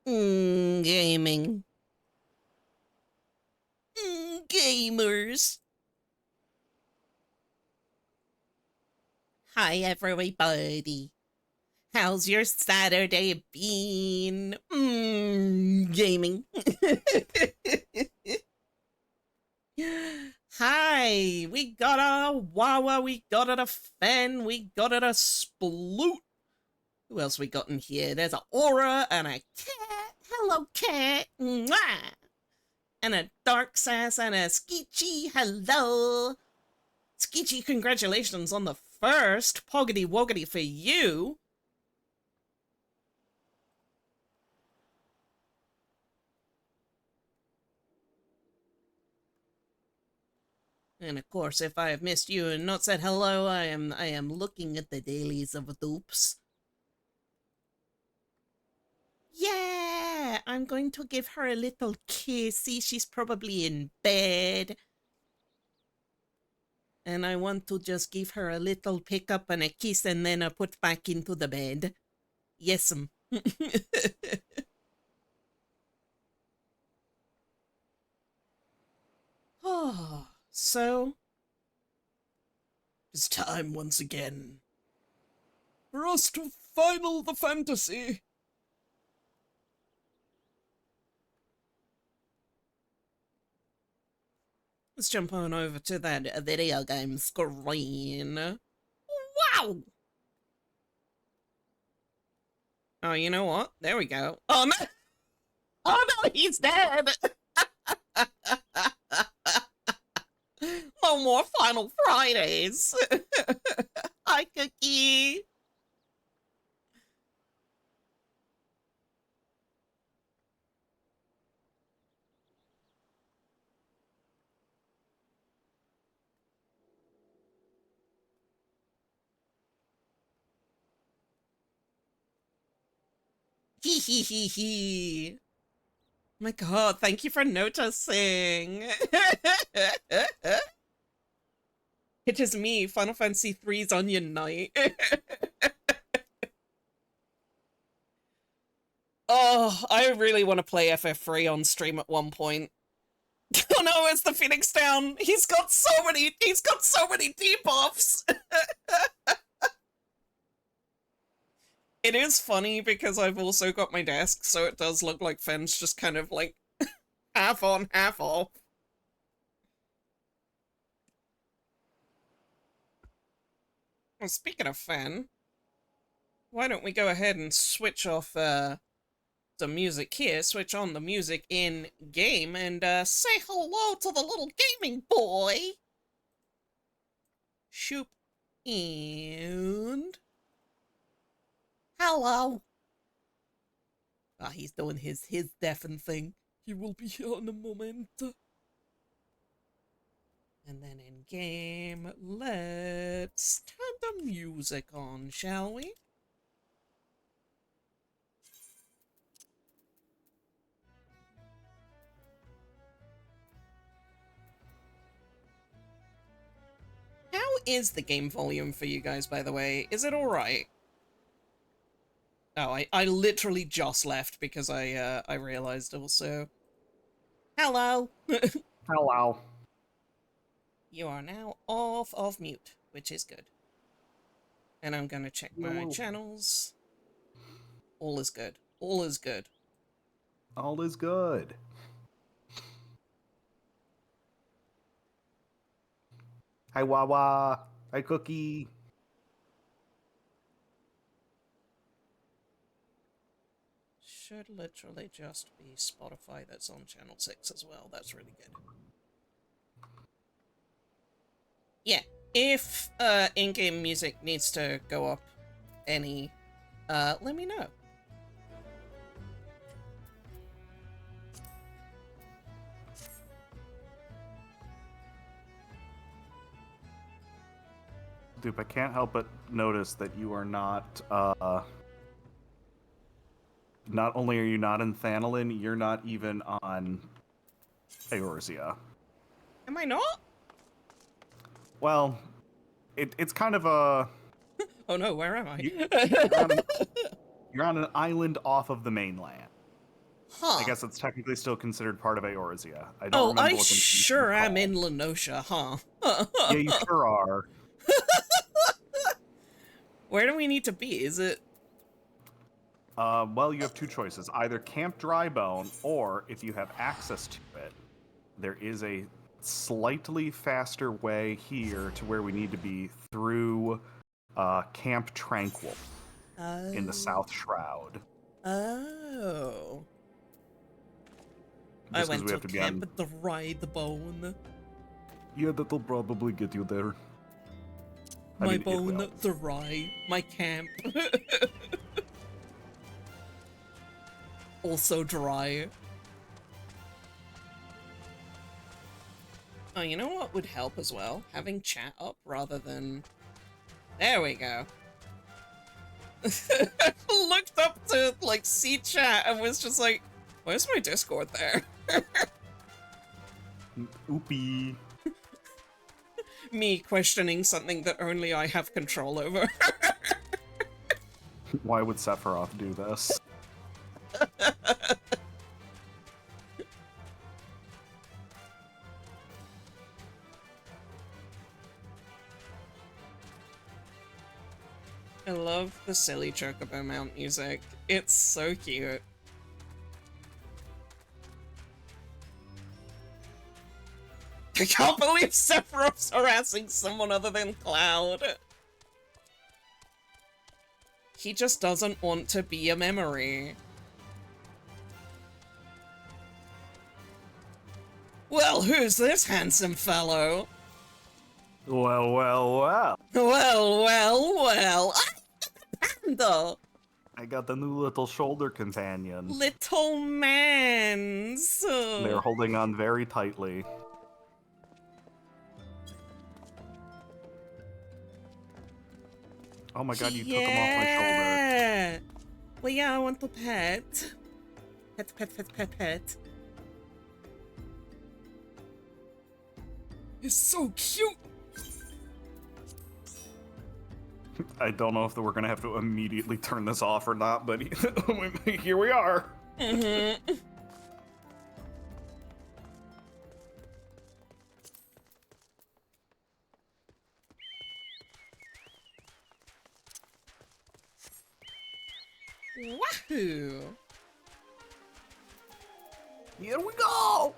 Gaming. Gamers. Hi, everybody. How's your Saturday been? Gaming. Hi, we got a Wawa, we got it a Fen, we got it a Sploot. Who else we got in here? There's a Aura and a cat. Hello, cat. Mwah. And a Dark Sass and a Skeechy. Hello. Skeechy, congratulations on the first. Poggity woggity for you. And of course, if I have missed you and not said hello, I am looking at the dailies of Doops. Yeah, I'm going to give her a little kissy. She's probably in bed. And I want to just give her a little pick up and a kiss and then I put back into the bed. Yes'm. Oh, so it's time once again for us to final the fantasy. Let's jump on over to that video game screen. Wow! Oh, you know what? There we go. Oh, no! Oh, no, he's dead! No more Final Fridays! Hi, Cookie! Hee hee hee hee. My god, thank you for noticing. It is me, Final Fantasy III's Onion Knight. Oh, I really want to play FF3 on stream at one point. Oh no, it's the Phoenix Down. He's got so many debuffs. It is funny because I've also got my desk, so it does look like Fen's just kind of like half on, half off. Well, speaking of Fen, why don't we go ahead and switch off the music here, switch on the music in game, and say hello to the little gaming boy. Shoop. And hello. Ah, he's doing his deafen thing. He will be here in a moment. And then in game, let's turn the music on, shall we? How is the game volume for you guys, by the way? Is it alright? Oh, I literally just left because I realized also. Hello! Hello. You are now off of mute, which is good. And I'm gonna check my channels. All is good. All is good. All is good. Hi, Wawa. Hi, Cookie. Should literally just be Spotify that's on channel 6 as well. That's really good. Yeah, if in-game music needs to go up any, let me know. Dupe, I can't help but notice that you are not only are you not in Thanalan, you're not even on Eorzea. Am I not? Well, it's kind of a... Oh no, where am I? You're on an island off of the mainland. Huh. I guess it's technically still considered part of Eorzea. I don't Oh, remember I what the names sure are am called. in Lenosha, huh? Yeah, you sure are. Where do we need to be? Is it... Well, you have two choices. Either Camp Drybone, or if you have access to it, there is a slightly faster way here to where we need to be through Camp Tranquil in the South Shroud. Oh. I Just 'cause went we to have to be on- Camp Drybone. Yeah, that'll probably get you there. My mean, it bone will. dry. My camp. Also dry. Oh, you know what would help as well? Having chat up rather than... There we go. Looked up to, like, see chat and was just like, where's my Discord there? Oopie. Me questioning something that only I have control over. Why would Sephiroth do this? I love the silly Chocobo Mount music. It's so cute. I can't believe Sephiroth's harassing someone other than Cloud. He just doesn't want to be a memory. Well, who's this handsome fellow? Well, well, well. Well, well, well. Panda! I got the new little shoulder companion. Little mans. They're holding on very tightly. Oh my god, you took him off my shoulder. Well, yeah, I want to pet. Pet, pet, pet, pet, pet. It's so cute. I don't know if we're gonna have to immediately turn this off or not, but here we are. Mm-hmm. Wahoo! Here we go!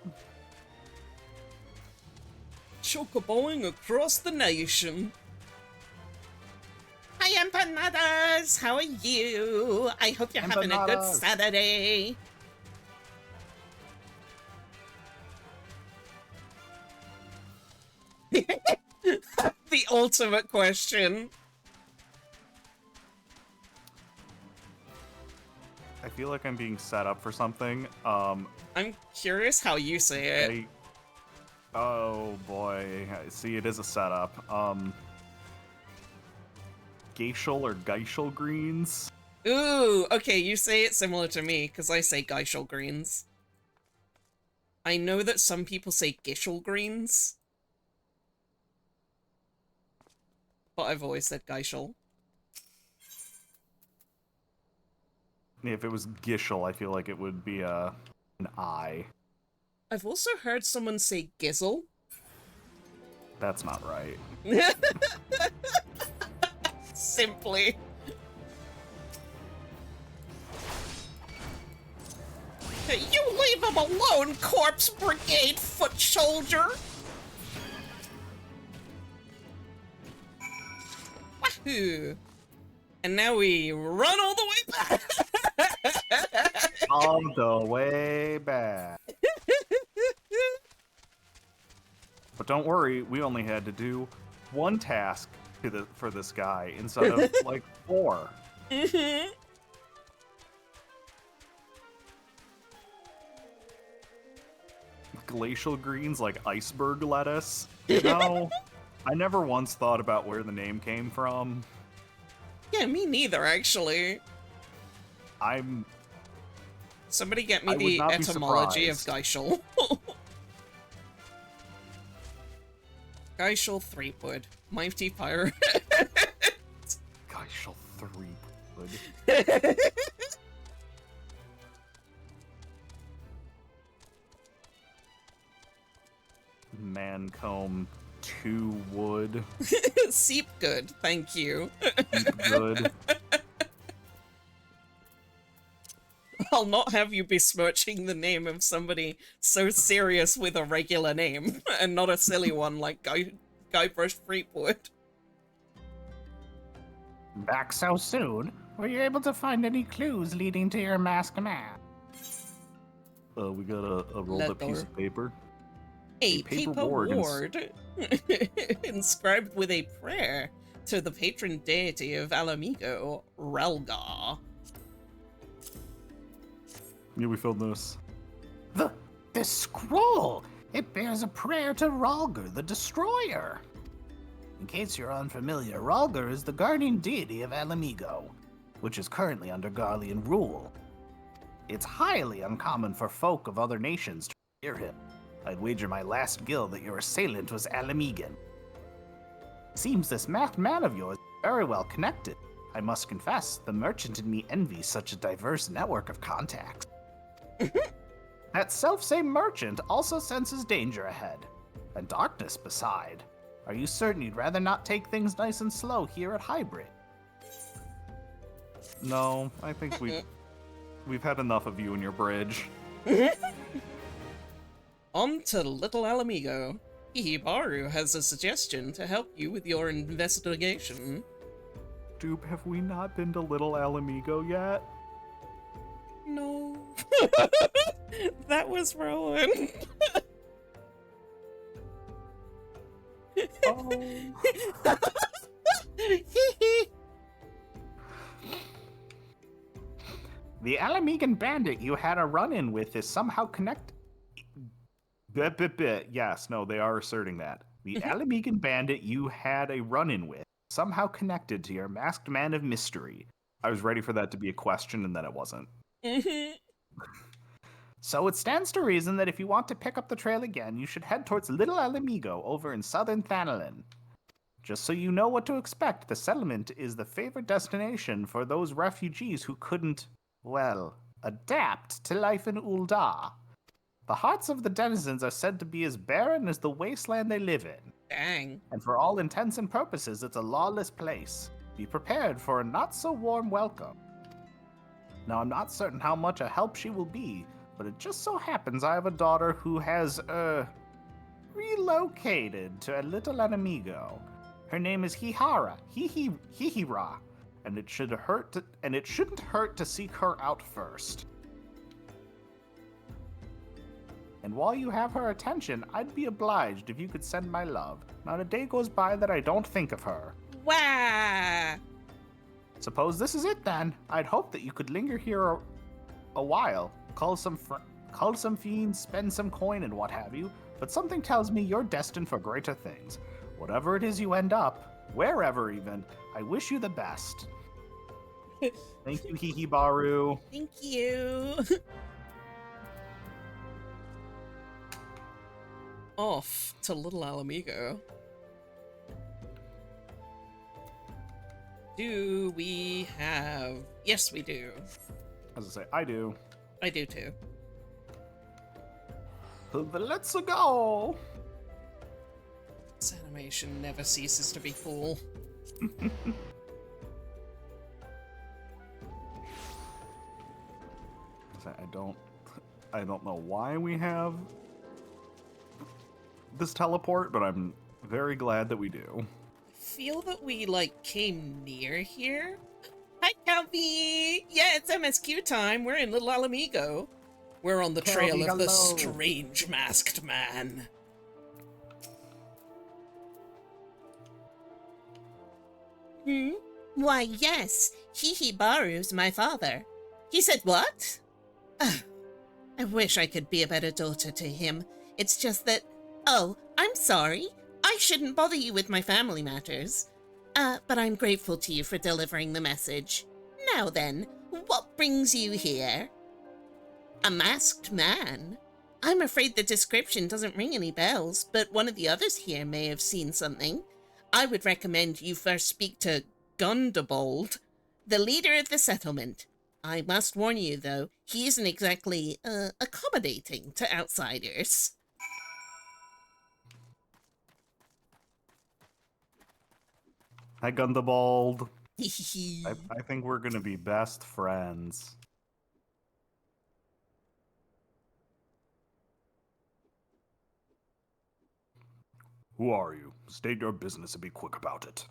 Chocoboing across the nation. Hi, empanadas! How are you? I hope you're having a good Empanadas. Saturday. The ultimate question. I feel like I'm being set up for something. I'm curious how you say it. Oh boy. See, it is a setup. Geishel or Geishel greens? Ooh, okay, you say it similar to me, because I say Geishel greens. I know that some people say Gishel greens. But I've always said Geishel. If it was Gishel, I feel like it would be an I. I've also heard someone say Gizzle. That's not right. Simply. Hey, you leave him alone, Corpse Brigade foot soldier! Wahoo! And now we run all the way back! All the way back. But don't worry, we only had to do one task for this guy instead of like 4. Mm-hmm. Glacial greens like iceberg lettuce. You know, I never once thought about where the name came from. Yeah, me neither, actually. Somebody get me I would the not be etymology of surprised. Geishel. Geishel Threepwood. Mighty Pirate. Geishel 3 would. Mancomb 2 wood. Seep good, thank you. Good. I'll not have you besmirching the name of somebody so serious with a regular name, and not a silly one like Guybrush Threepwood. Back so soon? Were you able to find any clues leading to your masked man? We got a rolled up piece of paper. A paper paper ward ward inscribed with a prayer to the patron deity of Alamigo, Relgar. Yeah, we filled this. The scroll! It bears a prayer to Ralgar, the Destroyer. In case you're unfamiliar, Ralgar is the guardian deity of Alamigo, which is currently under Garlean rule. It's highly uncommon for folk of other nations to revere him. I'd wager my last guild that your assailant was Alamigan. Seems this masked man of yours is very well connected. I must confess, the merchant in me envies such a diverse network of contacts. That selfsame merchant also senses danger ahead, and darkness beside. Are you certain you'd rather not take things nice and slow here at Hybrid? No, I think we've had enough of you and your bridge. On to Little Alamigo. Hihibaru has a suggestion to help you with your investigation. Dupe, have we not been to Little Alamigo yet? No. That was Rowan. Oh. The Alamigan bandit you had a run-in with is somehow connected. Yes, no, they are asserting that. The Alamigan bandit you had a run-in with somehow connected to your masked man of mystery. I was ready for that to be a question, and then it wasn't. So it stands to reason that if you want to pick up the trail again, you should head towards Little Alamigo over in southern Thanalin. Just so you know what to expect, the settlement is the favorite destination for those refugees who couldn't, well, adapt to life in Ul'dah. The hearts of the denizens are said to be as barren as the wasteland they live in. Dang. And for all intents and purposes, it's a lawless place. Be prepared for a not-so-warm welcome. Now, I'm not certain how much a help she will be, but it just so happens I have a daughter who has, relocated to a Little Alamigo. Her name is Hihara, Hihira, and it shouldn't hurt to seek her out first. And while you have her attention, I'd be obliged if you could send my love. Not a day goes by that I don't think of her. Wow. Suppose this is it then. I'd hope that you could linger here a while, call some fiends, spend some coin and what have you, but something tells me you're destined for greater things. Whatever it is you end up, wherever even, I wish you the best. Thank you, Hihibaru. Thank you. Off to Little Alamigo. Do we have... Yes, we do. As I say, I do. I do too. Let's go! This animation never ceases to be cool. I don't know why we have this teleport, but I'm very glad that we do. I feel that we, like, came near here. Hi, Calvi! Yeah, it's MSQ time. We're in Little Alamigo. We're on the trail Calvi, of the hello. strange masked man. Why, yes. Hihibaru's my father. He said what? I wish I could be a better daughter to him. It's just that... Oh, I'm sorry. I shouldn't bother you with my family matters. But I'm grateful to you for delivering the message. Now then, what brings you here? A masked man? I'm afraid the description doesn't ring any bells, but one of the others here may have seen something. I would recommend you first speak to Gundebold, the leader of the settlement. I must warn you, though, he isn't exactly, accommodating to outsiders. Hi, Gundabald. Hehehe. I think we're gonna be best friends. Who are you? State your business and be quick about it.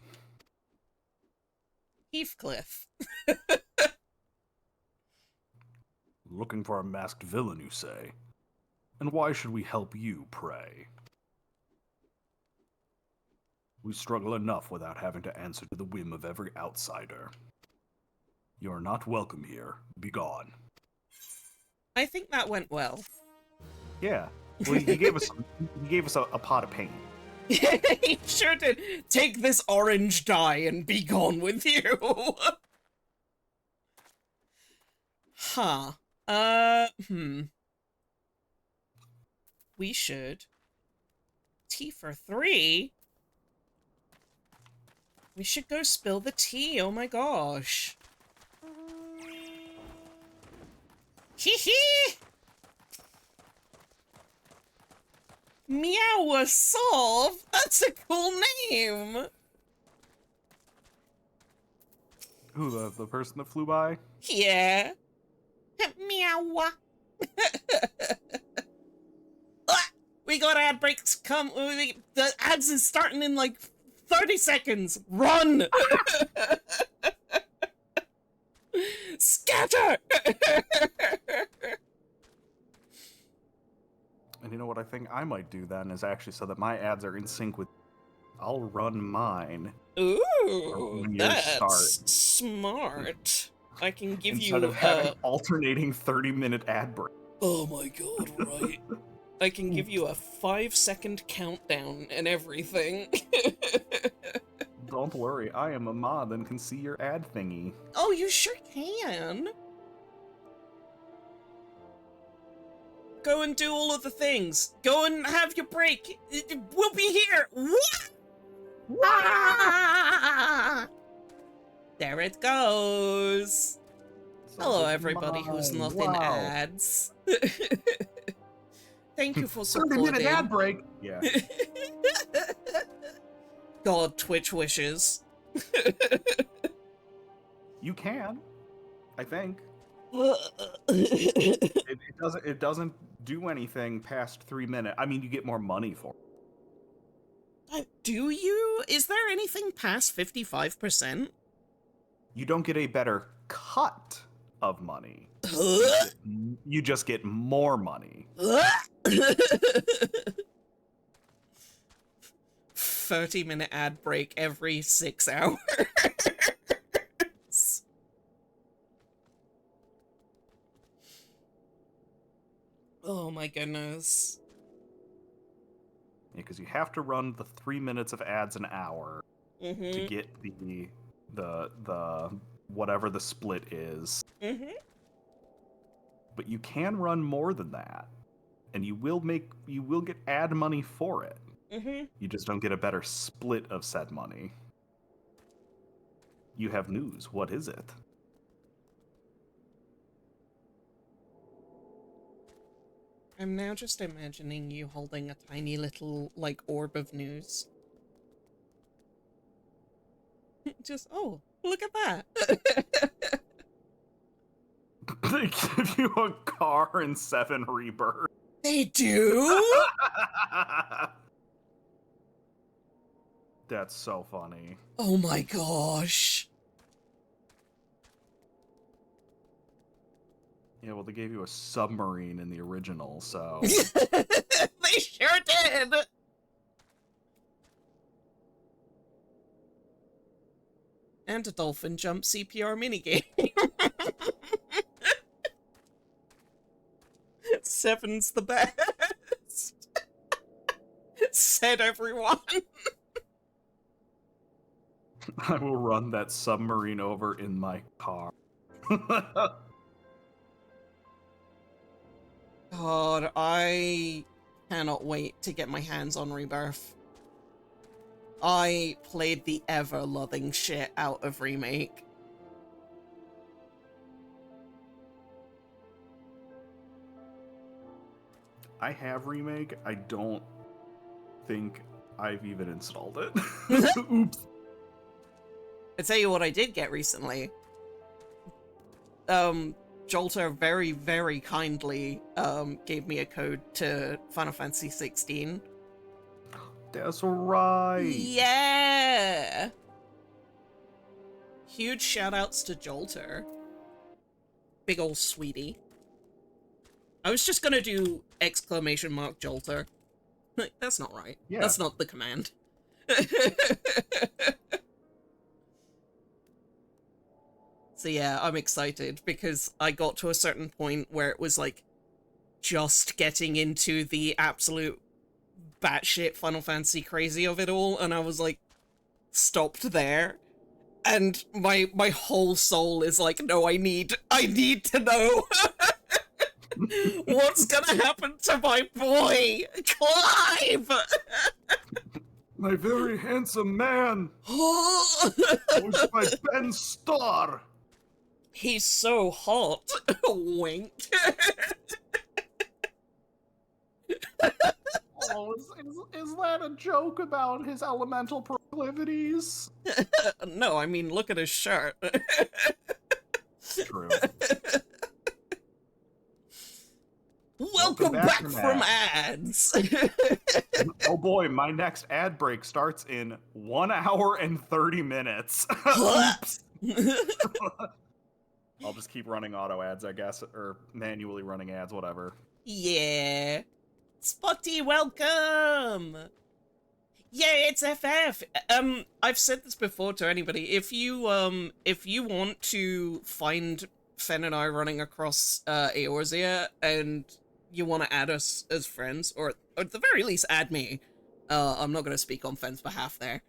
Heathcliff. Looking for a masked villain, you say? And why should we help you, pray? We struggle enough without having to answer to the whim of every outsider. You are not welcome here. Be gone. I think that went well. Yeah. Well, he gave us a pot of paint. He sure did. Take this orange dye and be gone with you. Huh. We should. Tea for 3? We should go spill the tea. Oh my gosh. Hee hee! Meowasolve? That's a cool name! Who, the person that flew by? Yeah. Meow. Ah, we got ad breaks. Come, the ads is starting in like 30 seconds. Run! Scatter! And you know what I think I might do then is actually so that my ads are in sync with. I'll run mine. Ooh, when yours that's smart. I can give instead you of having alternating 30-minute ad break. Oh my god, right. I can give you a 5-second countdown and everything. Don't worry, I am a mod and can see your ad thingy. Oh, you sure can. Go and do all of the things. Go and have your break. We'll be here. What? Ah! There it goes. Hello, everybody who's not in ads. Thank you for supporting. 30-minute ad break. Yeah. God, Twitch wishes. You can. I think. it It doesn't do anything past 3 minutes. I mean, you get more money for it. Do you? Is there anything past 55%? You don't get a better cut of money. You just get more money. 30-minute ad break every 6 hours. Oh my goodness. Yeah, because you have to run the 3 minutes of ads an hour to get the whatever the split is. But you can run more than that, and you will get ad money for it. You just don't get a better split of said money. You have news. What is it? I'm now just imagining you holding a tiny little, like, orb of news. Just, oh, look at that. They give you a car and 7 rebirths. They do? That's so funny. Oh my gosh. Yeah, well, they gave you a submarine in the original, so... They sure did! And a dolphin jump CPR minigame. 7's the best. Said everyone. I will run that submarine over in my car. God, I cannot wait to get my hands on Rebirth. I played the ever-loving shit out of Remake. I have Remake. I don't think I've even installed it. Oops. I tell you what I did get recently. Jolter very, very kindly gave me a code to Final Fantasy 16. That's right. Yeah! Huge shout-outs to Jolter. Big ol' sweetie. I was just gonna do exclamation mark Jolter. That's not right. Yeah. That's not the command. So yeah, I'm excited because I got to a certain point where it was like just getting into the absolute batshit Final Fantasy crazy of it all, and I was like stopped there. And my whole soul is like, no, I need to know what's gonna happen to my boy, Clive. My very handsome man, voiced by Ben Starr. He's so hot. Wink. Oh, is that a joke about his elemental proclivities? No, I mean, look at his shirt. True. Welcome back from ads. Oh boy, my next ad break starts in 1 hour and 30 minutes. Oops. I'll just keep running auto ads, I guess, or manually running ads, whatever. Yeah. Spotty, welcome. Yeah, it's FF. I've said this before to anybody. If you want to find Fen and I running across Eorzea and you want to add us as friends, or at the very least add me. I'm not going to speak on Fen's behalf there.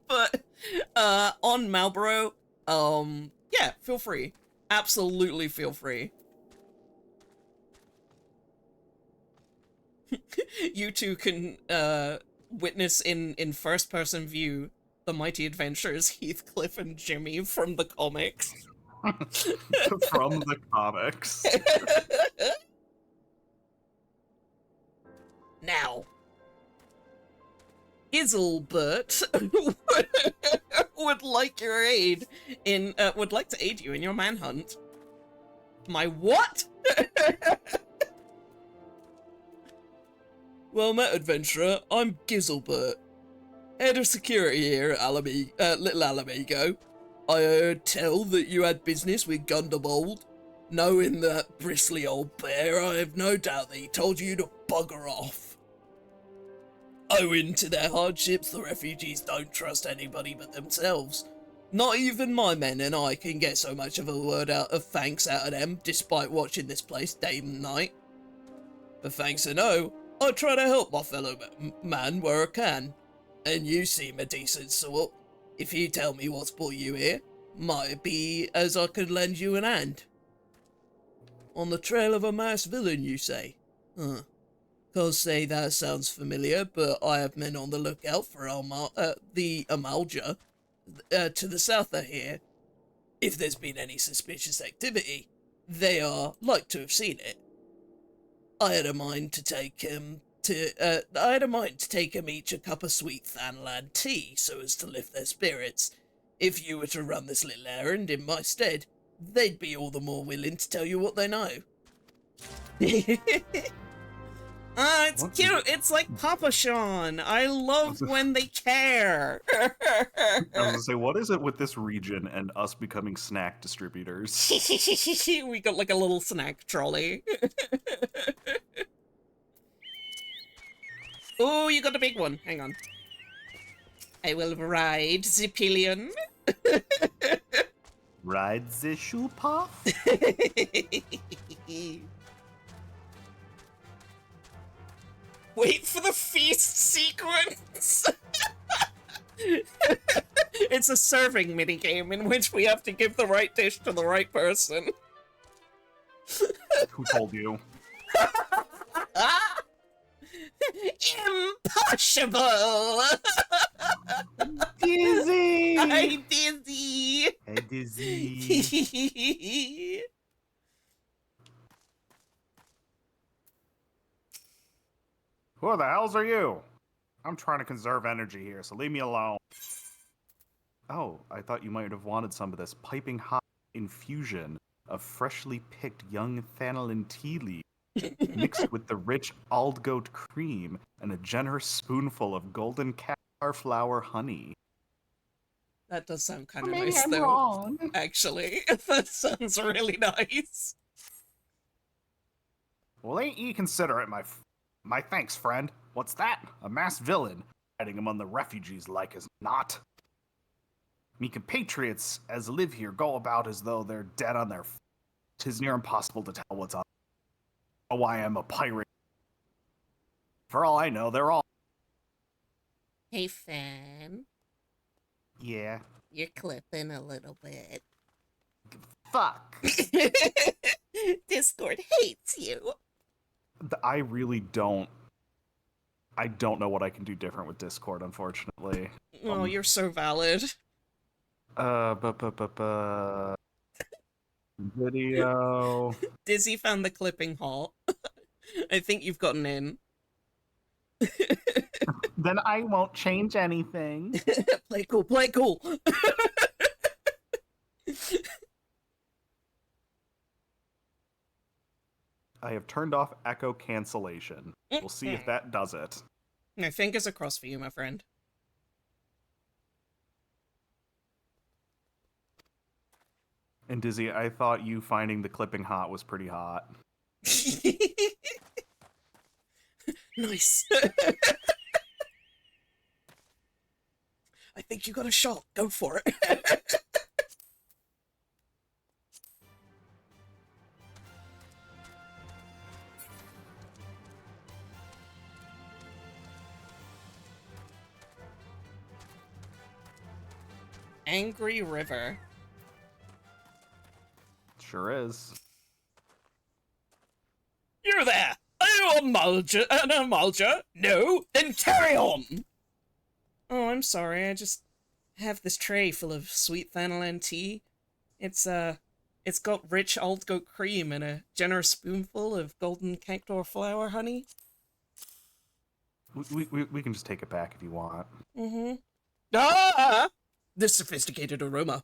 But on Malboro, yeah, feel free. Absolutely feel free. You two can witness in first-person view the mighty adventures Heathcliff and Jimmy from the comics. From the comics. Now, Iselbert would like your aid in would like to aid you in your manhunt. My what? Well met, adventurer. I'm Gizelbert, head of security here at Little Alamigo. I heard tell that you had business with Gundamald. Knowing that bristly old bear, I have no doubt that he told you to bugger off. Owing to their hardships, the refugees don't trust anybody but themselves. Not even my men and I can get so much of a word out of thanks out of them, despite watching this place day and night. But thanks to no, I try to help my fellow man where I can. And you seem a decent sort. If you tell me what's brought you here, might be as I could lend you an hand. On the trail of a masked villain, you say? Huh. Can't say that sounds familiar, but I have men on the lookout for the Amalja to the south of here. If there's been any suspicious activity, they are like to have seen it. I had a mind to take him each a cup of sweet Thanland tea so as to lift their spirits. If you were to run this little errand in my stead, they'd be all the more willing to tell you what they know. It's cute. It's like Papa Sean. I love when they care. I was gonna say, what is it with this region and us becoming snack distributors? We got like a little snack trolley. Oh, you got a big one. Hang on. I will ride the pillion. Ride the shoe path? Wait for the feast sequence! It's a serving minigame in which we have to give the right dish to the right person. Who told you? Impossible! Dizzy! I'm dizzy! Hey, Dizzy. Who the hells are you? I'm trying to conserve energy here, so leave me alone. Oh, I thought you might have wanted some of this piping hot infusion of freshly picked young Thanalin tea leaves mixed with the rich Aldgoat cream and a generous spoonful of golden cactar flower honey. That does sound kind of Maybe nice, I'm though. wrong. Actually, that sounds really nice. Well, ain't ye considerate, my thanks, friend. What's that? A masked villain, hiding among the refugees like as not. Me compatriots as live here go about as though they're dead on their tis near impossible to tell what's on. Why I'm a pirate. For all I know, they're all. Hey, Fan. Yeah. You're clipping a little bit. Fuck. Discord hates you. I really don't. I don't know what I can do different with Discord, unfortunately. Oh, you're so valid. Video. Dizzy found the clipping hot. I think you've gotten in. Then I won't change anything. Play cool, play cool. I have turned off echo cancellation. We'll see if that does it. My fingers are crossed for you, my friend. And Dizzy, I thought you finding the clipping hot was pretty hot. Nice. I think you got a shot. Go for it. Angry River. Sure is. You there! Are you a mulger? An emulger? No? Then carry on! Oh, I'm sorry. I just have this tray full of sweet Thanalan tea. It's got rich Aldgoat cream and a generous spoonful of golden cactar flower honey. We can just take it back if you want. Mm-hmm. Ah! This sophisticated aroma.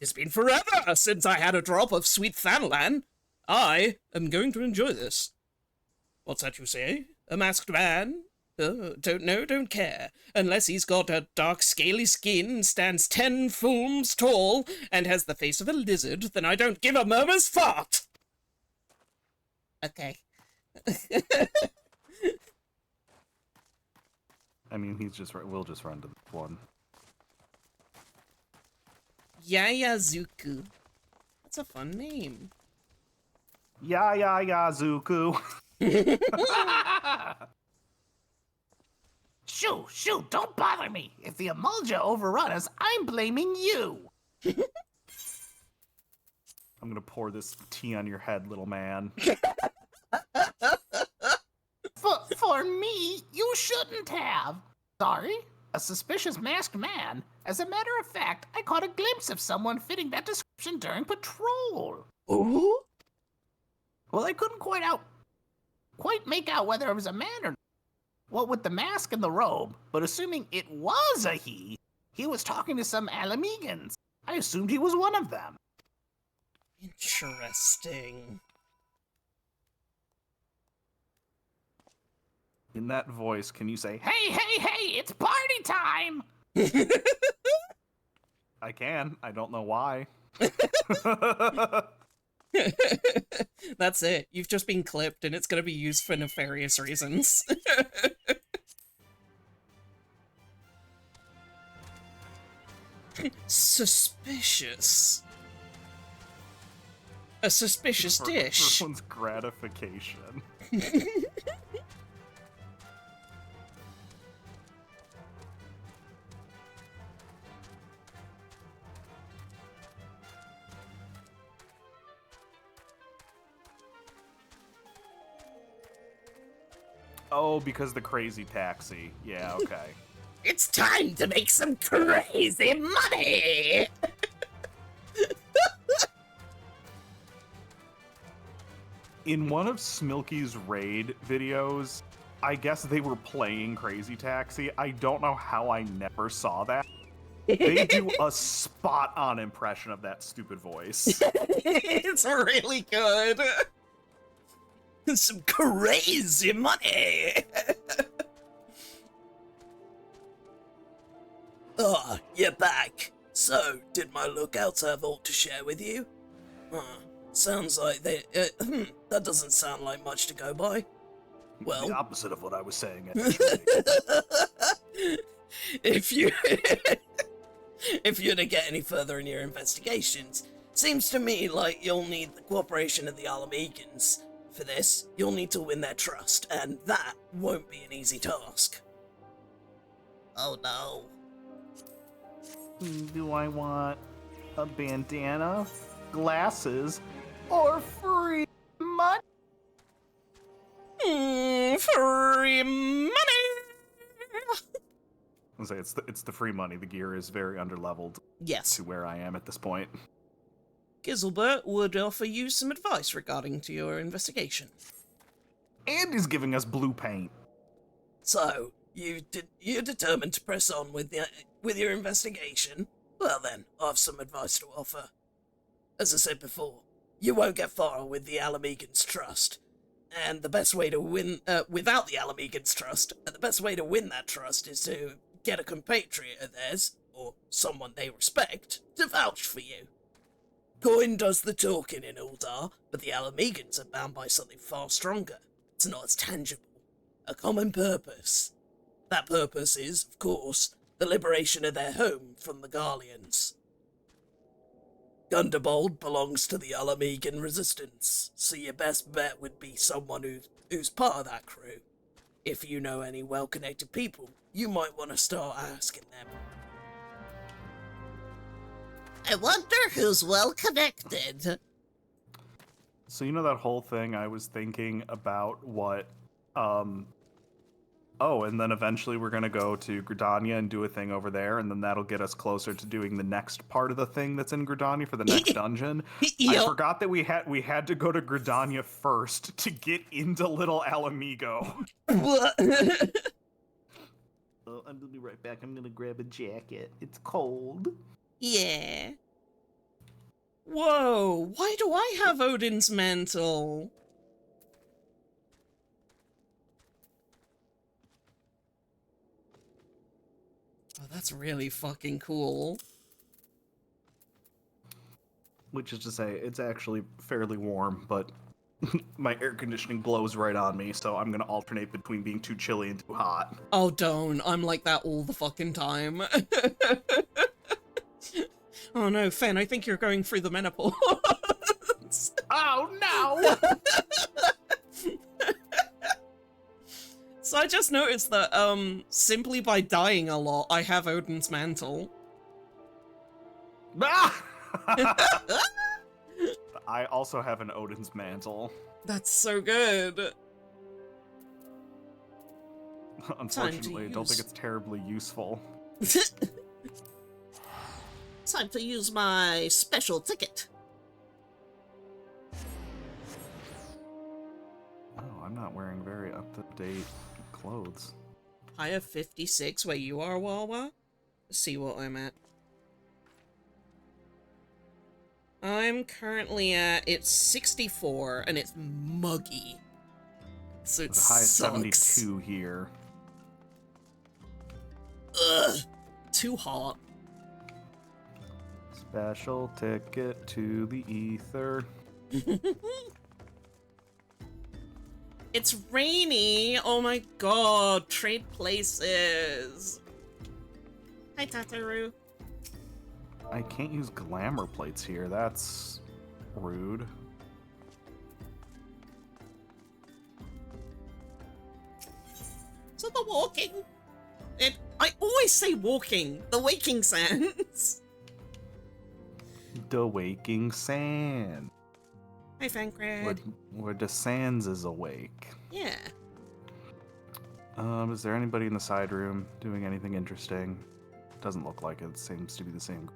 It's been forever since I had a drop of sweet Thanalan. I am going to enjoy this. What's that you say? A masked man? Don't know, don't care. Unless he's got a dark, scaly skin, stands 10 fulms tall, and has the face of a lizard, then I don't give a murmur's fart! Okay. I mean, we'll just run to this one. Yayazuku. That's a fun name. Zuku. Shoo, don't bother me. If the Emulja overrun us, I'm blaming you. I'm gonna pour this tea on your head, little man. For me, you shouldn't have. Sorry? A suspicious masked man? As a matter of fact, I caught a glimpse of someone fitting that description during patrol. Ooh? Well, I couldn't quite make out whether it was a man or not. What with the mask and the robe, but assuming it was a he was talking to some Alamegans. I assumed he was one of them. Interesting. In that voice, can you say, Hey, it's party time! I can. I don't know why. That's it. You've just been clipped and it's gonna be used for nefarious reasons. Suspicious. A suspicious dish. Everyone's gratification. Oh, because the crazy taxi. Yeah, okay. It's time to make some crazy money! In one of Smilky's raid videos, I guess they were playing Crazy Taxi. I don't know how I never saw that. They do a spot-on impression of that stupid voice. It's really good. Some crazy money. Ah, you're back. So, did my lookouts have aught to share with you? Sounds like they... that doesn't sound like much to go by. The Well, opposite of what I was saying, actually. if you... if you're to get any further in your investigations, seems to me like you'll need the cooperation of the Alamegans. For this, you'll need to win their trust, and that won't be an easy task. Oh no. Do I want a bandana, glasses, or free money? Free money. I'll say it's the free money. The gear is very underleveled Yes. to where I am at this point. Gizelbert would offer you some advice regarding to your investigation. And he's giving us blue paint. So, you're determined to press on with your investigation? Well then, I've some advice to offer. As I said before, you won't get far with the Alamegans' trust. And the best way to win, without the Alamegans' trust, the best way to win that trust is to get a compatriot of theirs, or someone they respect, to vouch for you. Coin does the talking in Uldar, but the Alamegans are bound by something far stronger. It's not as tangible. A common purpose. That purpose is, of course, the liberation of their home from the Garleans. Gunderbold belongs to the Alamegan resistance, so your best bet would be someone who's part of that crew. If you know any well-connected people, you might want to start asking them. I wonder who's well connected. So you know that whole thing I was thinking about what oh, and then eventually we're gonna go to Gridania and do a thing over there, and then that'll get us closer to doing the next part of the thing that's in Gridania for the next dungeon. I forgot that we had to go to Gridania first to get into Little Alamigo. What? Oh, I'm gonna be right back. I'm gonna grab a jacket. It's cold. Yeah. Whoa, why do I have Odin's mantle? Oh, that's really fucking cool. Which is to say, it's actually fairly warm, but my air conditioning blows right on me, so I'm gonna alternate between being too chilly and too hot. Oh, don't. I'm like that all the fucking time. Oh no, Fen, I think you're going through the menopause. Oh no! So I just noticed that, simply by dying a lot, I have Odin's mantle. I also have an Odin's mantle. That's so good. Unfortunately, I don't think use. it's terribly useful. Time to use my special ticket. Oh, I'm not wearing very up-to-date clothes. I have 56 where you are, Wawa. Let's see what I'm at. I'm currently at, it's 64, and it's muggy. So it The high sucks. 72 here. Ugh, too hot. Special ticket to the ether. It's rainy! Oh my god, trade places! Hi, Tataru. I can't use glamour plates here. That's rude. So the walking... I always say walking. The waking sands. The waking sand. Hi, Fancred. Where the sands is awake. Yeah. Is there anybody in the side room doing anything interesting? Doesn't look like it. It seems to be the same.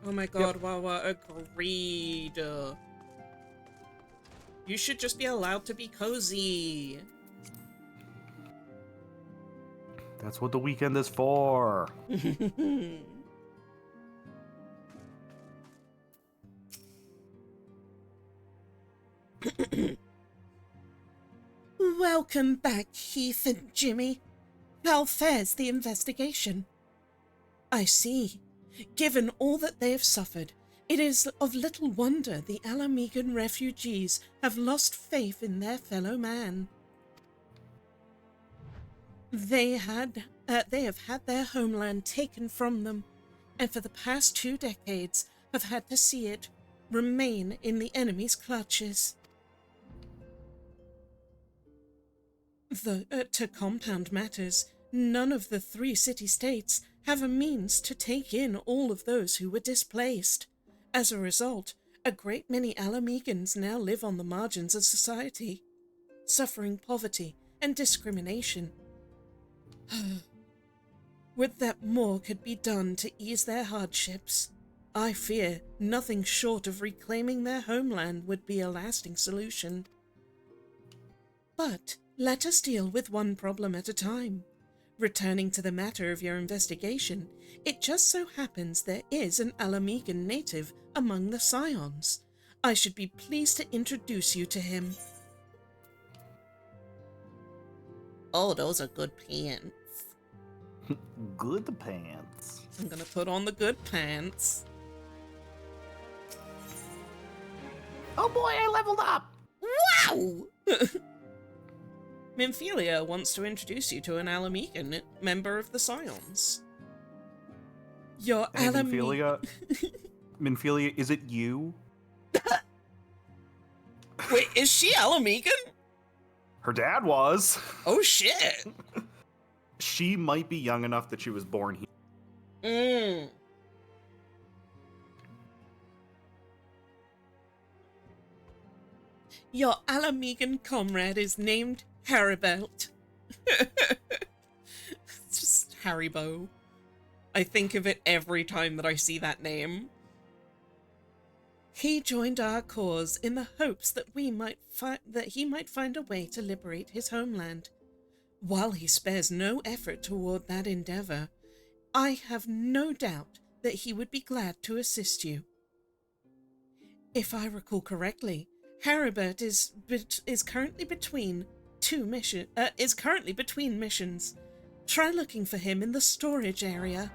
Oh my god, Wawa agreed. You should just be allowed to be cozy. That's what the weekend is for. Welcome back, Heath and Jimmy. How fares the investigation? I see. Given all that they have suffered, it is of little wonder the Alamegan refugees have lost faith in their fellow man. They have had their homeland taken from them, and for the past 2 decades have had to see it remain in the enemy's clutches. To compound matters, none of the 3 city-states have a means to take in all of those who were displaced. As a result, a great many Alamegans now live on the margins of society, suffering poverty and discrimination. Would that more could be done to ease their hardships. I fear nothing short of reclaiming their homeland would be a lasting solution. But let us deal with one problem at a time. Returning to the matter of your investigation, it just so happens there is an Alamegan native among the Scions. I should be pleased to introduce you to him. Oh, those are good pants. Good pants. I'm gonna put on the good pants. Oh boy, I leveled up! Wow! Minfilia wants to introduce you to an Alamegan member of the Scions. Your Hey, Minfilia. Minfilia, is it you? Wait, is she Alamegan? Her dad was. Oh shit! She might be young enough that she was born here. Your Alamegan comrade is named Haribelt. It's just Haribo. I think of it every time that I see that name. He joined our cause in the hopes that he might find a way to liberate his homeland. While he spares no effort toward that endeavor, I have no doubt that he would be glad to assist you. If I recall correctly, Haribert is currently between missions. Try looking for him in the storage area.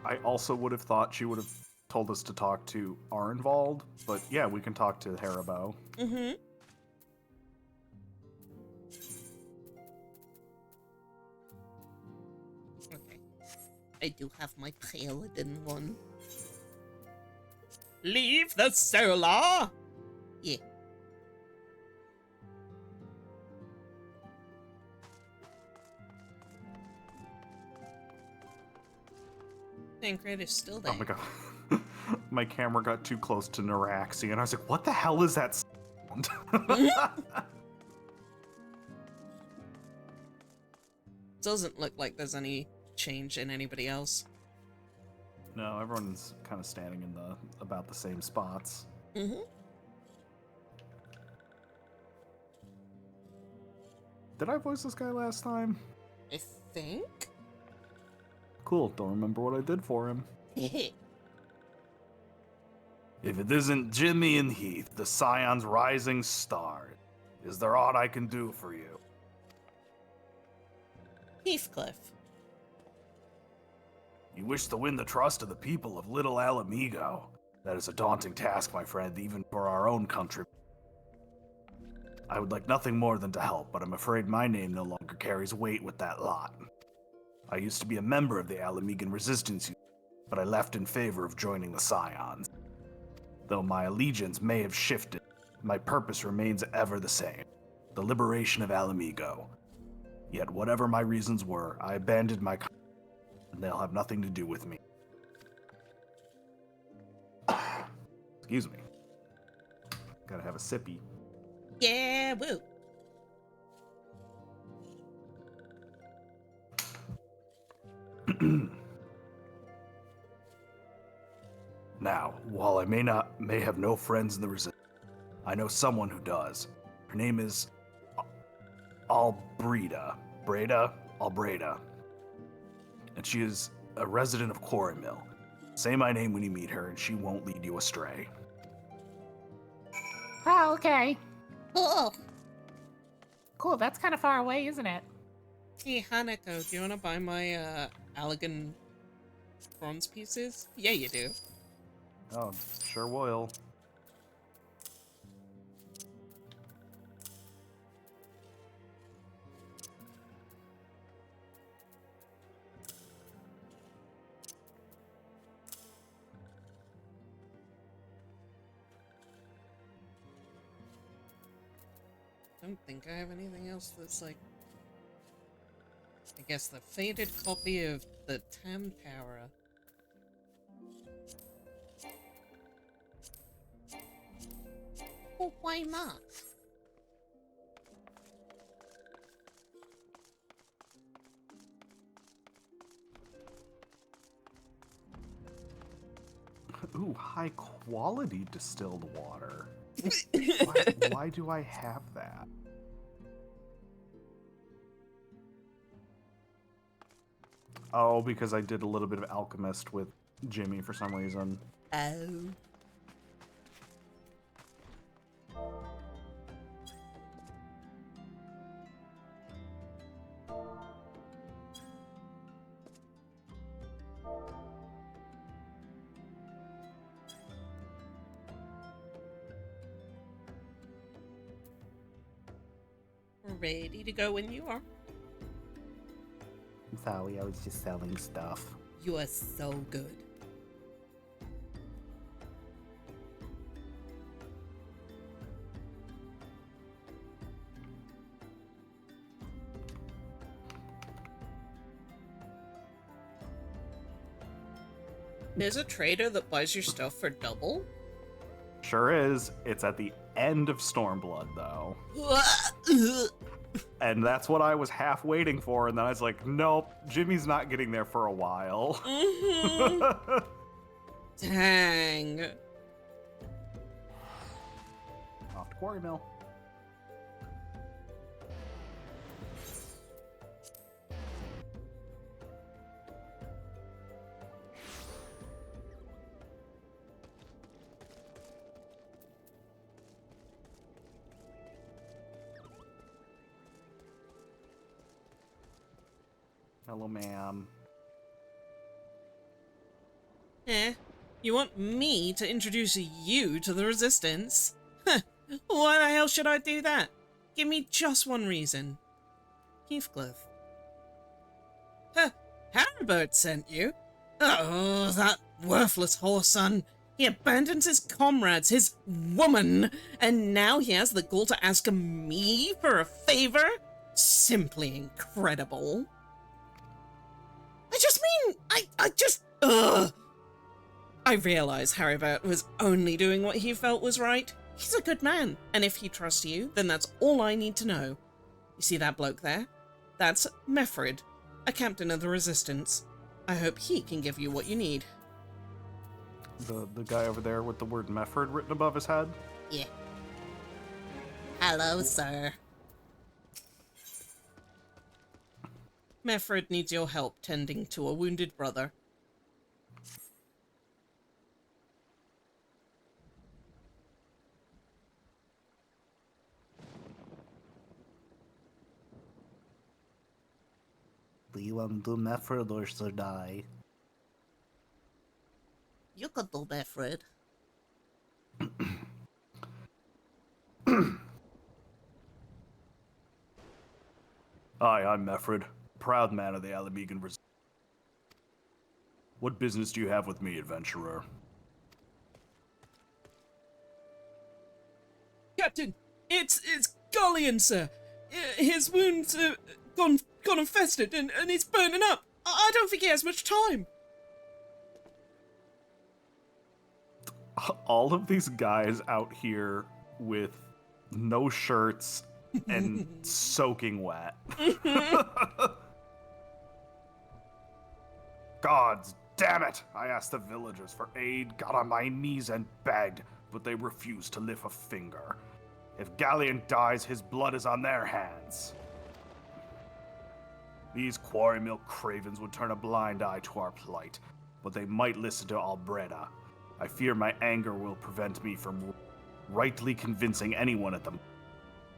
I also would have thought she would have told us to talk to Arnvald, but yeah, we can talk to Haribo. Mm-hmm. Okay. I do have my paladin one. Leave the solar! Yeah. Tancred is still there. Oh my god. My camera got too close to Naraxi, and I was like, what the hell is that sound? Doesn't look like there's any change in anybody else. No, everyone's kind of standing in about the same spots. Mm-hmm. Did I voice this guy last time? I think? Cool, don't remember what I did for him. If it isn't Jimmy and Heath, the Scion's rising star, is there aught I can do for you? Heathcliff. You wish to win the trust of the people of Little Alamigo. That is a daunting task, my friend, even for our own country. I would like nothing more than to help, but I'm afraid my name no longer carries weight with that lot. I used to be a member of the Alamegan Resistance, but I left in favor of joining the Scions. Though my allegiance may have shifted, my purpose remains ever the same, the liberation of Alamigo. Yet whatever my reasons were, I abandoned my country, and they'll have nothing to do with me. Excuse me. Gotta have a sippy. Yeah, woo. Now, while I may have no friends in the Resistance, I know someone who does. Her name is Albreda. Albreda. And she is a resident of Quarrymill. Say my name when you meet her, and she won't lead you astray. Oh, okay. Oh. Cool, that's kind of far away, isn't it? Hey, Hanako, do you want to buy my, Allegan bronze pieces? Yeah, you do. Oh, sure will. I don't think I have anything else that's like... I guess the faded copy of the Tam Tower. Well, why not? Ooh, high quality distilled water. Why do I have that? Oh, because I did a little bit of alchemist with Jimmy for some reason. Oh. Ready to go when you are. I'm sorry, I was just selling stuff. You are so good. There's a trader that buys your stuff for double? Sure is. It's at the end of Stormblood, though. And that's what I was half waiting for, and then I was like, nope, Jimmy's not getting there for a while. Mm-hmm. Dang. Off to Quarrymill. Hello, ma'am. Eh? You want me to introduce you to the Resistance? Huh. Why the hell should I do that? Give me just one reason. Heathcliff. Huh. Haribert sent you? Oh, that worthless whoreson. He abandons his comrades, his woman, and now he has the gall to ask me for a favor? Simply incredible. I just mean, I just, ugh. I realize Haribert was only doing what he felt was right. He's a good man, and if he trusts you, then that's all I need to know. You see that bloke there? That's Meffred, a captain of the Resistance. I hope he can give you what you need. The guy over there with the word Mefford written above his head? Yeah. Hello, sir. Meffred needs your help tending to a wounded brother. Do you want to do Mefford or should I? You could do Meffred. Hi, I'm Meffred, proud man of the Alamegan Resistance. What business do you have with me, adventurer? Captain, it's Galleon, sir. His wounds gone infested and he's burning up. I don't think he has much time. All of these guys out here with no shirts and soaking wet. Gods damn it! I asked the villagers for aid, got on my knees and begged, but they refused to lift a finger. If Galleon dies, his blood is on their hands. These quarry milk cravens would turn a blind eye to our plight, but they might listen to Albreda. I fear my anger will prevent me from rightly convincing anyone at them.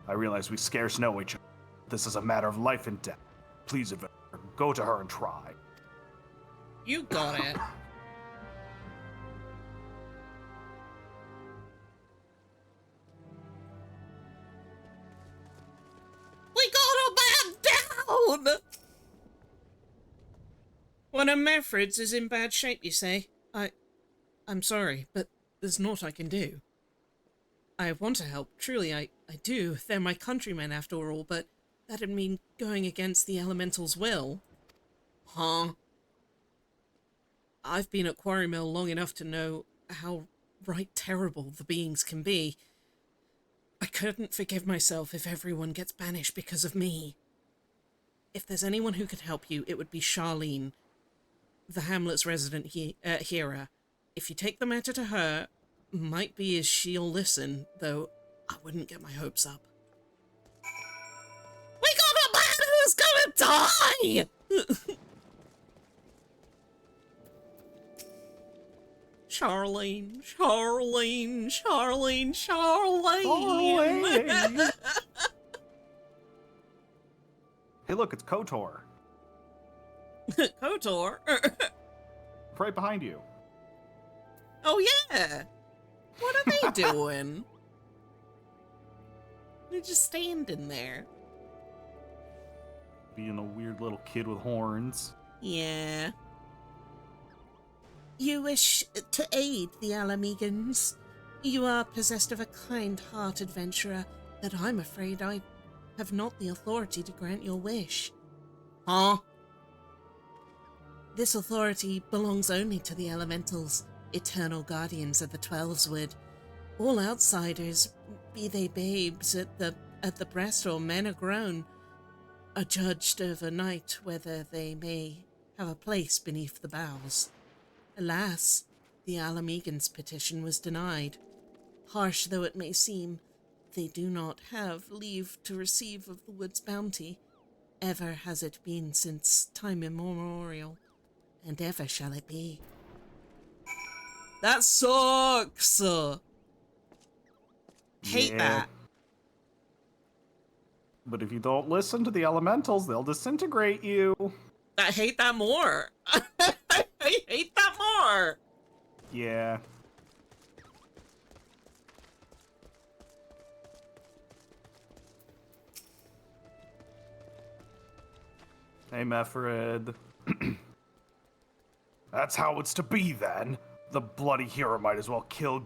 I realize we scarce know each other. This is a matter of life and death. Please, adventurer, go to her and try. You got it. We got a man down! One of Meffred's is in bad shape, you say? I'm sorry, but there's naught I can do. I want to help, truly I do. They're my countrymen after all, but that'd mean going against the elemental's will. Huh? I've been at Quarrymill long enough to know how right terrible the beings can be. I couldn't forgive myself if everyone gets banished because of me. If there's anyone who could help you, it would be Charlene, the hamlet's resident hearer. If you take the matter to her, might be as she'll listen, though I wouldn't get my hopes up. We got a man who's gonna die! Charlene. Hey, look, it's KOTOR. KOTOR? Right behind you. Oh yeah! What are they doing? They're just standing there. Being a weird little kid with horns. Yeah. You wish to aid the Alamegans. You are possessed of a kind heart, adventurer, but I'm afraid I have not the authority to grant your wish. Huh? This authority belongs only to the elementals, eternal guardians of the Twelveswood. All outsiders, be they babes at the breast or men grown, are judged overnight whether they may have a place beneath the boughs. Alas, the Alamegans' petition was denied. Harsh though it may seem, they do not have leave to receive of the wood's bounty. Ever has it been since time immemorial, and ever shall it be. That sucks! Hate Yeah. that. But if you don't listen to the elementals, they'll disintegrate you. I hate that more. I hate that more. Yeah. Hey, Meffred. That's how it's to be, then. The bloody hero might as well kill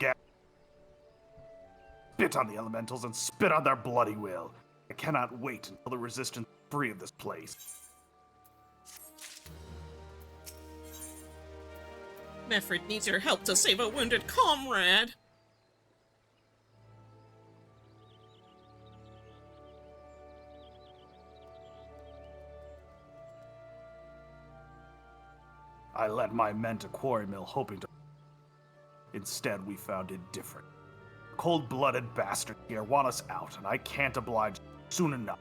spit on the elementals and spit on their bloody will. I cannot wait until the resistance is free of this place. Meffred needs your help to save a wounded comrade. I led my men to Quarrymill hoping to... Instead, we found it different. Cold-blooded bastards here want us out, and I can't oblige soon enough.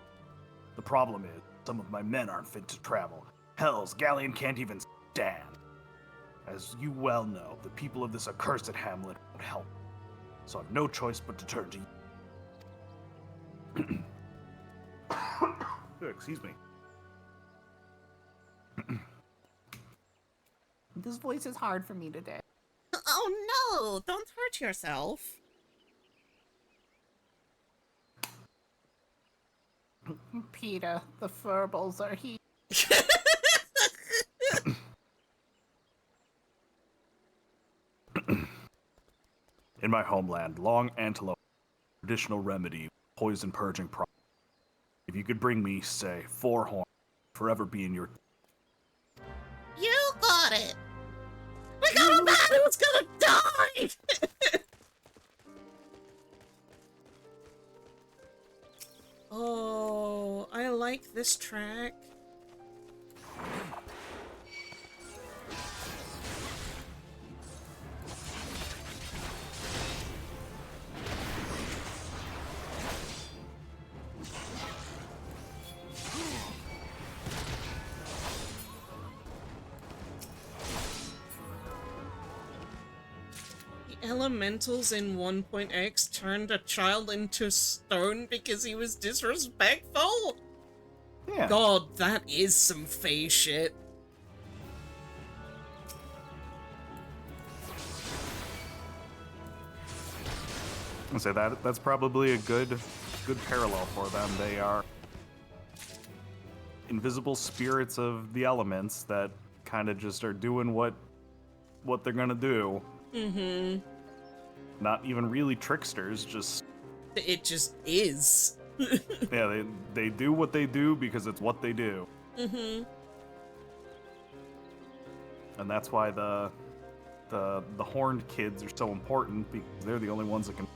The problem is, some of my men aren't fit to travel. Hell's Galleon can't even stand. As you well know, the people of this accursed hamlet won't help. So I've no choice but to turn to you. Excuse me. This voice is hard for me today. Oh no, don't hurt yourself. Peter, the furballs are here. In my homeland, long antelope, traditional remedy, poison purging problem. If you could bring me, say, 4 horns, forever be in your... You got it. We got a man who's gonna die. Oh, I like this track. Elementals in 1.x turned a child into stone because he was disrespectful? Yeah. God, that is some phase shit. I say that's probably a good parallel for them. They are invisible spirits of the elements that kind of just are doing what they're gonna do. Mm-hmm. Not even really tricksters, just It just is. yeah, they do what they do because it's what they do. Mm-hmm. And that's why the horned kids are so important, because they're the only ones that can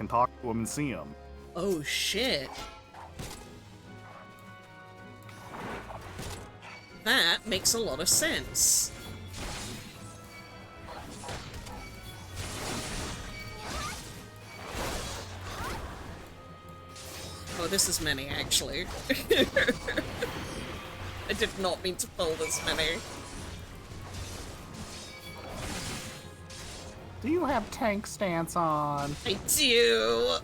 talk to them and see them. Oh shit. That makes a lot of sense. Oh, this is many, actually. I did not mean to pull this many. Do you have tank stance on? I do!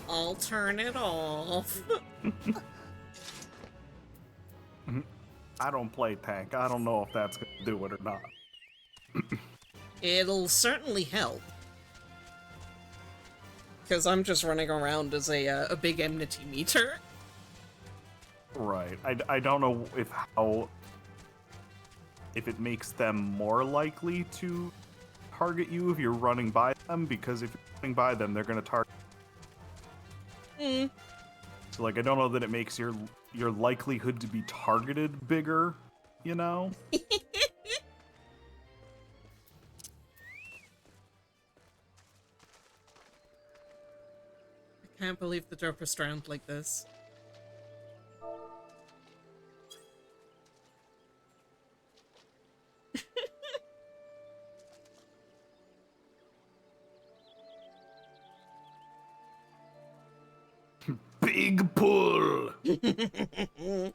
I'll turn it off. I don't play tank. I don't know if that's gonna do it or not. It'll certainly help. Because I'm just running around as a big enmity meter. Right. I don't know if it makes them more likely to target you if you're running by them, because if you're running by them, they're gonna target. Hmm. So like, I don't know that it makes your likelihood to be targeted bigger, you know? I can't believe the Joker drowned like this. Big pull! It's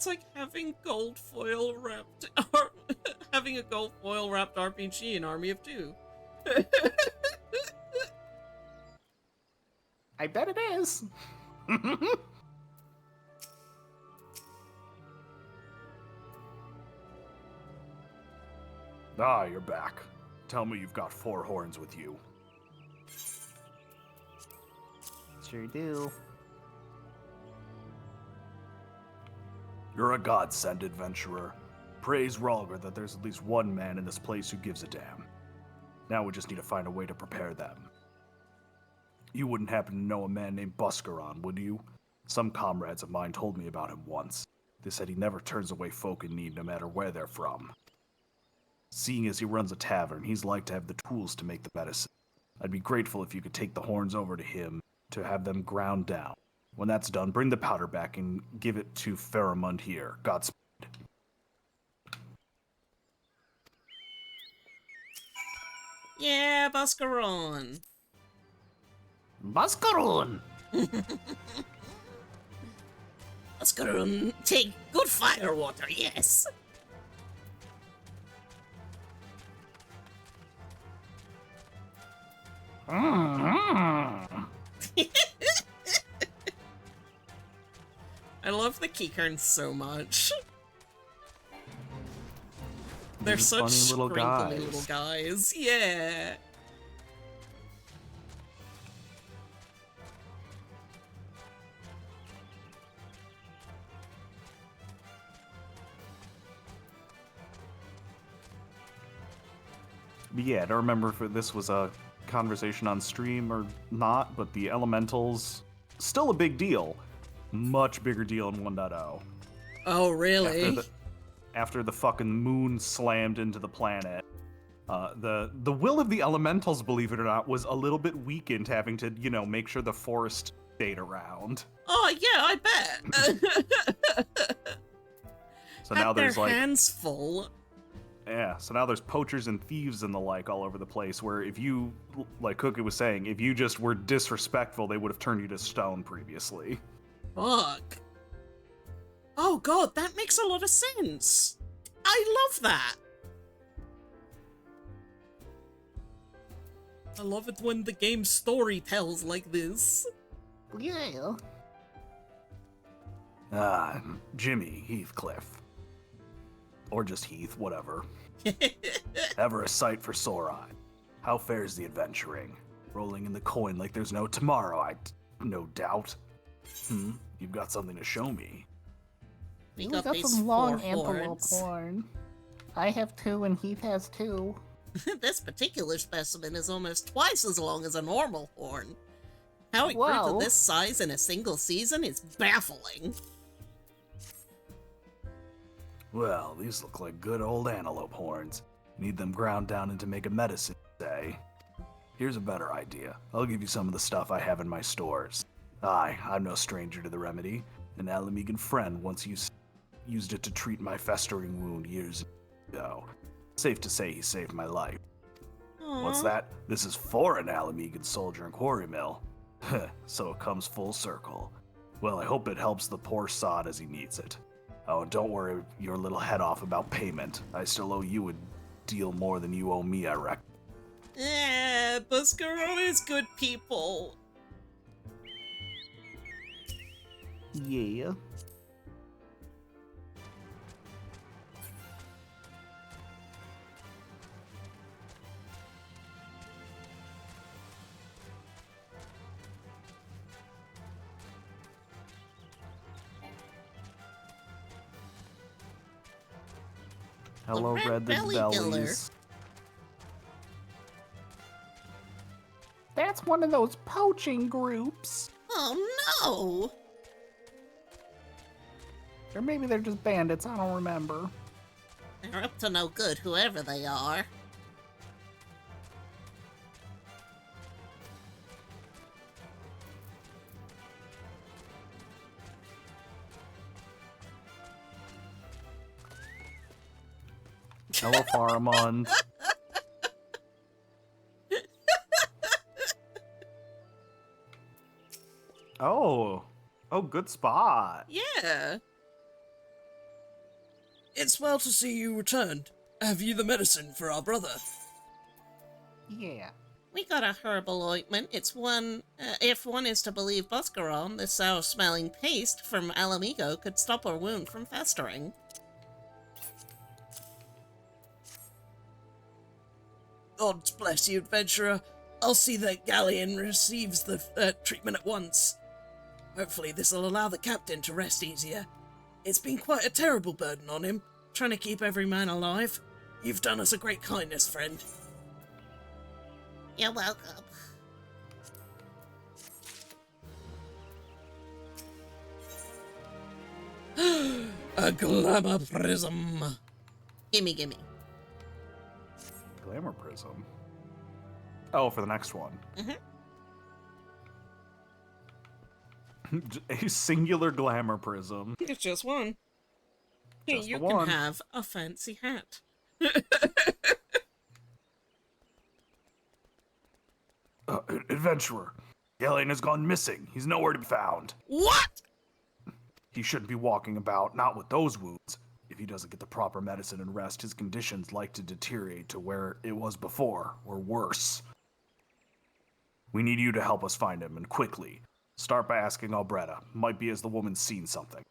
like having gold foil wrapped having a gold foil wrapped RPG in Army of Two. I bet it is. Ah, you're back. Tell me you've got 4 horns with you. Sure do. You're a godsend, adventurer. Praise Ralgr that there's at least one man in this place who gives a damn. Now we just need to find a way to prepare them. You wouldn't happen to know a man named Buscaron, would you? Some comrades of mine told me about him once. They said he never turns away folk in need, no matter where they're from. Seeing as he runs a tavern, he's like to have the tools to make the medicine. I'd be grateful if you could take the horns over to him to have them ground down. When that's done, bring the powder back and give it to Pharamond here. Godspeed. Yeah, Buscaron. Buscaroon! Buscaron, take good fire water, yes. Mm-hmm. I love the Keycarns so much. They're These such funny little sprinkly guys. little guys. Yeah. But yeah, I don't remember if this was a conversation on stream or not, but the elementals, still a big deal. Much bigger deal in 1.0. Oh, really? After the fucking moon slammed into the planet, the will of the elementals, believe it or not, was a little bit weakened, having to, make sure the forest stayed around. Oh yeah, I bet. So now there's their like hands full. yeah, so now there's poachers and thieves and the like all over the place, where if you, like Cookie was saying, if you just were disrespectful, they would have turned you to stone previously. Fuck. Oh god, that makes a lot of sense. I love that. I love it when the game story tells like this. Yeah. Jimmy Heathcliff. Or just Heath, whatever. Ever a sight for sore eye. How fares the adventuring? Rolling in the coin like there's no tomorrow, no doubt. You've got something to show me. We We got, got these some long four antelope horns. horn. I have 2 and Heath has 2. This particular specimen is almost twice as long as a normal horn. How it grew to Whoa. this size in a single season is baffling. Well, these look like good old antelope horns. Need them ground down into make a medicine, say. Here's a better idea. I'll give you some of the stuff I have in my stores. Aye, I'm no stranger to the remedy. An Alamegan friend once used it to treat my festering wound years ago. Safe to say he saved my life. What's Aw. that? This is for an Alamegan soldier and quarry mill. So it comes full circle. Well, I hope it helps the poor sod as he needs it. Oh, don't worry your little head off about payment. I still owe you a deal more than you owe me, I reckon. Buscaron is good people. Yeah. Hello, red Red the belly Bellies. That's one of those poaching groups. Oh no! Or maybe they're just bandits, I don't remember. They're up to no good, whoever they are. Hello, Faramond. Oh, good spot. Yeah. It's well to see you returned. Have you the medicine for our brother? Yeah. We got a herbal ointment. It's one, if one is to believe Buscaron, this sour-smelling paste from Alamigo could stop a wound from festering. God bless you, adventurer. I'll see that Galleon receives the treatment at once. Hopefully this'll allow the captain to rest easier. It's been quite a terrible burden on him, trying to keep every man alive. You've done us a great kindness, friend. You're welcome. A glamour prism. Gimme, gimme. Glamour prism. Oh, for the next one. A singular glamour prism. It's just one. Here, Just you the can one. have a fancy hat. Adventurer. Galleon has gone missing. He's nowhere to be found. What? He shouldn't be walking about, not with those wounds. If he doesn't get the proper medicine and rest, his condition's like to deteriorate to where it was before, or worse. We need you to help us find him, and quickly. Start by asking Albretta. Might be as the woman's seen something.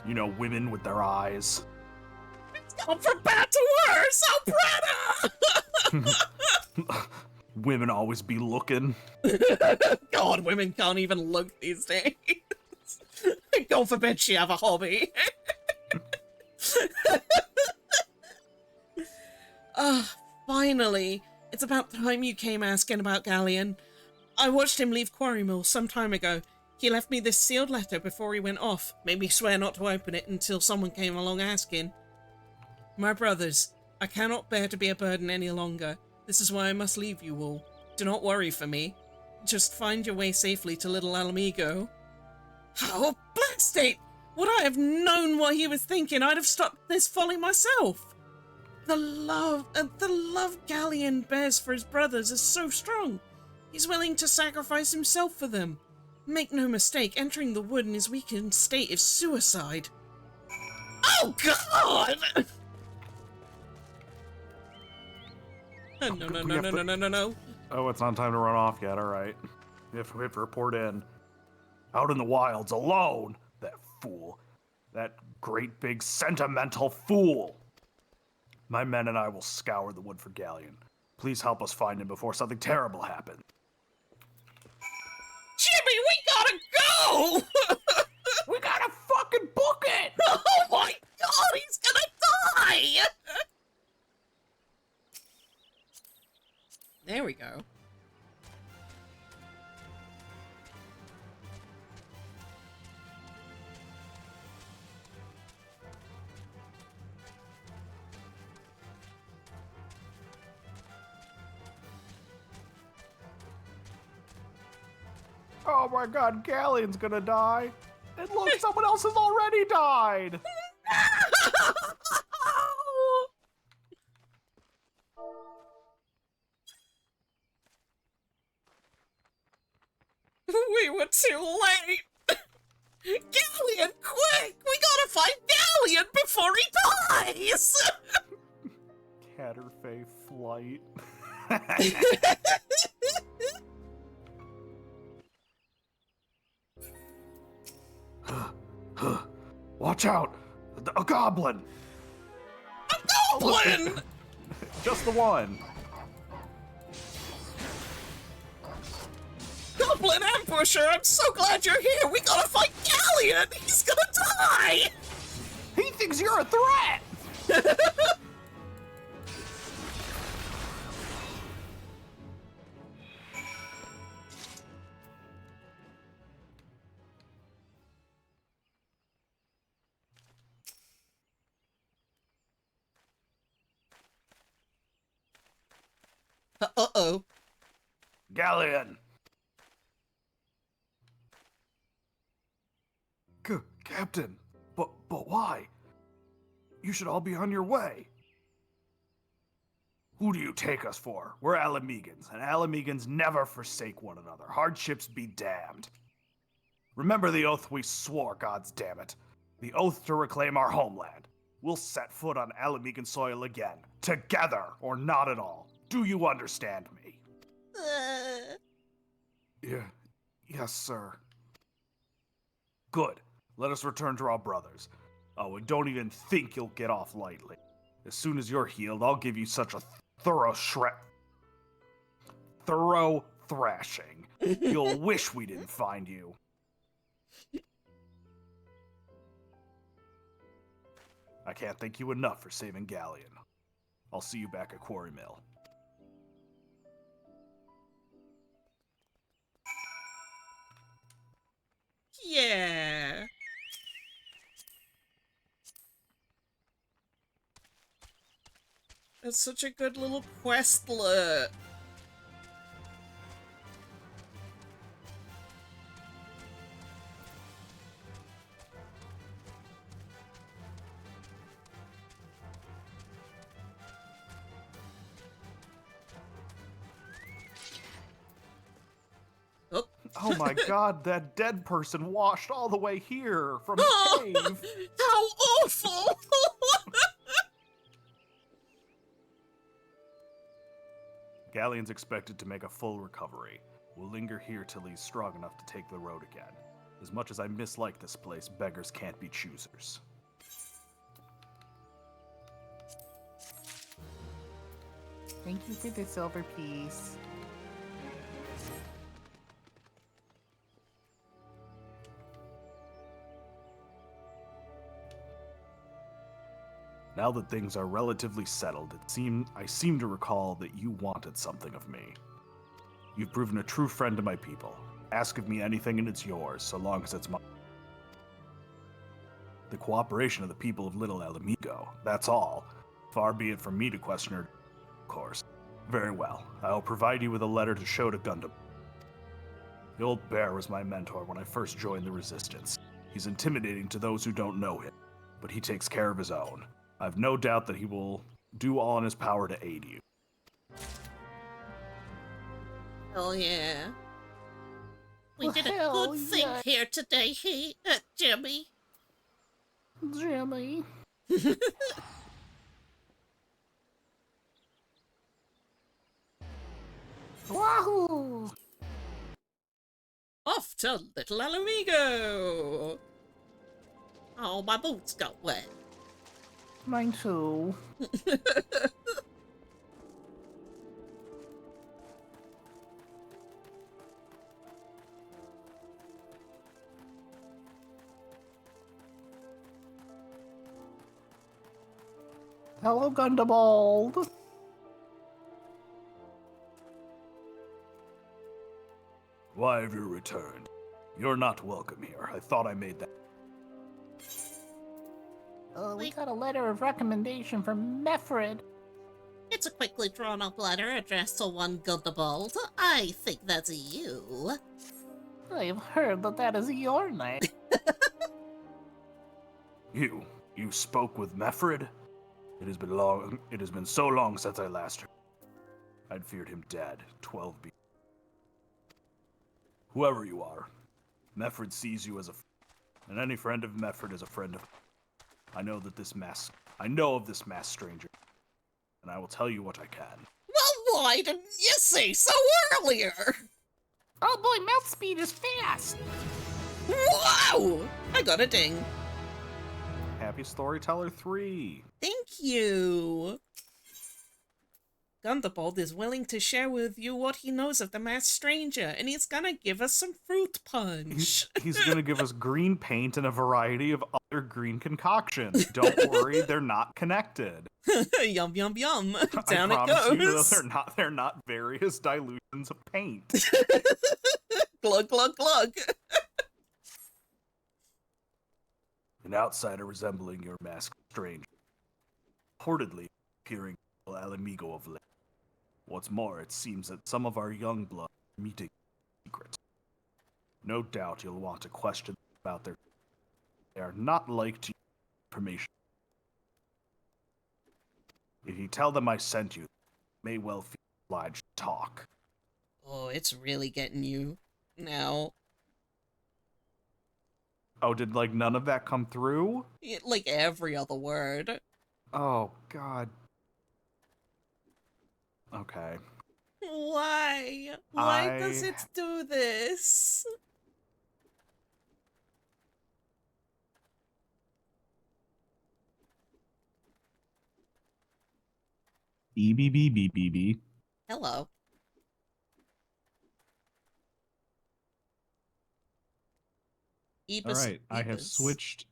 You know, women with their eyes. Gone from bad to worse, Albretta! Women always be looking. God, women can't even look these days. God forbid she have a hobby. Finally. It's about time you came asking about Galleon. I watched him leave Quarrymill some time ago. He left me this sealed letter before he went off, made me swear not to open it until someone came along asking. My brothers, I cannot bear to be a burden any longer. This is why I must leave you all. Do not worry for me. just find your way safely to Little Alamigo. Oh, blast it! Would I have known what he was thinking, I'd have stopped this folly myself. The love Galleon bears for his brothers is so strong. He's willing to sacrifice himself for them. Make no mistake, entering the wood in his weakened state is suicide. Oh, God! No. Oh, it's not time to run off yet. All right. We have to report in. Out in the wilds, alone. That fool. That great big sentimental fool. My men and I will scour the wood for Galleon. Please help us find him before something terrible happens. Jimmy, we gotta go! We gotta fucking book it! Oh my God, he's gonna die! There we go. Oh my God, Galleon's gonna die. And look, someone else has already died. We were too late! Galleon, quick! We gotta find Galleon before he dies! Catterfay flight. Watch out! A goblin! Goblin! Just the one. Goblin ambusher, I'm so glad you're here! We gotta find Galleon! He's gonna die! He thinks you're a threat! Uh-oh. Galleon! Captain, but why? You should all be on your way. Who do you take us for? We're Alamegans, and Alamegans never forsake one another. Hardships be damned. Remember the oath we swore, gods damn it. The oath to reclaim our homeland. We'll set foot on Alamegan soil again. Together, or not at all. Do you understand me? Yes, sir. Good. Let us return to our brothers. Oh, and don't even think you'll get off lightly. As soon as you're healed, I'll give you such a thorough thrashing. You'll wish we didn't find you. I can't thank you enough for saving Galleon. I'll see you back at Quarry Mill. Yeah. That's such a good little questlet. Oh my God, that dead person washed all the way here from the cave. How awful! Galleon's expected to make a full recovery. We'll linger here till he's strong enough to take the road again. As much as I mislike this place, beggars can't be choosers. Thank you for the silver piece. Now that things are relatively settled, I seem to recall that you wanted something of me. You've proven a true friend to my people. Ask of me anything and it's yours, so long as it's mine. The cooperation of the people of Little Alamigo, that's all. Far be it from me to question her, of course. Very well. I will provide you with a letter to show to Gundam. The old bear was my mentor when I first joined the Resistance. He's intimidating to those who don't know him, but he takes care of his own. I've no doubt that he will do all in his power to aid you. Oh yeah. We Well, did a hell good thing yeah. here today, hey, Jimmy. Jimmy. Wahoo! Off to Little Alamigo. Oh, my boots got wet. Mine too. Hello, Gundabald. Why have you returned? You're not welcome here. I thought I made that. We got a letter of recommendation from Mefred. It's a quickly drawn up letter addressed to one Gundabald. I think that's you. I've heard that is your name. You spoke with Mefred? It has been so long since I last heard. I'd feared him dead, 12 B. Whoever you are, Mefred sees you as a friend, and any friend of Mefred is a friend of. I know of this masked stranger, and I will tell you what I can. Well, why didn't you say so earlier? Oh boy, mouth speed is fast. Wow! I got a ding. Happy Storyteller 3. Thank you. Gundabald is willing to share with you what he knows of the masked stranger, and he's gonna give us some fruit punch. He's gonna give us green paint and a variety of other green concoctions. Don't worry, they're not connected. Yum yum yum. Down I it promise you, goes. they're not various dilutions of paint. Glug glug glug. An outsider resembling your masked stranger, reportedly appearing in Alamigo of late. What's more, it seems that some of our young blood are meeting in secret. No doubt you'll want to question them about their. They are not like to use information. If you tell them I sent you, they may well feel obliged to talk. Oh, it's really getting you now. Oh, did none of that come through? Like every other word. Oh, God. Okay. Why? Why does it do this? BBBBBB. Hello. All right, I have switched.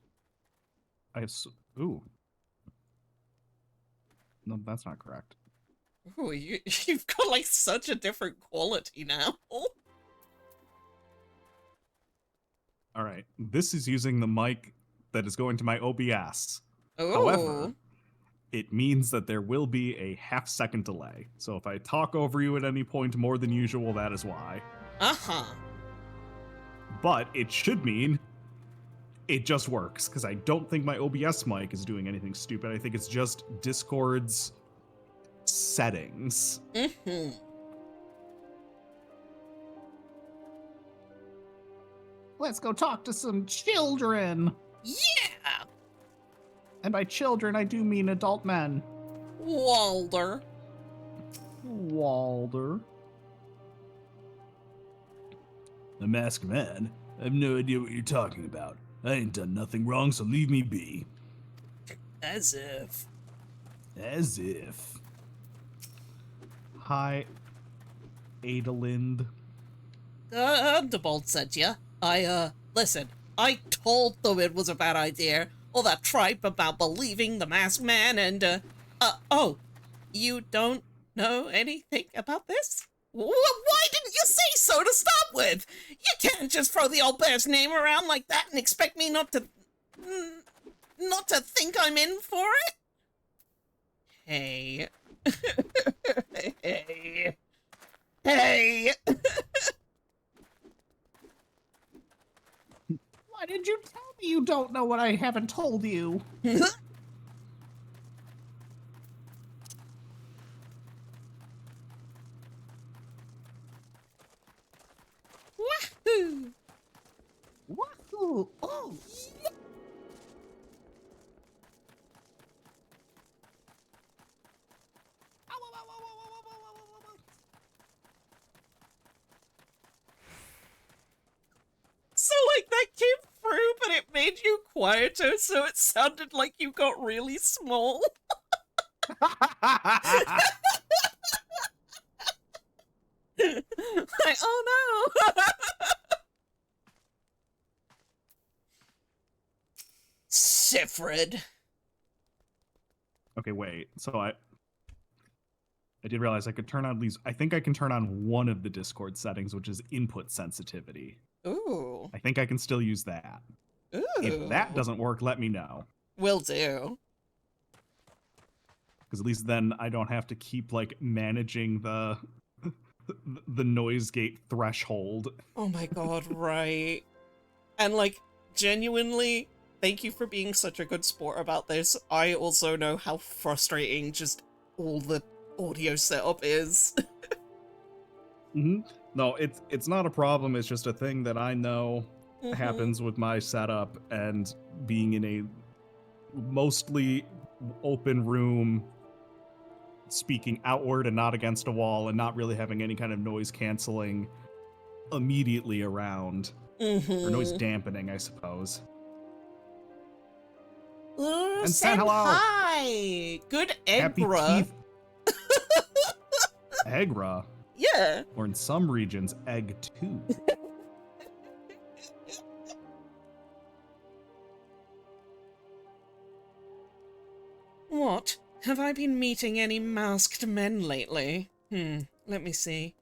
Ooh. No, that's not correct. Ooh, you've got like such a different quality now. All right, this is using the mic that is going to my OBS. Oh. However, it means that there will be a half-second delay. So if I talk over you at any point more than usual, that is why. Uh-huh. But it should mean it just works, because I don't think my OBS mic is doing anything stupid. I think it's just Discord's settings. Mm-hmm. Let's go talk to some children. Yeah! And by children, I do mean adult men. Walder. Walder. The masked man? I have no idea what you're talking about. I ain't done nothing wrong, so leave me be. As if. As if. Hi, Adelind. Gundabald sent ya. Listen, I told them it was a bad idea. All that tripe about believing the masked man and, oh, you don't know anything about this? Why didn't you say so to start with? You can't just throw the old bear's name around like that and expect me not to think I'm in for it? Hey. Hey. Hey. know what I haven't told you. Wahoo! Wahoo! Oh! So, like, that came through, but it made you quieter, so it sounded like you got really small. Like, oh no! Sifrid. Okay, wait. So I did realize I could turn on at least. I think I can turn on one of the Discord settings, which is input sensitivity. Ooh. I think I can still use that. Ooh. If that doesn't work, let me know. Will do. Because at least then I don't have to keep like managing the noise gate threshold. Oh my god, right. And like, genuinely, thank you for being such a good sport about this. I also know how frustrating just all the audio setup is. No, it's not a problem. It's just a thing that I know Mhm. happens with my setup and being in a mostly open room, speaking outward and not against a wall, and not really having any kind of noise canceling immediately around, or noise dampening, I suppose. Ooh, And said hello. hi! Good Happy Egra. teeth. Egra, Yeah. or in some regions, egg too. What? Have I been meeting any masked men lately? Let me see.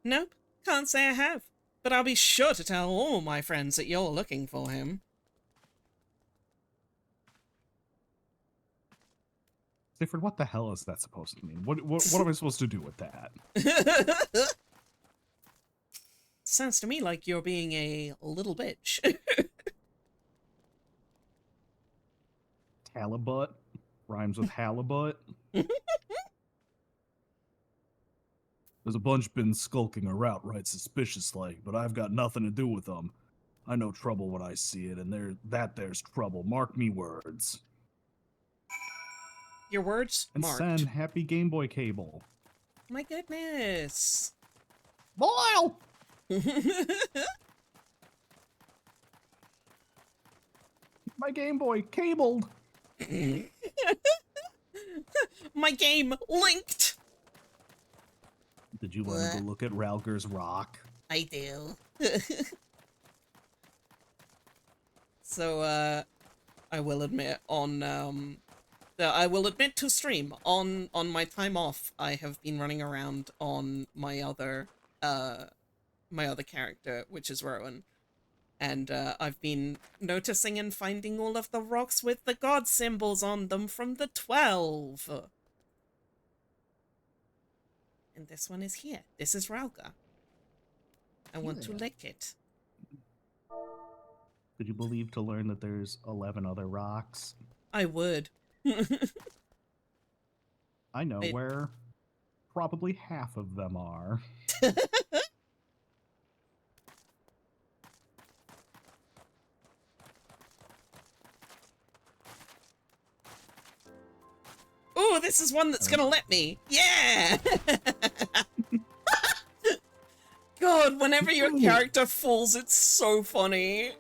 Nope, can't say I have. But I'll be sure to tell all my friends that you're looking for him. Sifrid, what the hell is that supposed to mean? What am I supposed to do with that? Sounds to me like you're being a little bitch. Halibut rhymes with halibut. There's a bunch been skulking around right suspicious like, but I've got nothing to do with them. I know trouble when I see it, and there's trouble. Mark me words. Your words And marked. send happy Game Boy cable. My goodness. Boyle! My Game Boy cabled. My game linked. Did you want to go look at Ralger's rock? I do. So, I will admit I will admit to stream on my time off. I have been running around on my other character, which is Rowan, and I've been noticing and finding all of the rocks with the god symbols on them from the 12. And this one is here. This is Ralga. I want to lick it. Could you believe to learn that there's 11 other rocks? I would. I know Wait. where probably half of them are. Ooh, this is one that's gonna let me. Yeah! God, whenever your character falls, it's so funny.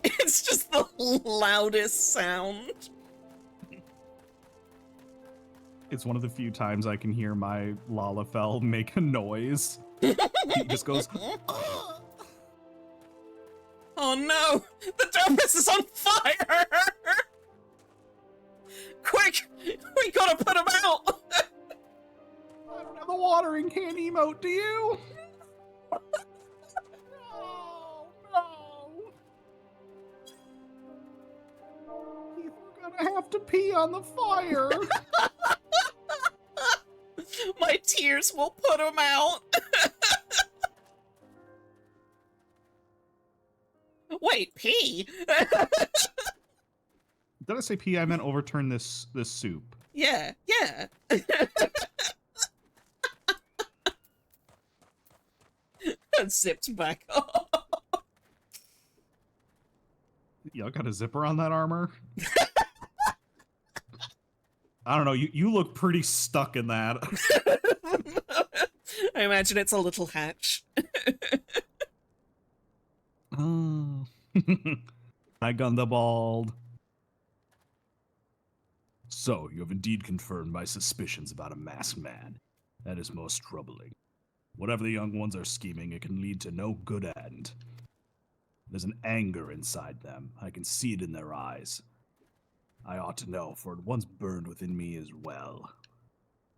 It's just the loudest sound. It's one of the few times I can hear my Lalafell make a noise. He just goes, Oh no! The Dobus is on fire! Quick! We gotta put him out! I don't have the watering can emote, do you? No. We're gonna have to pee on the fire. My tears will put him out. Wait, Wait, pee? Did I say pee? I meant overturn this soup. Yeah, yeah. And zipped back off. Y'all got a zipper on that armor? I don't know. You look pretty stuck in that. I imagine it's a little hatch. Oh. I gun the bald. So, you have indeed confirmed my suspicions about a masked man. That is most troubling. Whatever the young ones are scheming, it can lead to no good end. There's an anger inside them. I can see it in their eyes. I ought to know, for it once burned within me as well.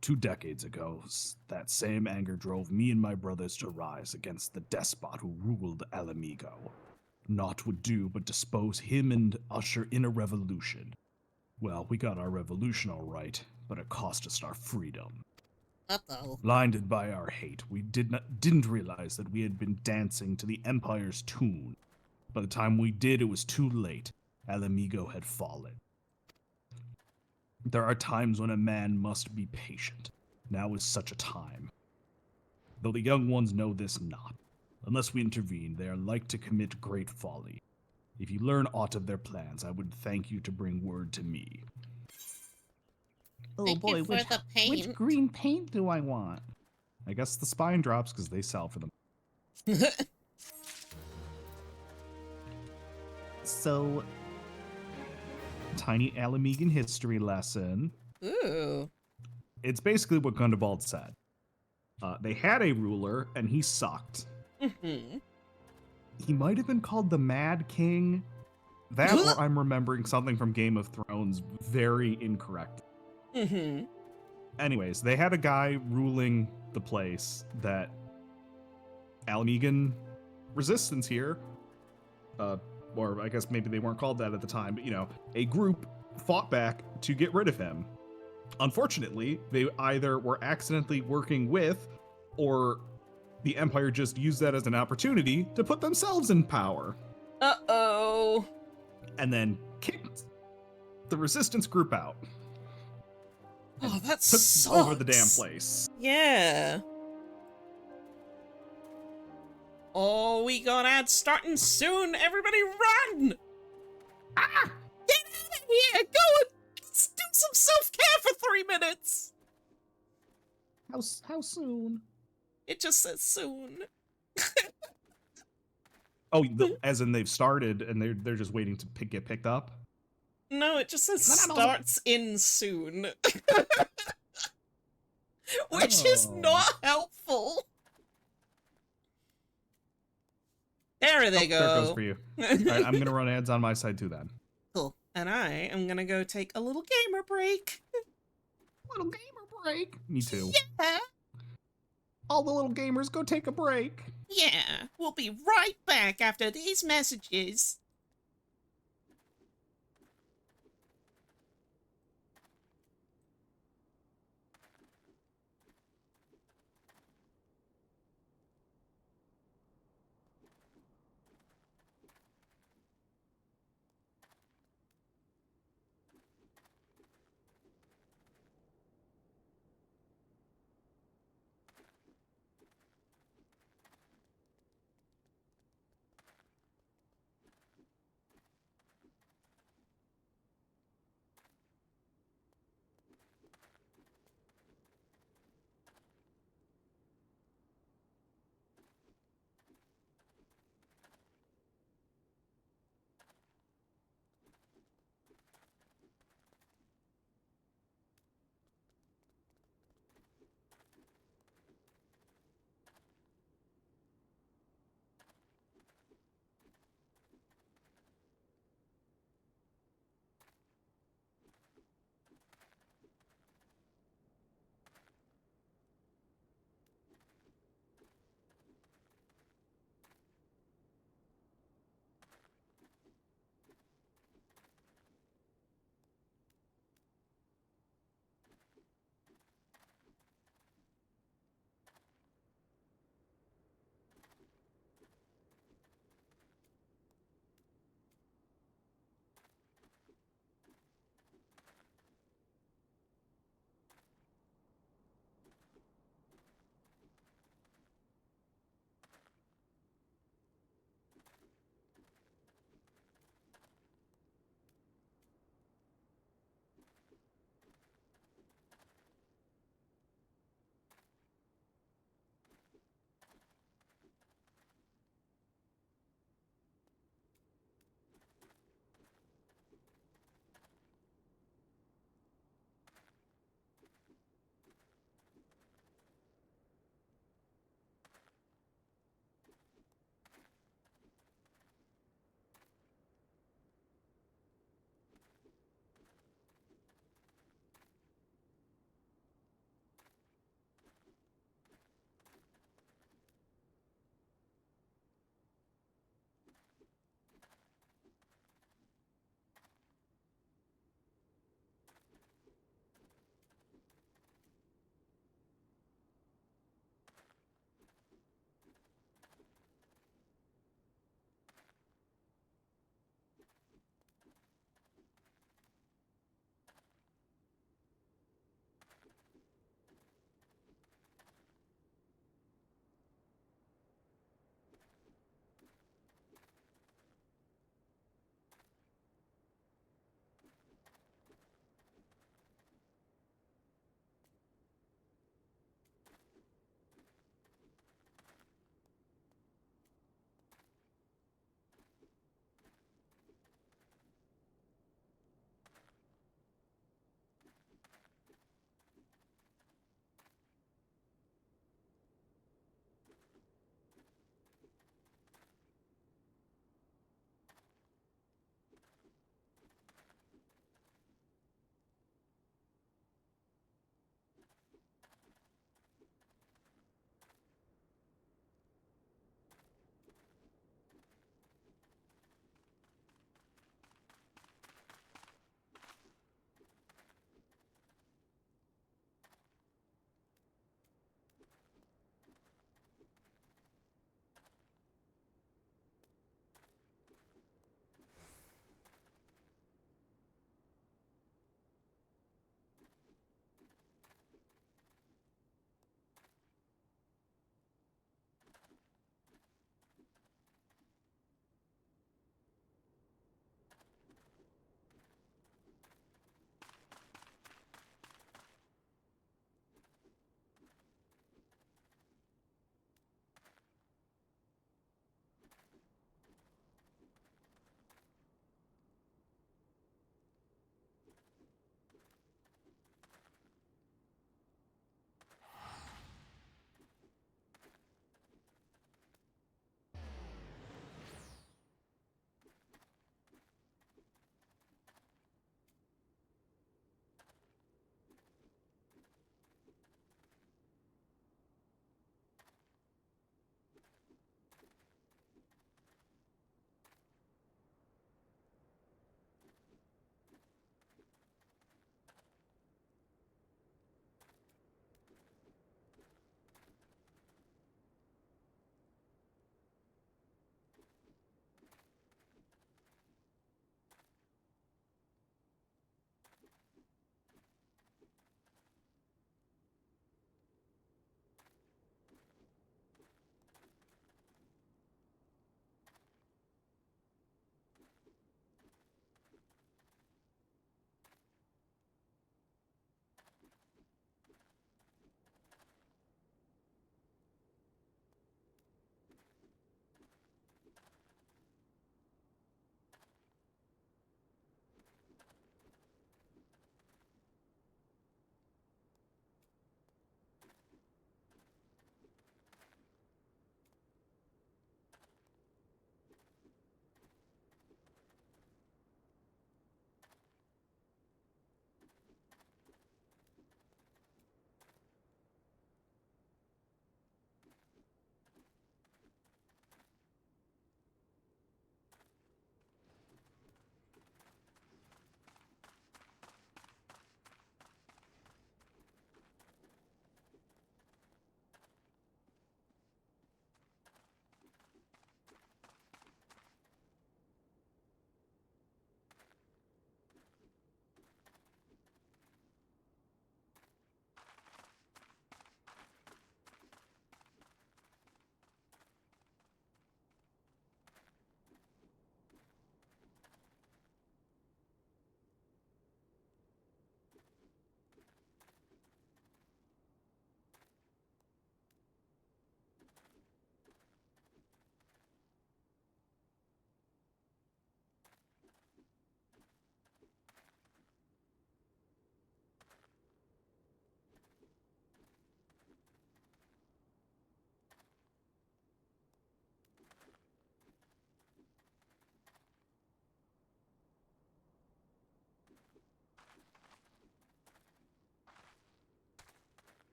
2 decades ago, that same anger drove me and my brothers to rise against the despot who ruled Alamigo. Naught would do but dispose him and usher in a revolution. Well, we got our revolution all right, but it cost us our freedom. Uh-oh. Blinded by our hate, we didn't realize that we had been dancing to the Empire's tune. By the time we did, it was too late. Alamigo had fallen. There are times when a man must be patient. Now is such a time. Though the young ones know this not. Unless we intervene, they are like to commit great folly. If you learn aught of their plans, I would thank you to bring word to me. Oh Thank boy, you for which, the paint. which green paint do I want? I guess the spine drops because they sell for them. So, Tiny Alamigan history lesson. Ooh. It's basically what Gundabald said. They had a ruler, and he sucked. Mm-hmm. He might have been called the Mad King. That, or I'm remembering something from Game of Thrones very incorrect. Mm-hmm. Anyways, they had a guy ruling the place that Alamigan resistance here, or I guess maybe they weren't called that at the time, but a group fought back to get rid of him. Unfortunately, they either were accidentally working with, or the Empire just used that as an opportunity to put themselves in power. Uh-oh. And then kicked the resistance group out. Oh, that Took sucks. over the damn place. Yeah. Oh, we got ads starting soon. Everybody run! Ah! Get out of here! Go and let's do some self-care for 3 minutes. How soon? It just says soon. Oh, as in they've started and they're just waiting to get picked up? No, it just says No. starts in soon. Which is Oh. not helpful. There they Oh, there it goes go. for you. All right, I'm gonna run ads on my side too then. Cool. And I am gonna go take a little gamer break. Little gamer break. Me too. Yeah. All the little gamers go take a break. Yeah. We'll be right back after these messages.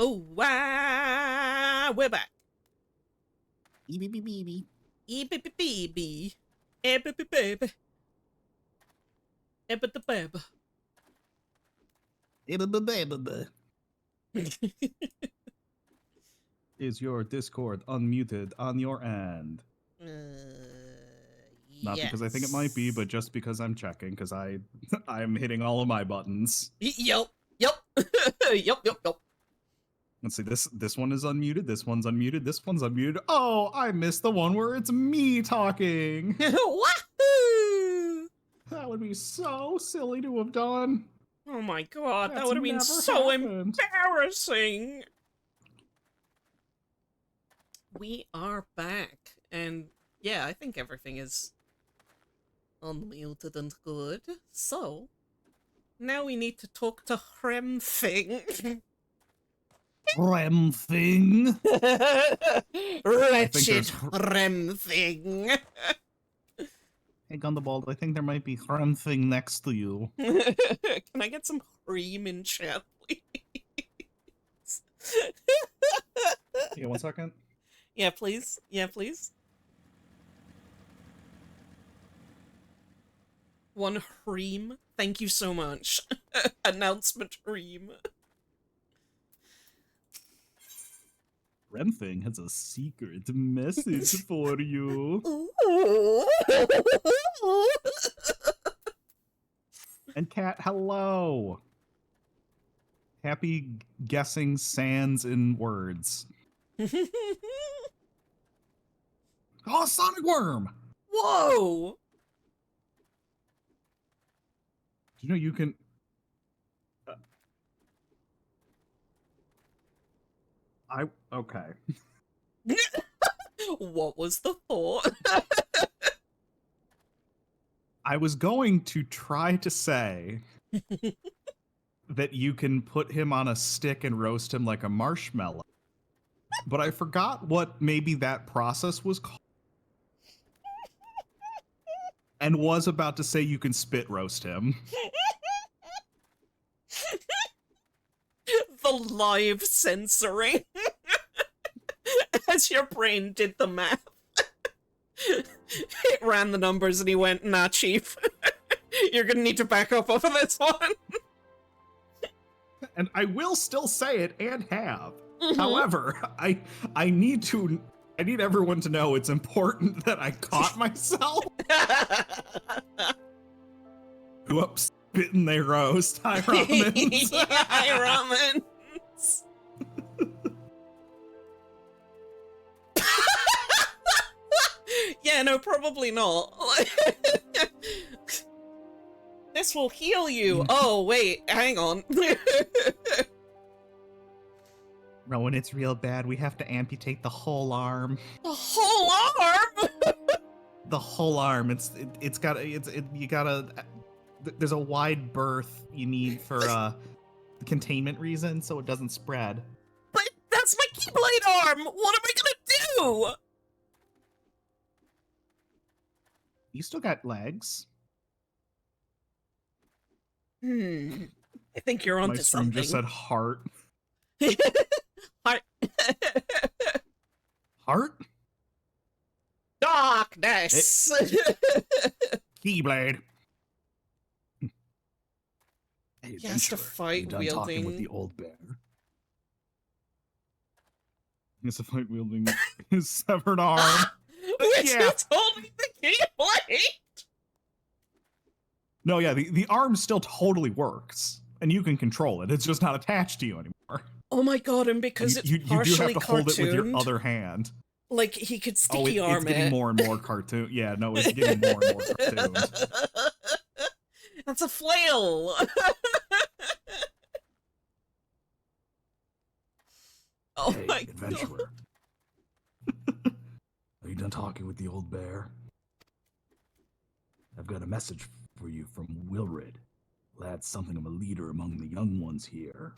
Oh, wow, we're back. Beep, beep, beep, beep. Baby. Baby, baby. The baby. Is your Discord unmuted on your end? Not because I think it might be, but just because I'm checking, because I'm hitting all of my buttons. Yep. Yep. Yep. Let's see, this one is unmuted, this one's unmuted, this one's unmuted. Oh, I missed the one where it's me talking. Wahoo! That would be so silly to have done. Oh my god, that That's would have been never so happened. embarrassing. We are back, and yeah, I think everything is unmuted and good. So, now we need to talk to Hremthing. Rem thing. Wretched there's- Hremthing. Hey, Gundabald, I think there might be Rem thing next to you. Can I get some cream in chat, please? Yeah, 1 second. Yeah, please. Yeah, please. One Hreem. Thank you so much. Announcement Hreem. Remthing has a secret message for you. And Cat, hello. Happy guessing sands in words. Oh, Sonic Worm! Whoa! Do you know you can... Okay. What was the thought? I was going to try to say that you can put him on a stick and roast him like a marshmallow. But I forgot what maybe that process was called. And was about to say you can spit roast him. The live censoring. As your brain did the math. It ran the numbers and he went, nah, chief. You're gonna need to back up off of this one. And I will still say it and have. Mhm. However, I need everyone to know it's important that I caught myself. Whoops, spitting they roast. Hi, Ramen. Hi, ramen. Yeah, no, probably not. This will heal you. Oh, wait, hang on. Rowan, it's real bad. We have to amputate the whole arm. The whole arm? The whole arm. You gotta. There's a wide berth you need for containment reasons, so it doesn't spread. But that's my Keyblade arm! What am I gonna do? You still got legs. I think you're onto My stream something. just said heart. Heart. Heart? Darkness! Keyblade. Hey, He has to adventurer, fight you done talking with wielding- the old bear. He has to fight wielding his severed arm. Which Yeah. is holding the Keyblade! No, yeah, the arm still totally works, and you can control it. It's just not attached to you anymore. Oh my god, and because it's you do partially have to hold it with your cartooned, other hand. like he could Oh, sticky arm it's getting it. more and more cartoon. Yeah, no, it's getting more and more cartoons. That's a flail! Oh Hey, my god. adventurer. Are you done talking with the old bear? I've got a message for you from Wilrid. Lad's something of a leader among the young ones here.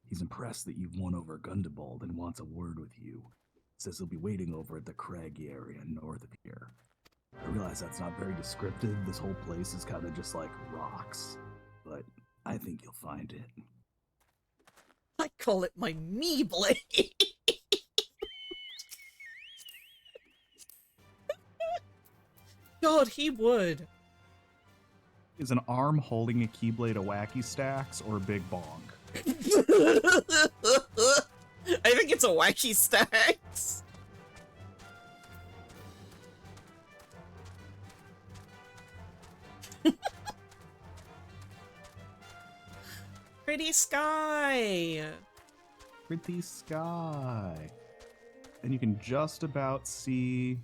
He's impressed that you've won over Gundabald and wants a word with you. Says he'll be waiting over at the craggy area north of here. I realize that's not very descriptive. This whole place is kind of just like rocks. But I think you'll find it. Like call it my me blade. God, he would. Is an arm holding a Keyblade a Wacky Stacks or a big bong? I think it's a Wacky Stacks. Pretty sky. Pretty sky. And you can just about see...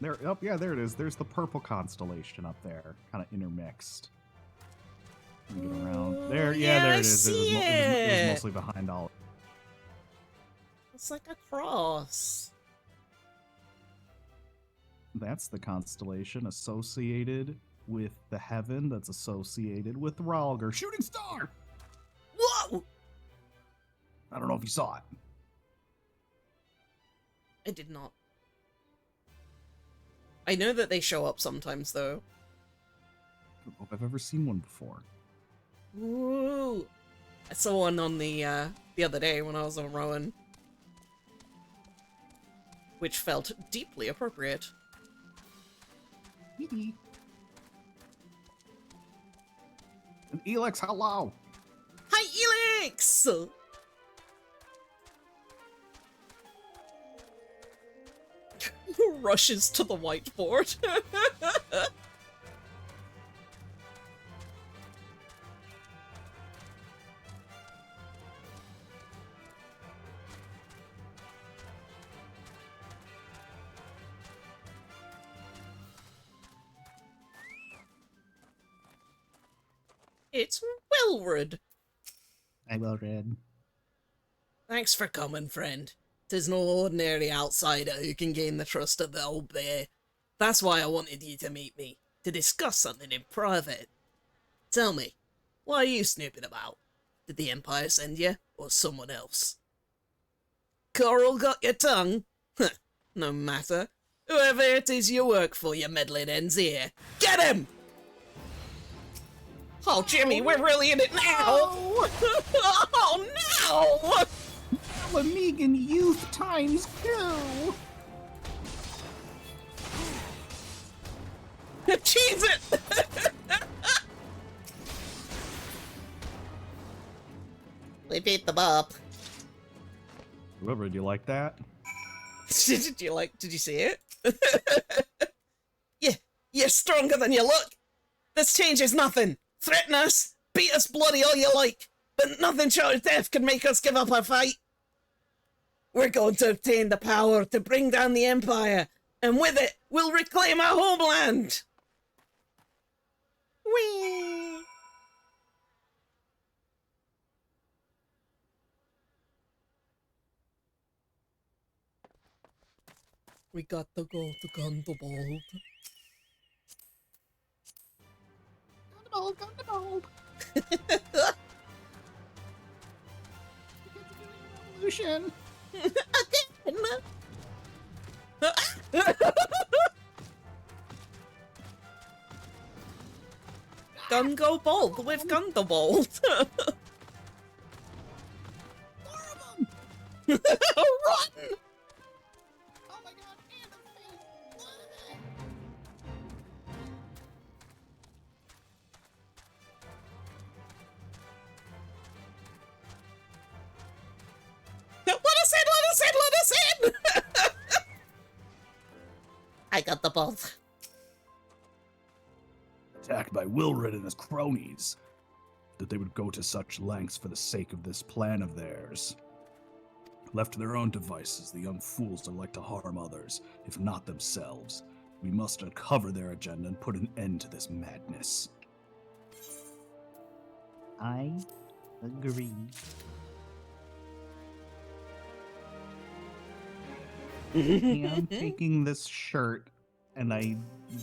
There, oh yeah, there it is. There's the purple constellation up there, kind of intermixed. Let me get around. There, yeah, there I it is. see It was it. mostly behind all. It's like a cross. That's the constellation associated with the heaven that's associated with Ralger. Shooting star! Whoa! I don't know if you saw it. I did not. I know that they show up sometimes, though. I don't know if I've ever seen one before. Ooh! I saw one on the other day when I was on Rowan. Which felt deeply appropriate. And Elix, hello! Hi, Elix! Rushes to the whiteboard. It's Wilred. I will read. Thanks for coming, friend. 'Tis no ordinary outsider who can gain the trust of the old bear. That's why I wanted you to meet me, to discuss something in private. Tell me, what are you snooping about? Did the Empire send you, or someone else? Coral got your tongue? Huh, no matter. Whoever it is you work for, you meddling ends here. Get him! Oh, Jimmy, we're really in it now! Oh, no! Alamigan youth times 2! Cheese it! We beat them up. Whoever, do you like that? Did you see it? You're stronger than you look. This changes nothing. Threaten us, beat us bloody all you like, but nothing short of death can make us give up our fight. We're going to obtain the power to bring down the Empire, and with it, we'll reclaim our homeland. Whee! We got the gold to Gundobald. Gundabald! Revolution! Gungo Bold with Gundobald. Run! Oh my god, and the face! Let us in! Let us in! Let us in! I got the bolt. Attacked by Wilred and his cronies. That they would go to such lengths for the sake of this plan of theirs. Left to their own devices, the young fools that like to harm others, if not themselves. We must uncover their agenda and put an end to this madness. I agree. I am taking this shirt, and I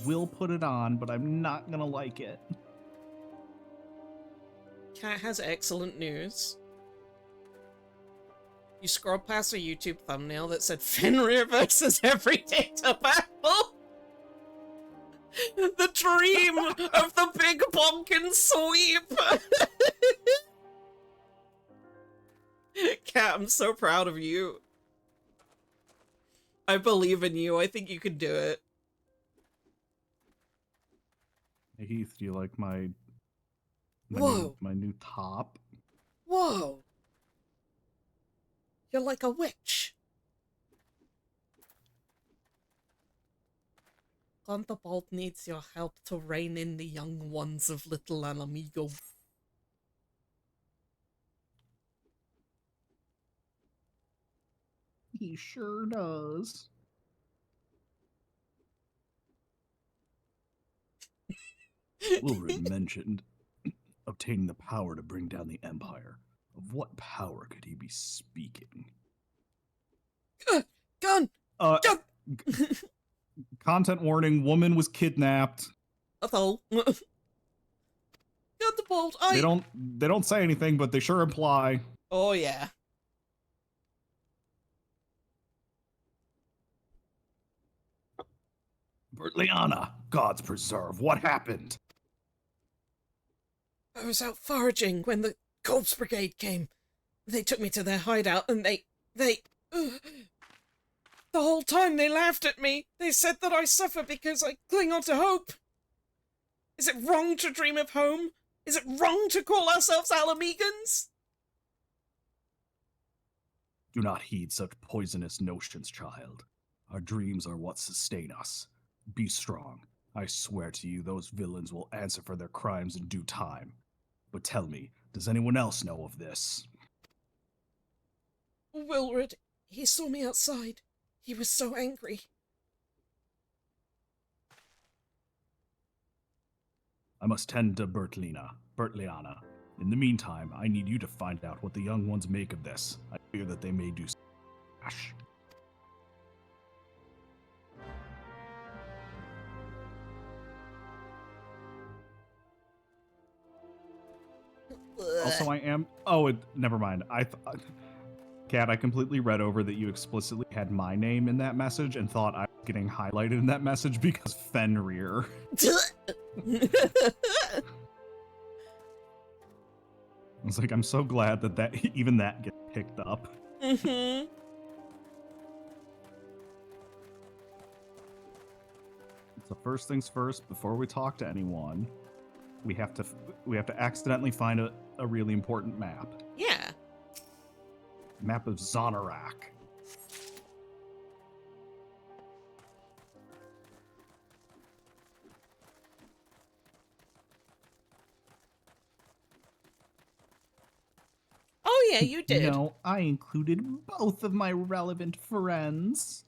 will put it on, but I'm not gonna like it. Cat has excellent news. You scrolled past a YouTube thumbnail that said Fenrir versus Everyday Tobacco. The dream of the big pumpkin sweep. Cat, I'm so proud of you. I believe in you. I think you can do it. Hey, Heath, do you like my Whoa. my new top? Whoa. You're like a witch. Thunderbolt needs your help to rein in the young ones of Little Alamigo. He sure does. Wilred mentioned obtaining the power to bring down the Empire. Of what power could he be speaking? Gun! Gun! Content warning, woman was kidnapped. Thunderbolt, They don't say anything, but they sure imply. Oh, yeah. Bertliana, gods preserve, what happened? I was out foraging when the Corpse Brigade came. They took me to their hideout and they... the whole time they laughed at me. They said that I suffer because I cling on to hope. Is it wrong to dream of home? Is it wrong to call ourselves Alamegans? Do not heed such poisonous notions, child. Our dreams are what sustain us. Be strong. I swear to you, those villains will answer for their crimes in due time. But tell me, does anyone else know of this? Wilred, he saw me outside. He was so angry. I must tend to Bertliana. In the meantime, I need you to find out what the young ones make of this. I fear that they may do smash. Also, I am. Oh, never mind. Kat, I completely read over that you explicitly had my name in that message and thought I was getting highlighted in that message because Fenrir. I was like, I'm so glad that even that gets picked up. Mm-hmm. So first things first, before we talk to anyone, we have to accidentally find a really important map. Yeah. Map of Zonarak. Oh, yeah, you did. No, I included both of my relevant friends.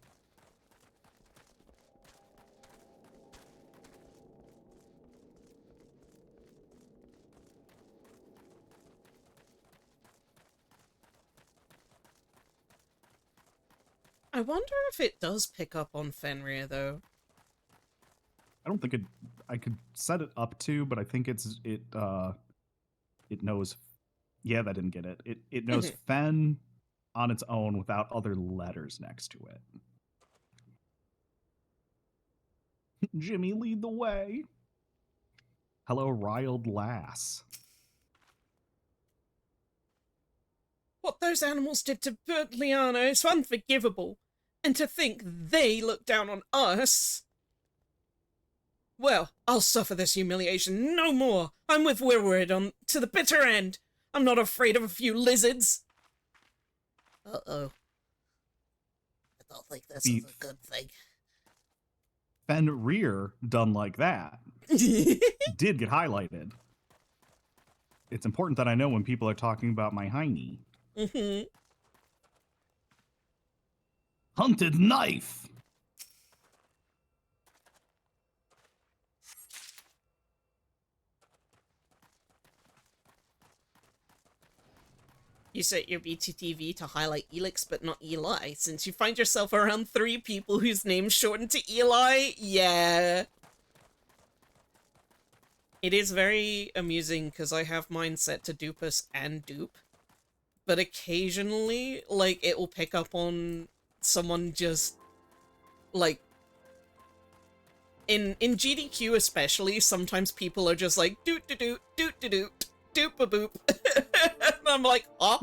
I wonder if it does pick up on Fenrir, though. I don't think I could set it up to, but I think it knows. Yeah, that didn't get it. It knows Fen on its own without other letters next to it. Jimmy, lead the way. Hello, riled lass. What those animals did to Bertliana is unforgivable. And to think they look down on us. Well, I'll suffer this humiliation no more. I'm with Wilred on to the bitter end. I'm not afraid of a few lizards. Uh-oh. I don't think this is a good thing. Fenrir done like that did get highlighted. It's important that I know when people are talking about my hiney. Mm-hmm. Hunted knife. You set your BTTV to highlight Elix but not Eli, since you find yourself around 3 people whose names shorten to Eli. Yeah. It is very amusing because I have mine set to Dupus and Dupe. But occasionally, like, it will pick up on someone just, like, in GDQ especially, sometimes people are just like, doot-doot-doot, doot-doot-doot, doop-a-boop. And I'm like, oh.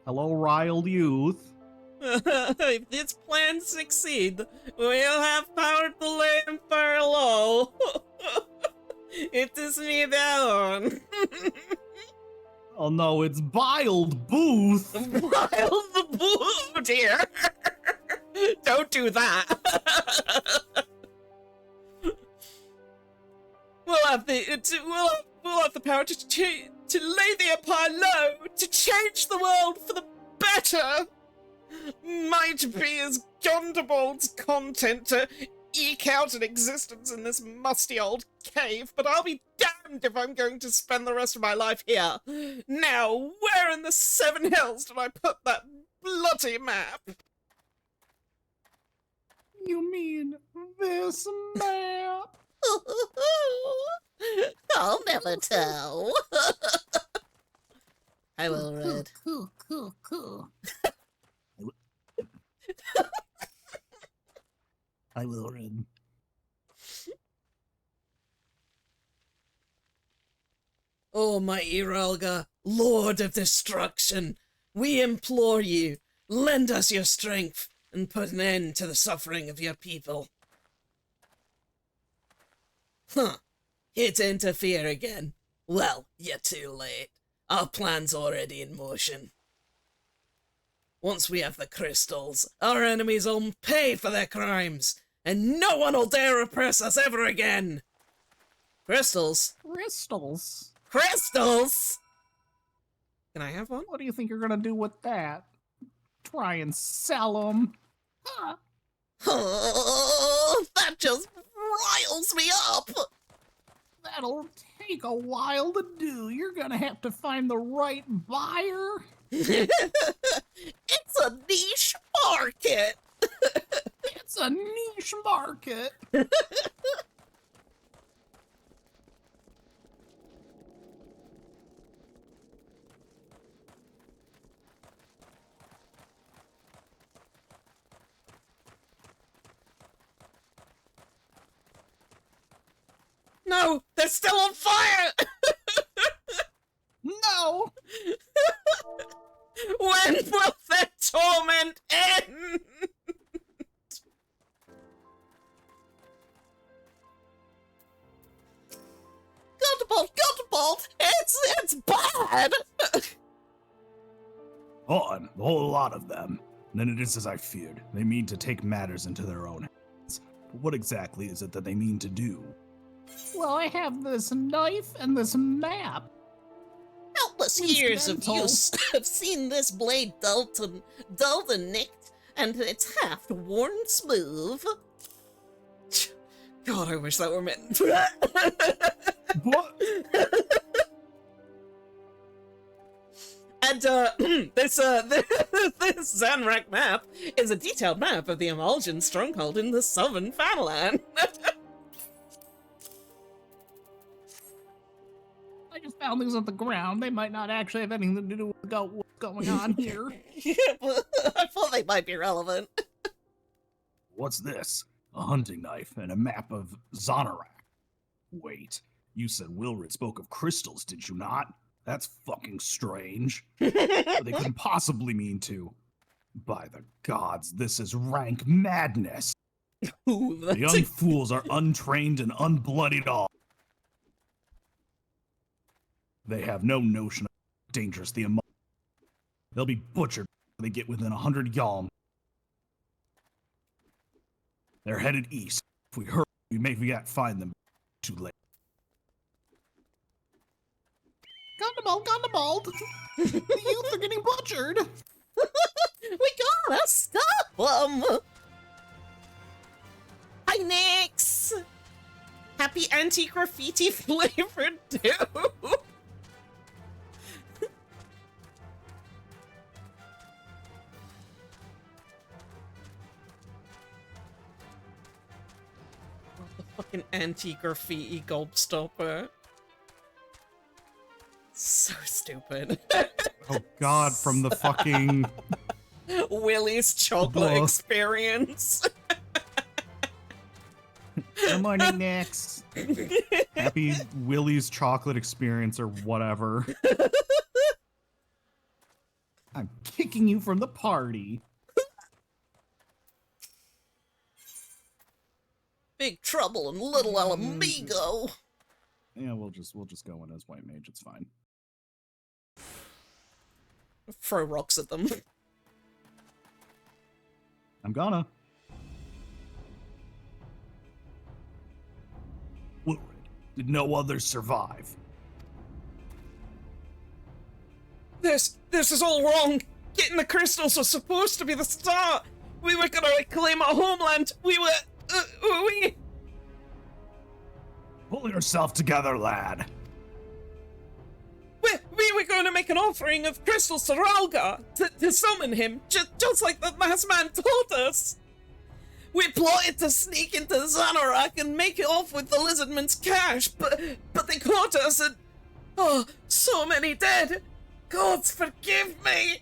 Hello, riled youth. If this plan succeeds, we'll have power to lay Empire low. It is me down. Oh no, it's Biled Booth. Wild the boot here. Don't do that. We'll have the power to lay the Empire low, to change the world for the better. Might be as Gundabald's content to eke out an existence in this musty old cave, but I'll be damned if I'm going to spend the rest of my life here. Now, where in the Seven Hills did I put that bloody map? You mean this map? I'll never tell. I will read. Cool. I will read. Almighty Ralga, Lord of Destruction, we implore you, lend us your strength and put an end to the suffering of your people. Huh. Here to interfere again. Well, you're too late. Our plan's already in motion. Once we have the crystals, our enemies will pay for their crimes, and no one will dare oppress us ever again. Crystals? Crystals? Can I have one? What do you think you're gonna do with that? Try and sell them? Oh, that just riles me up. That'll take a while to do. You're gonna have to find the right buyer. It's a niche market. It's a niche market. No, they're still on fire. No! When will their torment end? Gundabald, it's bad. On, a whole lot of them. Then it is as I feared. They mean to take matters into their own hands. But what exactly is it that they mean to do? Well, I have this knife and this map. Countless years of use have seen this blade dulled and nicked, and its haft worn smooth. God, I wish that were meant. What? And this Zanrak map is a detailed map of the Emulsion stronghold in the southern Fanalan. I just found these on the ground. They might not actually have anything to do with what's going on here. I thought they might be relevant. What's this? A hunting knife and a map of Zonarak. Wait, you said Wilred spoke of crystals, did you not? That's fucking strange. They couldn't possibly mean to. By the gods, this is rank madness. Ooh, The young fools are untrained and unbloodied all. They have no notion of how dangerous the Emulsion. They'll be butchered when they get within 100 yalm. They're headed east. If we hurry, we may yet find them. Too late. Gundabald! The youth are getting butchered! We gotta stop them! Hi, Nix! Happy anti-graffiti flavored too! The fucking anti-graffiti gobstopper. So stupid. Oh god, from the fucking... Willie's chocolate Blah. experience. Good morning, Nix. Happy Willie's chocolate experience or whatever. I'm kidding. kicking you from the party. Big trouble in Little Alamigo. Yeah, we'll just go in as white mage. It's fine. Throw rocks at them. I'm gonna. Wilred, did no others survive? This is all wrong. Getting the crystals was supposed to be the start. We were gonna reclaim our homeland. We Pull yourself together, lad. we were going to make an offering of crystals to Ralgar to summon him, just like the last man told us. We plotted to sneak into Xanarak and make it off with the Lizardman's cash, but they caught us and... Oh, so many dead! Gods, forgive me!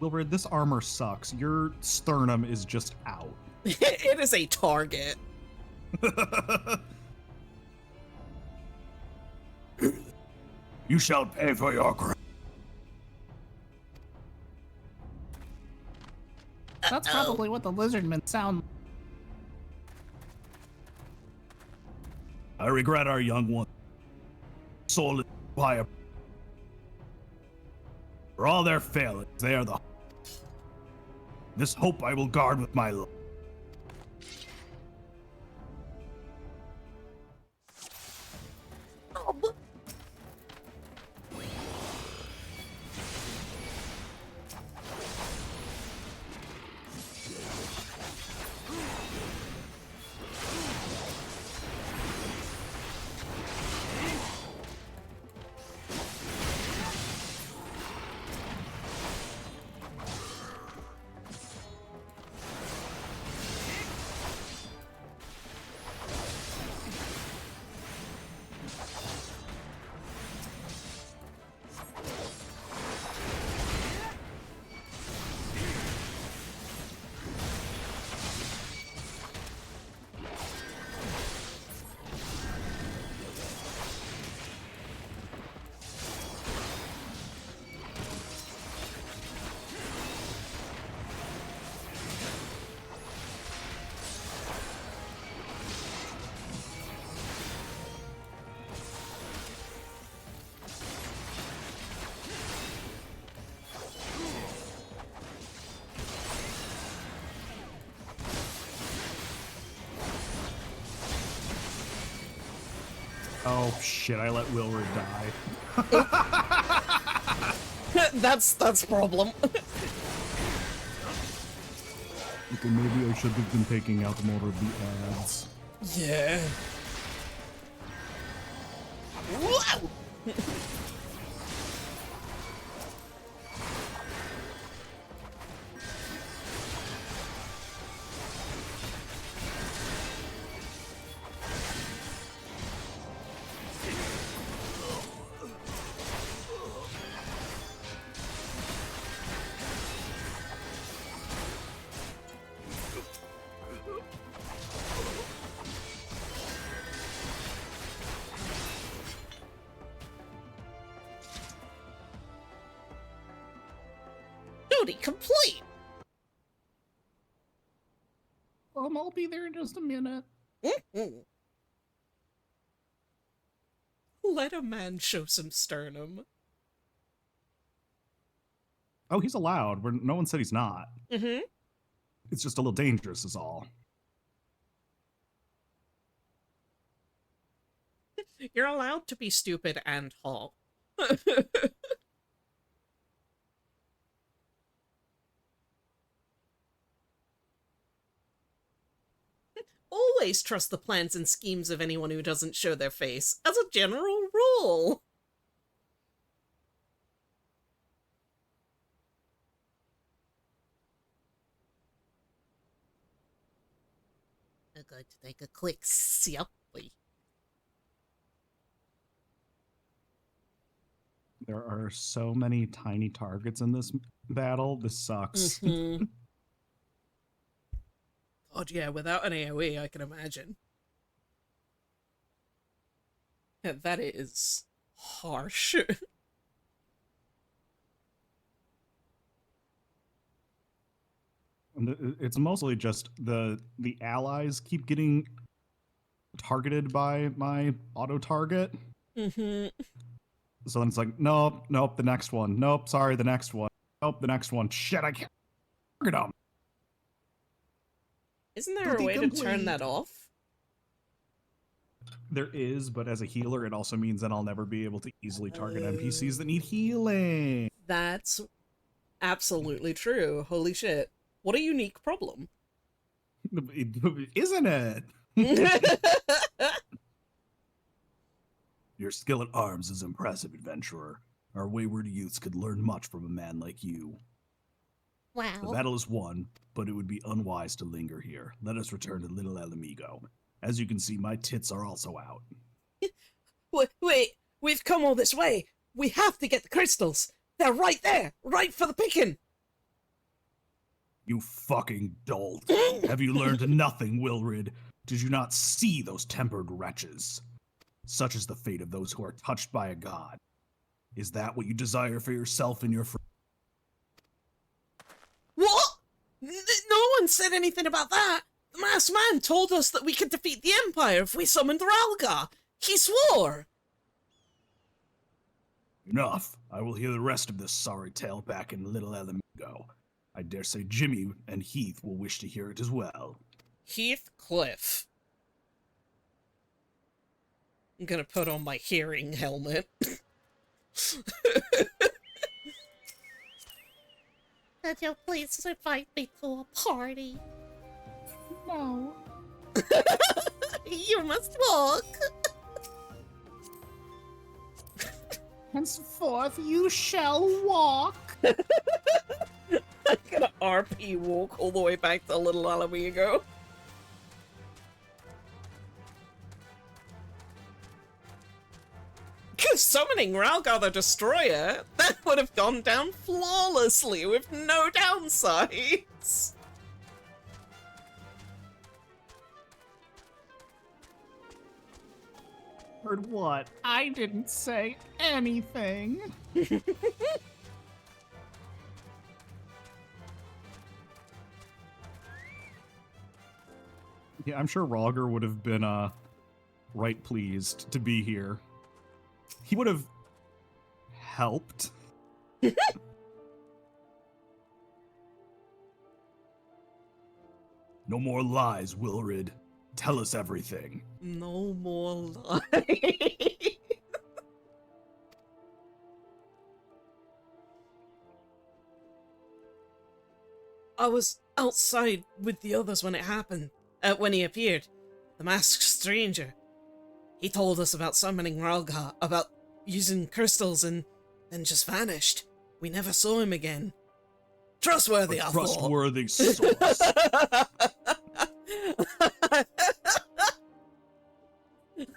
Wilred, this armor sucks. Your sternum is just out. It is a target. You shall pay for your crime. That's probably what the lizardmen sound. I regret our young one. Soul is by for all their failings, they are the. This hope I will guard with my life. Oh shit, I let Wilred die. That's a problem. Okay, maybe I should have been taking out more of the ads. Yeah. Wow! Duty complete! I'll be there in just a minute. Let a man show some sternum. Oh, he's allowed. No one said he's not. Mm-hmm. It's just a little dangerous is all. You're allowed to be stupid and tall. Always trust the plans and schemes of anyone who doesn't show their face, as a general rule. I'm going to take a quick selfie. There are so many tiny targets in this battle. This sucks. Mhm. God, yeah, without an AoE, I can imagine. Yeah, that is harsh. It's mostly just the allies keep getting targeted by my auto target. Mm-hmm. So then it's like, nope, the next one. Nope, sorry, the next one. Nope, the next one. Shit, I can't target them. Isn't there a Duty way to complete. turn that off? There is, but as a healer, it also means that I'll never be able to easily target NPCs that need healing. That's absolutely true. Holy shit. What a unique problem. Isn't it? Your skill at arms is impressive, adventurer. Our wayward youths could learn much from a man like you. The Wow. battle is won, but it would be unwise to linger here. Let us return to Little Alamigo. As you can see, my tits are also out. Wait, we've come all this way. We have to get the crystals. They're right there, right for the picking. You fucking dolt. Have you learned nothing, Wilrid? Did you not see those tempered wretches? Such is the fate of those who are touched by a god. Is that what you desire for yourself and your friends? What? No one said anything about that. The masked man told us that we could defeat the Empire if we summoned Ralgar. He swore. Enough. I will hear the rest of this sorry tale back in Little Alamigo. I dare say Jimmy and Heath will wish to hear it as well. Heathcliff. I'm gonna put on my hearing helmet. Could you please invite me to a party? No. You must walk. Henceforth you shall walk. I'm gonna RP walk all the way back to Little Alamigo. Cause summoning Ralgar the Destroyer, that would have gone down flawlessly with no downsides. Heard what? I didn't say anything. Yeah, I'm sure Rogger would have been right pleased to be here. He would have helped. No more lies, Wilrid. Tell us everything. No more lies. I was outside with the others when it happened. When he appeared. The masked stranger. He told us about summoning Ralgar, about using crystals, and then just vanished. We never saw him again. Trustworthy, I thought. Trustworthy source.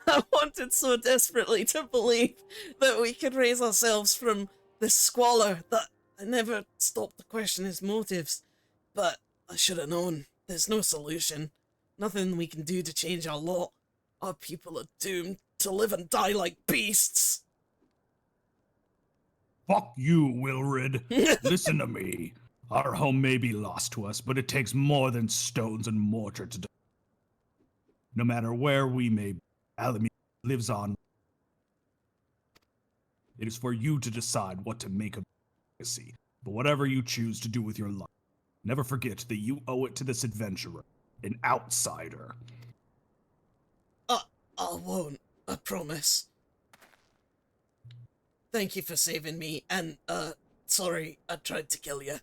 I wanted so desperately to believe that we could raise ourselves from this squalor that I never stopped to question his motives. But I should have known. There's no solution. Nothing we can do to change our lot. Our people are doomed to live and die like beasts. Fuck you, Wilrid. Listen to me. Our home may be lost to us, but it takes more than stones and mortar to do. No matter where we may be, Alameda lives on. It is for you to decide what to make of legacy, but whatever you choose to do with your life, never forget that you owe it to this adventurer, an outsider. I won't. I promise. Thank you for saving me, and, sorry I tried to kill you.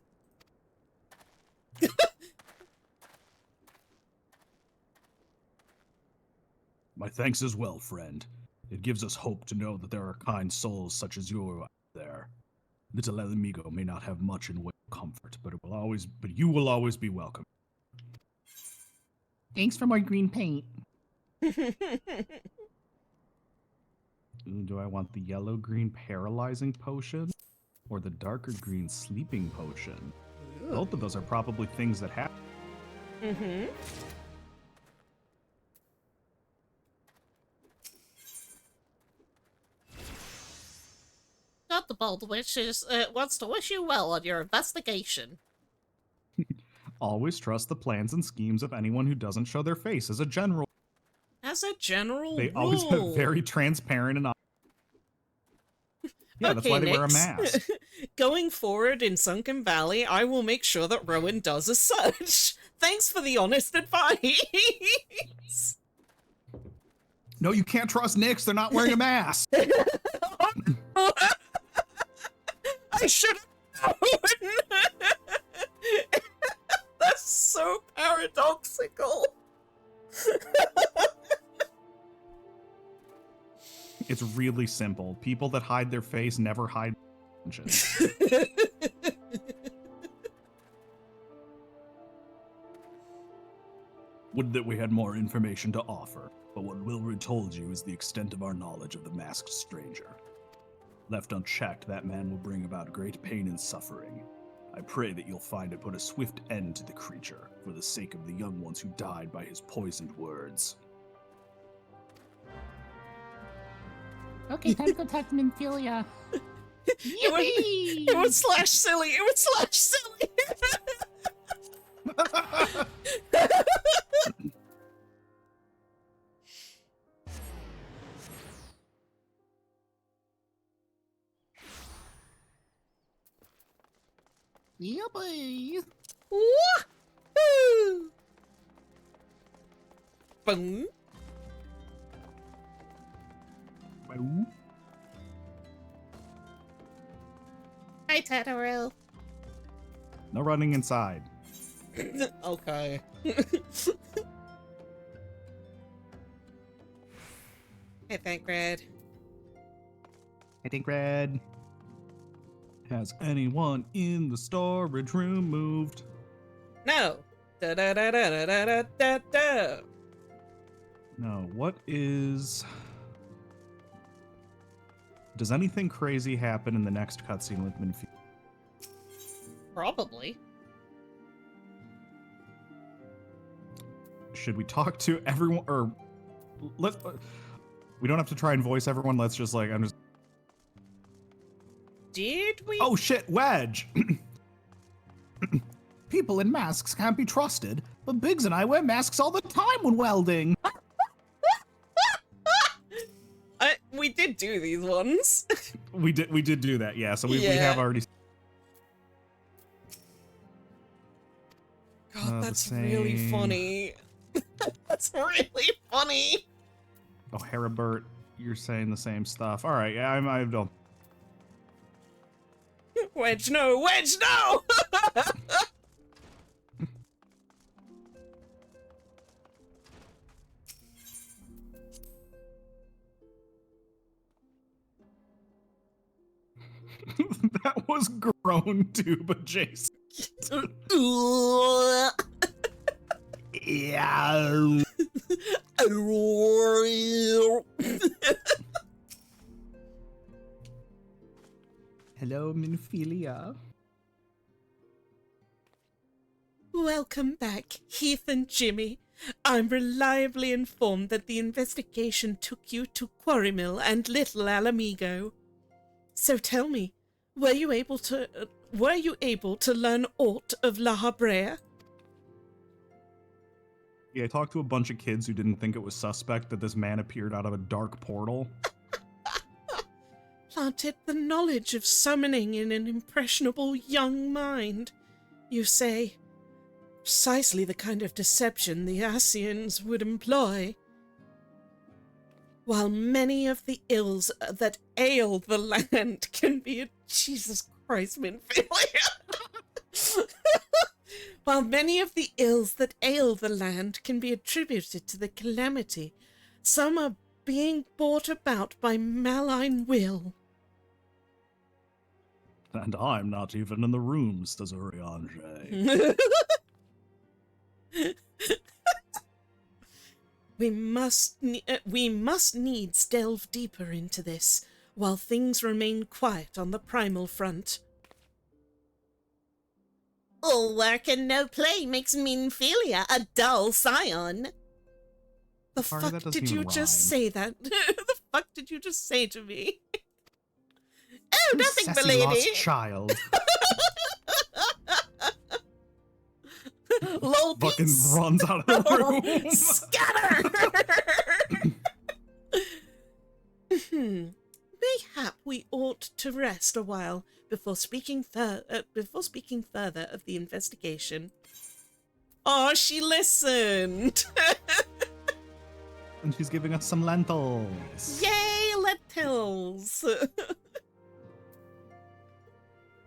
My thanks as well, friend. It gives us hope to know that there are kind souls such as you out there. Little Alamigo may not have much in way of comfort, but you will always be welcome. Thanks for more green paint. Do I want the yellow-green paralyzing potion or the darker green sleeping potion? Both of those are probably things that happen. Mm-hmm. Not the Bold Witch wants to wish you well on your investigation. Always trust the plans and schemes of anyone who doesn't show their face. As a general, As a general they rule. always have very transparent and yeah, that's why they wear a Nix. mask. Going forward in Sunken Valley, I will make sure that Rowan does as such. Thanks for the honest advice. No, you can't trust Nyx. They're not wearing a mask. I should have known. That's so paradoxical. It's really simple. People that hide their face never hide intentions. Would that we had more information to offer, but what Wilred told you is the extent of our knowledge of the masked stranger. Left unchecked, that man will bring about great pain and suffering. I pray that you'll find it put a swift end to the creature, for the sake of the young ones who died by his poisoned words. Okay, time to go talk to Minfilia. It was slash silly. It was slash silly. Yippee! Woohoo! Boom. Hi, Totoro. No running inside. Okay. Hey, Thancred. I think Red. Has anyone in the storage room moved? No. Da da da da da da da da da. No. What is... Does anything crazy happen in the next cutscene with Minfield? Probably. Should we talk to everyone, or let? We don't have to try and voice everyone. Let's just like, I'm just. Did we? Oh shit, Wedge. People in masks can't be trusted, but Biggs and I wear masks all the time when welding. We did do these ones. We did do that, yeah. So we Yeah. have already. God, the that's really same. funny. That's really funny. Oh, Heribert, you're saying the same stuff. All right, yeah, I don't. Wedge, no! Wedge, no! That was grown tube adjacent. Yeah. Hello, Minfilia. Welcome back, Heath and Jimmy. I'm reliably informed that the investigation took you to Quarrymill and Little Alamigo. So tell me, were you able to learn aught of La Habrea? Yeah, I talked to a bunch of kids who didn't think it was suspect that this man appeared out of a dark portal. Planted the knowledge of summoning in an impressionable young mind, you say. Precisely the kind of deception the Asians would employ. While many of the ills that ail the land can be Jesus Christ, Minfilia. While many of the ills that ail the land can be attributed to the calamity, some are being brought about by malign will. And I'm not even in the room, says Oriange. We must needs delve deeper into this, while things remain quiet on the primal front. All work and no play makes Minfilia a dull scion. The Sorry, that fuck doesn't did you even just rhyme. say that? The fuck did you just say to me? Oh, nothing, Sassy milady. lost child. Lol fucking peace. runs out of the room. Scatter! Mayhap we ought to rest a while before speaking further of the investigation. Oh, she listened! And she's giving us some lentils. Yay, lentils!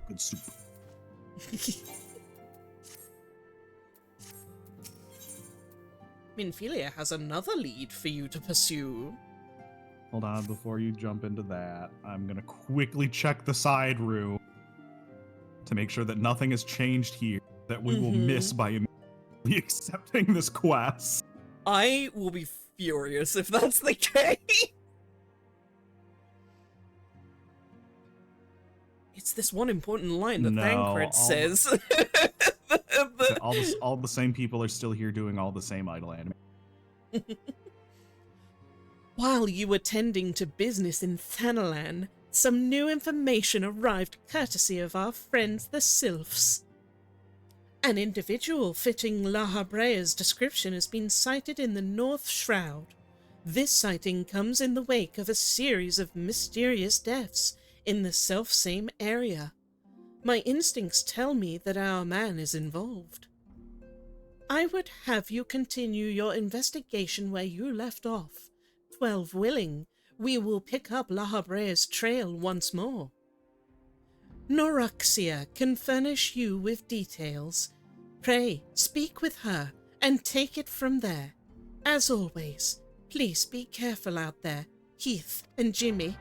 Good soup. Minfilia has another lead for you to pursue. Hold on, before you jump into that, I'm gonna quickly check the side room to make sure that nothing has changed here that we will miss by immediately accepting this quest. I will be furious if that's the case. It's this one important line that No, Thancred all says. All the same people are still here doing all the same idle anime. While you were tending to business in Thanalan, some new information arrived courtesy of our friends the Sylphs. An individual fitting La Habrea's description has been sighted in the North Shroud. This sighting comes in the wake of a series of mysterious deaths in the self-same area. My instincts tell me that our man is involved. I would have you continue your investigation where you left off. 12 willing, we will pick up La Habrea's trail once more. Noraxia can furnish you with details. Pray, speak with her and take it from there. As always, please be careful out there, Heath and Jimmy.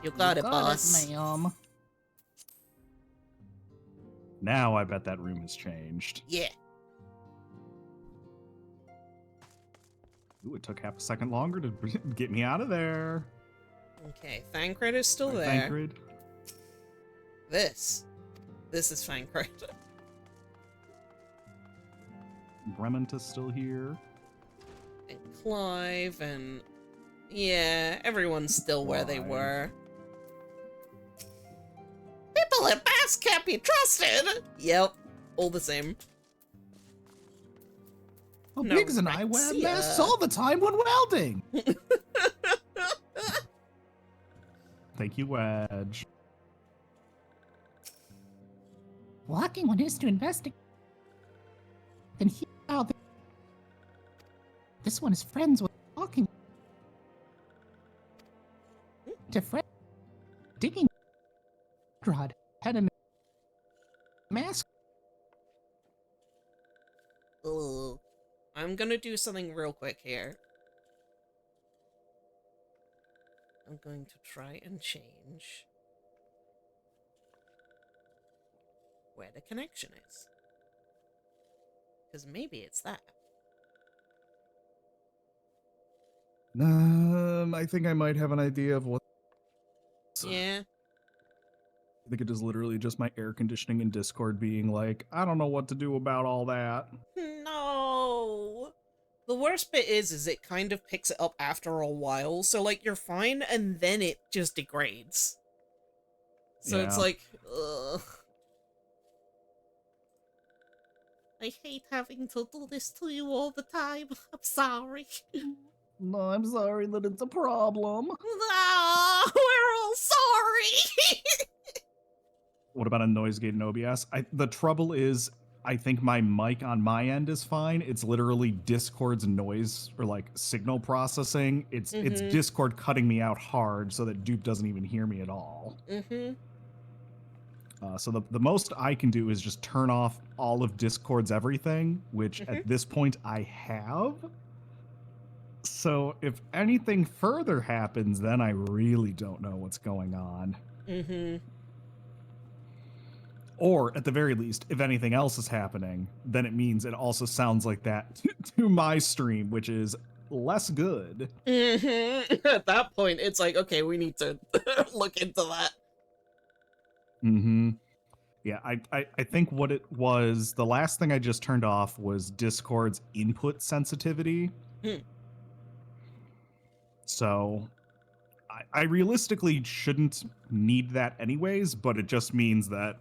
You got it, boss. ma'am. Now I bet that room has changed. Yeah. Ooh, it took half a second longer to get me out of there. Okay, Thancred is still Right, there. Thancred? This is Thancred. Bremont is still here. And Clive and... yeah, everyone's still where they Clive. were. People at Bass can't be trusted! Yep, all the same. Well, No, Biggs and I wear Rexia. masks all the time when welding. Thank you, Wedge. Walking one is to investigate. Then he out. This one is friends with walking. To friend digging. Rod had a mask. Ugh. I'm gonna do something real quick here. I'm going to try and change where the connection is. Because maybe it's that. I think I might have an idea of what. Yeah. I think it is literally just my air conditioning in Discord being like, I don't know what to do about all that. No. The worst bit is it kind of picks it up after a while. So, like, you're fine, and then it just degrades. So it's Yeah. like, ugh. I hate having to do this to you all the time. I'm sorry. No, I'm sorry that it's a problem. Ah, we're all sorry. What about a noise gate in OBS? The trouble is, I think my mic on my end is fine. It's literally Discord's noise or like signal processing. It's Mhm. Discord cutting me out hard so that Dupe doesn't even hear me at all. Mm-hmm. So the most I can do is just turn off all of Discord's everything, which at this point I have. So if anything further happens, then I really don't know what's going on. Mm-hmm. Or at the very least, if anything else is happening, then it means it also sounds like that to my stream, which is less good. Mm-hmm. At that point, it's like, okay, we need to look into that. Mm-hmm. Yeah, I think what it was, the last thing I just turned off was Discord's input sensitivity. Hmm. So I realistically shouldn't need that anyways, but it just means that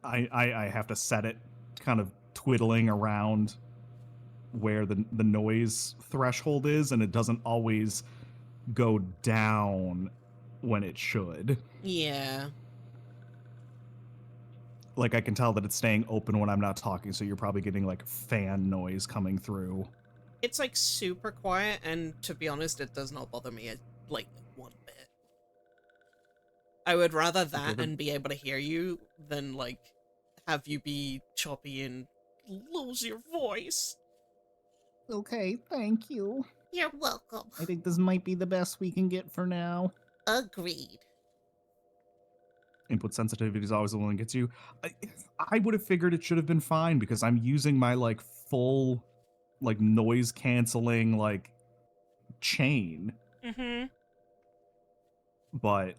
I have to set it kind of twiddling around where the noise threshold is, and it doesn't always go down when it should. Yeah. Like, I can tell that it's staying open when I'm not talking, so you're probably getting like fan noise coming through. It's like super quiet, and to be honest, it does not bother me like one bit. I would rather that then- and be able to hear you than like have you be choppy and lose your voice. Okay, thank you. You're welcome. I think this might be the best we can get for now. Agreed. Input sensitivity is always the one that gets you. I would have figured it should have been fine because I'm using my like full like noise canceling like chain, Mm-hmm. but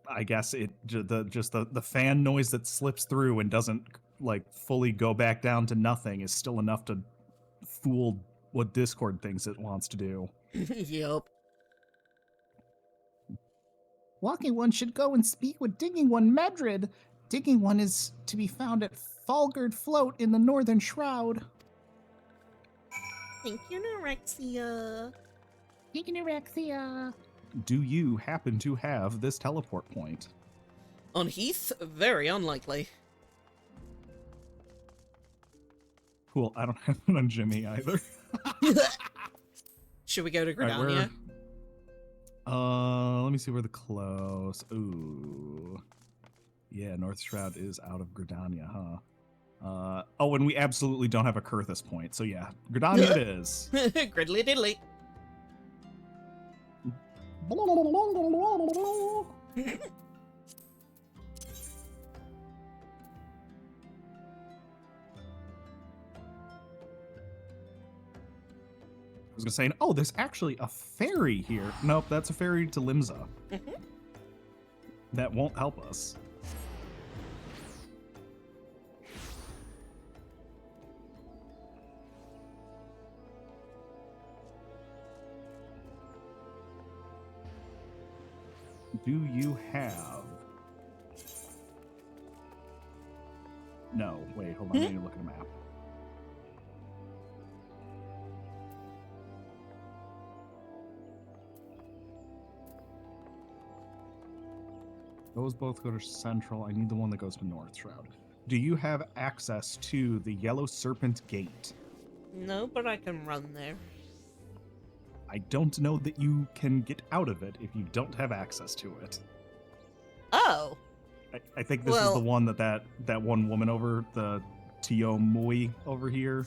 I guess it the fan noise that slips through and doesn't like fully go back down to nothing is still enough to fool what Discord thinks it wants to do. Yup. Walking One should go and speak with Digging One Madrid. Digging One is to be found at Falgard Float in the Northern Shroud. Thank you, Norexia. Ignorexia. Do you happen to have this teleport point? On Heath, very unlikely. Cool, I don't have it on Jimmy either. Should we go to Alright, Gridania? let me see where the close. Ooh. Yeah, North Shroud is out of Gridania, huh? Oh, and we absolutely don't have a Kurthus point, so yeah, Gridania it is. Gridly diddly. I was gonna say, oh, there's actually a ferry here. Nope, that's a ferry to Limsa. Mhm. That won't help us. Do you have... No, wait, hold on, I need to look at a map. Those both go to Central. I need the one that goes to North Shroud. Do you have access to the Yellow Serpent Gate? No, but I can run there. I don't know that you can get out of it if you don't have access to it. Oh. I think this is Well- the one that one woman over, the Tio Mui over here,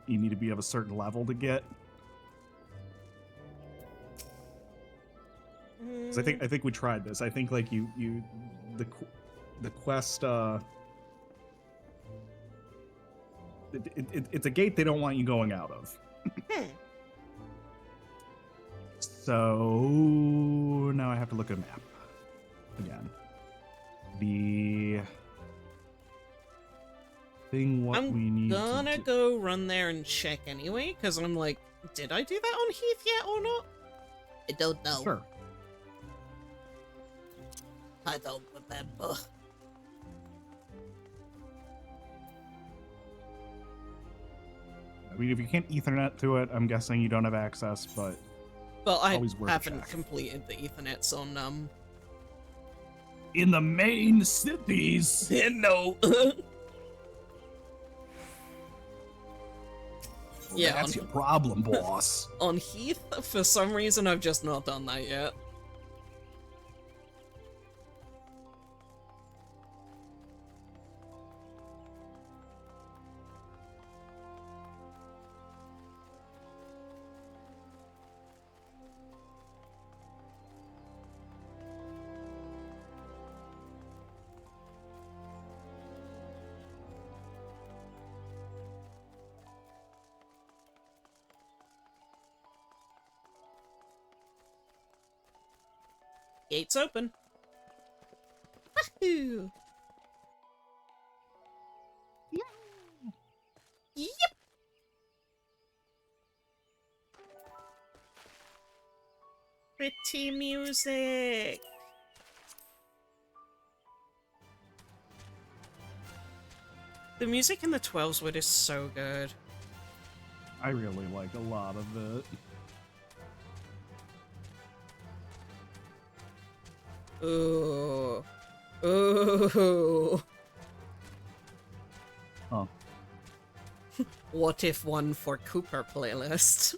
you need to be of a certain level to get. 'Cause I think we tried this. I think like the quest it's a gate they don't want you going out of. So now I have to look at a map again. The thing what I'm we need gonna to do. go run there and check anyway, because I'm like, did I do that on Heath yet or not? I don't know. Sure. I don't remember. I mean, if you can't Ethernet to it, I'm guessing you don't have access, but Well, I Always worth a haven't check. completed the Ethernets on, In the main cities. no. Yeah, That's on- your problem, boss. on Heath, for some reason, I've just not done that yet. Gates open. Wahoo! Yep. Pretty music. The music in the 12's Wood is so good. I really like a lot of it. Ooh. Ooh. Huh. What if one for Cooper playlist?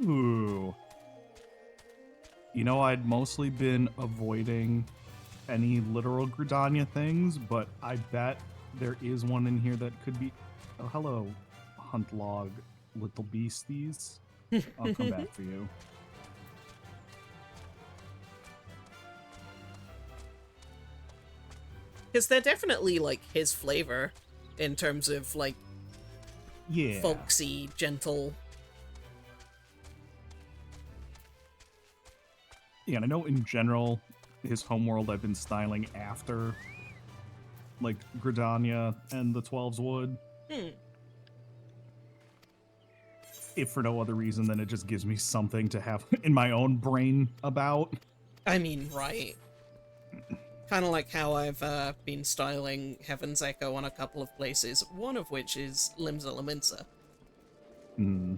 Ooh. You know, I'd mostly been avoiding any literal Gridania things, but I bet there is one in here that could be. Oh, hello, hunt log, little beasties. I'll come back for you. Because they're definitely, like, his flavor in terms of, like, Yeah. folksy, gentle. Yeah, and I know in general, his homeworld I've been styling after, like, Gridania and the 12's Wood. Hmm. If for no other reason than it just gives me something to have in my own brain about. I mean, right. Kind of like how I've been styling Heaven's Echo on a couple of places, one of which is Limsa Lominsa. Hmm.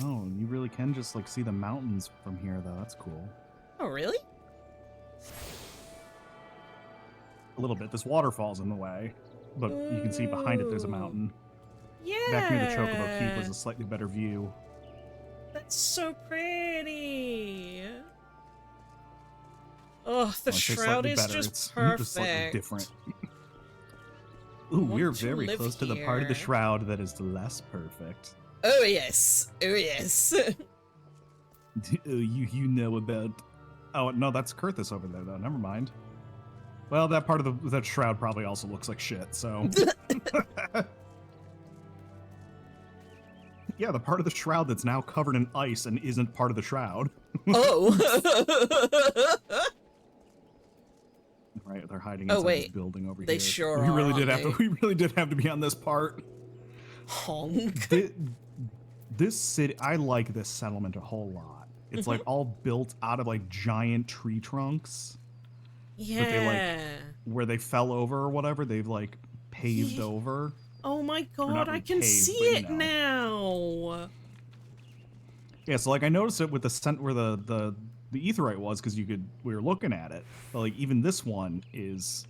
Oh, you really can just, like, see the mountains from here, though. That's cool. Oh, really? A little bit. This waterfall's in the way, but you can see behind it there's a mountain. Yeah. Back near the Chocobo Keep was a slightly better view. That's so pretty. Oh, the When I say shroud slightly is better, just it's perfect. just slightly different. Ooh, want we're to very live close to the part of the here. shroud that is less perfect. Oh yes, oh yes. You know about. Oh no, that's Kurthus over there though. Never mind. Well, that part of that shroud probably also looks like shit. So. Yeah, the part of the shroud that's now covered in ice and isn't part of the shroud. Oh. Right, they're hiding Oh, inside wait. this building over They here. sure we really are, did aren't have to. We really did have to be on this part. Honk. This city, I like this settlement a whole lot. It's like all built out of like giant tree trunks Yeah. they, like, where they fell over or whatever. They've like paved Yeah. over. Oh my god, not I can repaved, see but, you it know. now. Yeah, so like I noticed it with the scent where the etherite was because we were looking at it. But like even this one is.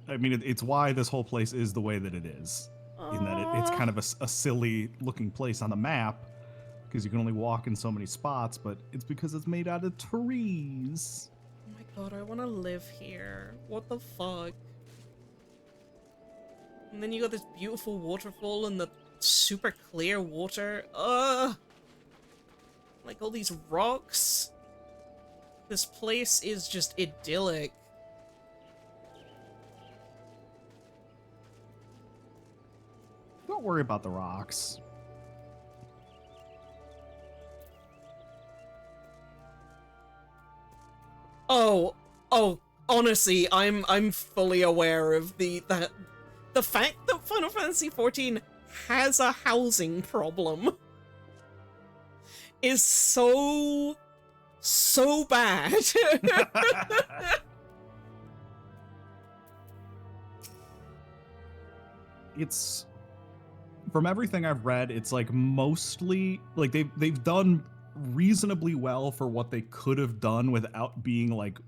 I mean, it's why this whole place is the way that it is. In that it's kind of a silly looking place on the map because you can only walk in so many spots, but it's because it's made out of trees. Oh my god, I want to live here. What the fuck? And then you got this beautiful waterfall and the super clear water. Like all these rocks. This place is just idyllic. Don't worry about the rocks. Oh, honestly, I'm fully aware of the fact that Final Fantasy XIV has a housing problem is so bad. It's from everything I've read, it's like mostly like they've done reasonably well for what they could have done without being like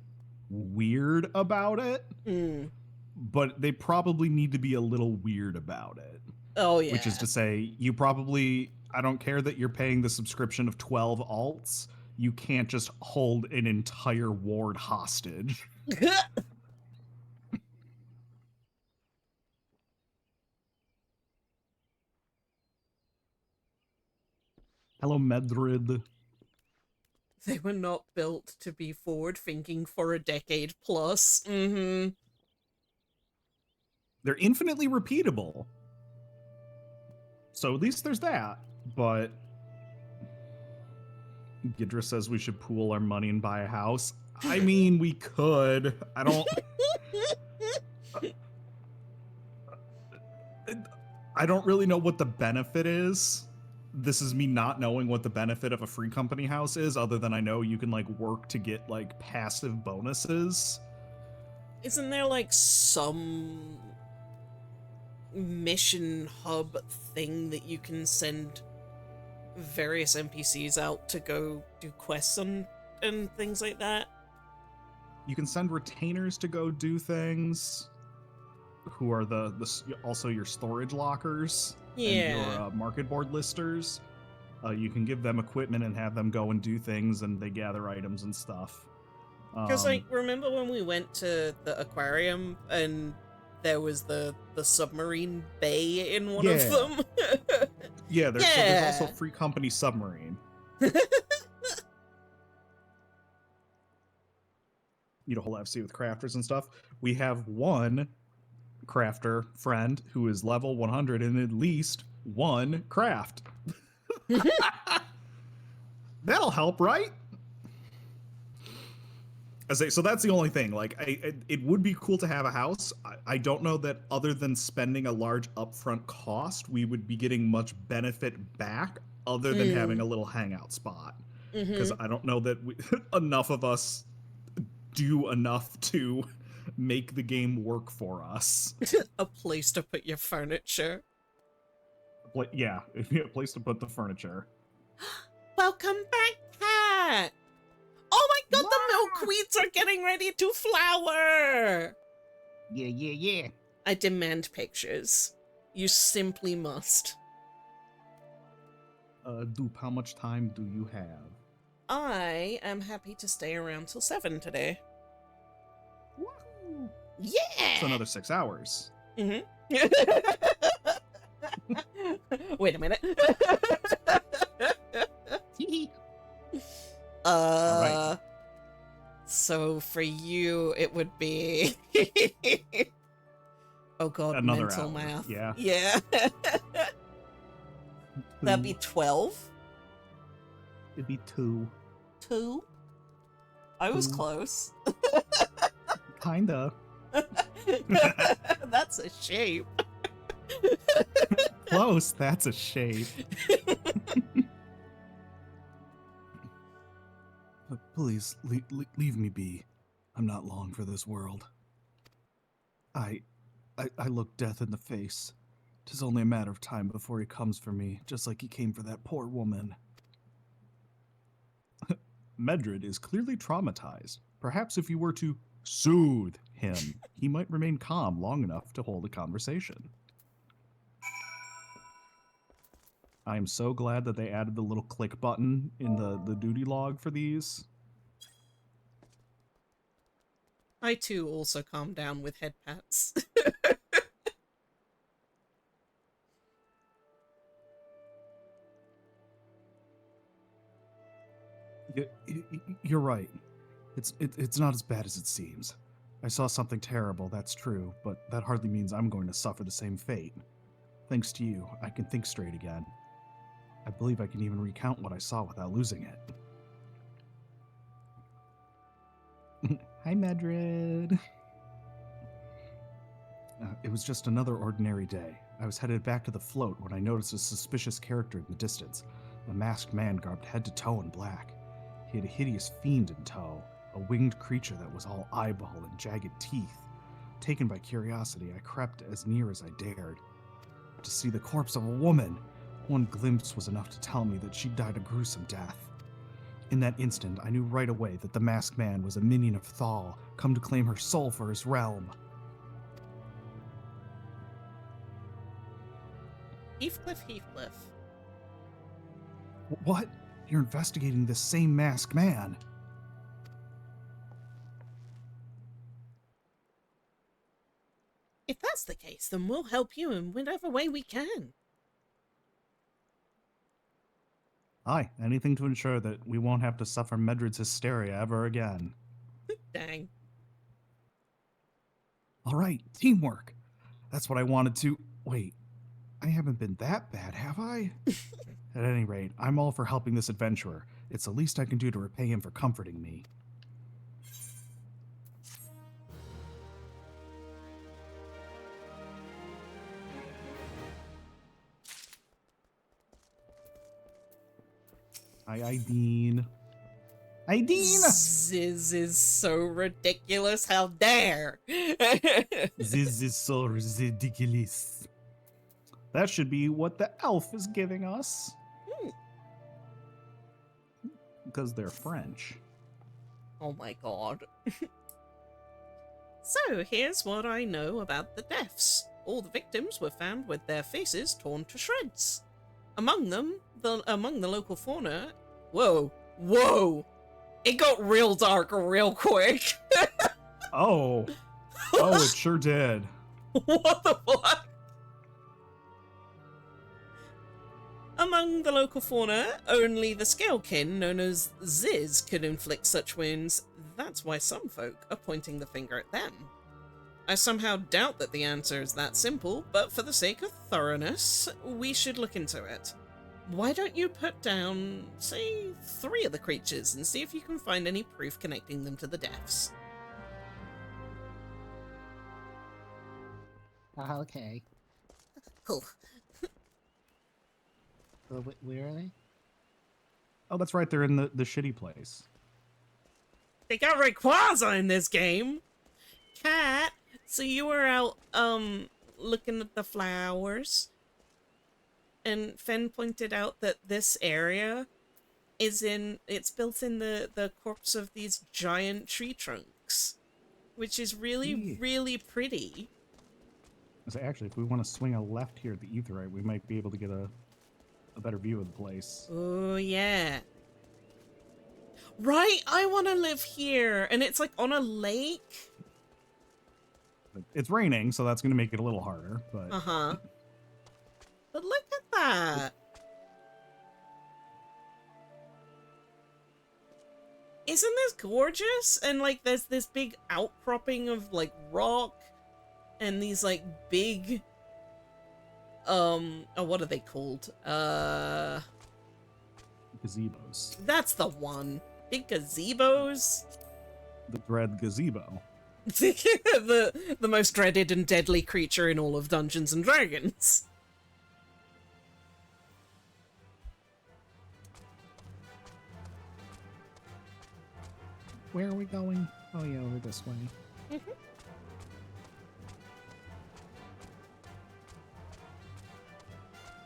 weird about it. Mm. But they probably need to be a little weird about it. Oh yeah. Which is to say, you probably, I don't care that you're paying the subscription of 12 alts, you can't just hold an entire ward hostage. Hello, Medrid. They were not built to be forward thinking for a decade plus. Mm-hmm. They're infinitely repeatable. So at least there's that. But Gidra says we should pool our money and buy a house. I mean, we could. I don't... I don't really know what the benefit is. This is me not knowing what the benefit of a free company house is, other than I know you can like work to get like passive bonuses. isn't there like some mission hub thing that you can send various NPCs out to go do quests and things like that? You can send retainers to go do things, who are also your storage lockers and Yeah. your market board listers. You can give them equipment and have them go and do things, and they gather items and stuff. Because, like, remember when we went to the aquarium and there was the submarine bay in one of Yeah. them? Yeah, so there's also Yeah. Free Company Submarine. You know, whole FC with crafters and stuff. We have one crafter friend who is level 100 and at least one craft. That'll help, right? So that's the only thing. Like, it would be cool to have a house. I don't know that other than spending a large upfront cost, we would be getting much benefit back other than having a little hangout spot. Because I don't know that enough of us do enough to make the game work for us. A place to put your furniture. Yeah, a place to put the furniture. Welcome back, Cat! Oh my god, the milkweeds are getting ready to flower! Yeah. I demand pictures. You simply must. Dupe, how much time do you have? I am happy to stay around till 7 today. Woohoo! Yeah! It's another 6 hours. Wait a minute. Alright. So for you, it would be. Oh god, Another mental hour, math. yeah. Yeah. That'd be 12. It'd be 2. 2. I was Two. close. Kinda. That's a shape. Close, that's a shape. Please, leave me be. I'm not long for this world. I look death in the face. 'Tis only a matter of time before he comes for me, just like he came for that poor woman. Medred is clearly traumatized. Perhaps if you were to soothe him, he might remain calm long enough to hold a conversation. I am so glad that they added the little click button in the duty log for these. I too also calm down with head pats. You're right. It's not as bad as it seems. I saw something terrible, that's true, but that hardly means I'm going to suffer the same fate. Thanks to you, I can think straight again. I believe I can even recount what I saw without losing it. Hi, Medred. It was just another ordinary day. I was headed back to the float when I noticed a suspicious character in the distance, a masked man garbed head to toe in black. He had a hideous fiend in tow, a winged creature that was all eyeball and jagged teeth. Taken by curiosity, I crept as near as I dared. To see the corpse of a woman, one glimpse was enough to tell me that she died a gruesome death. In that instant, I knew right away that the masked man was a minion of Thal, come to claim her soul for his realm. Heathcliff. What? You're investigating this same masked man? If that's the case, then we'll help you in whatever way we can. Aye, anything to ensure that we won't have to suffer Medred's hysteria ever again. Dang. All right, teamwork. That's what I wanted to... Wait, I haven't been that bad, have I? At any rate, I'm all for helping this adventurer. It's the least I can do to repay him for comforting me. Hi, Dean. Aideen! This is so ridiculous. How dare! This is so ridiculous. That should be what the elf is giving us. Because they're French. Oh my god. So, here's what I know about the deaths. All the victims were found with their faces torn to shreds. Among them, among the local fauna... Whoa. Whoa! It got real dark real quick. Oh. Oh, it sure did. What the fuck? Among the local fauna, only the Scalekin, known as Ziz, could inflict such wounds. That's why some folk are pointing the finger at them. I somehow doubt that the answer is that simple, but for the sake of thoroughness, we should look into it. Why don't you put down, say, 3 of the creatures and see if you can find any proof connecting them to the deaths? Okay. Cool. Where are they? Oh, that's right. They're in the shitty place. They got Rayquaza in this game! Cat, so you were out, looking at the flowers, and Fen pointed out that this area it's built in the corpse of these giant tree trunks, which is really, Yeah. really pretty. So actually, if we want to swing a left here at the Aetheryte, we might be able to get a better view of the place. Oh, yeah. Right, I want to live here, and it's like on a lake. It's raining, so that's going to make it a little harder, but... Uh-huh. But look at that. Isn't this gorgeous? And like there's this big outcropping of like rock and these like big oh, what are they called? Gazebos. That's the one. Big gazebos. The dread gazebo. the most dreaded and deadly creature in all of Dungeons and Dragons. Where are we going? Oh yeah, over this way.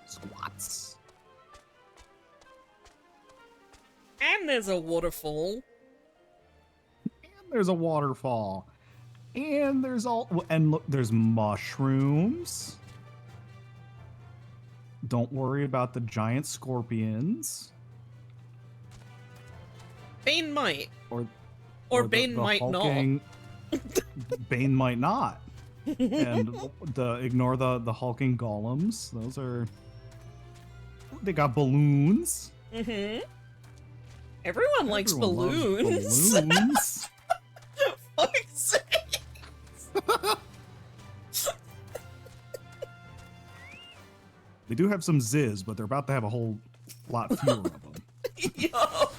Squats. And there's a waterfall. And there's a waterfall. And there's look, there's mushrooms. Don't worry about the giant scorpions. Bane might. Or Bane might hulking, Bane might not. And ignore the hulking golems. Those are... They got balloons. not. Mm-hmm. Everyone likes Everyone loves balloons. balloons. Fuck's sake. They do have some Ziz, but they're about to have a whole lot fewer of them. Yo.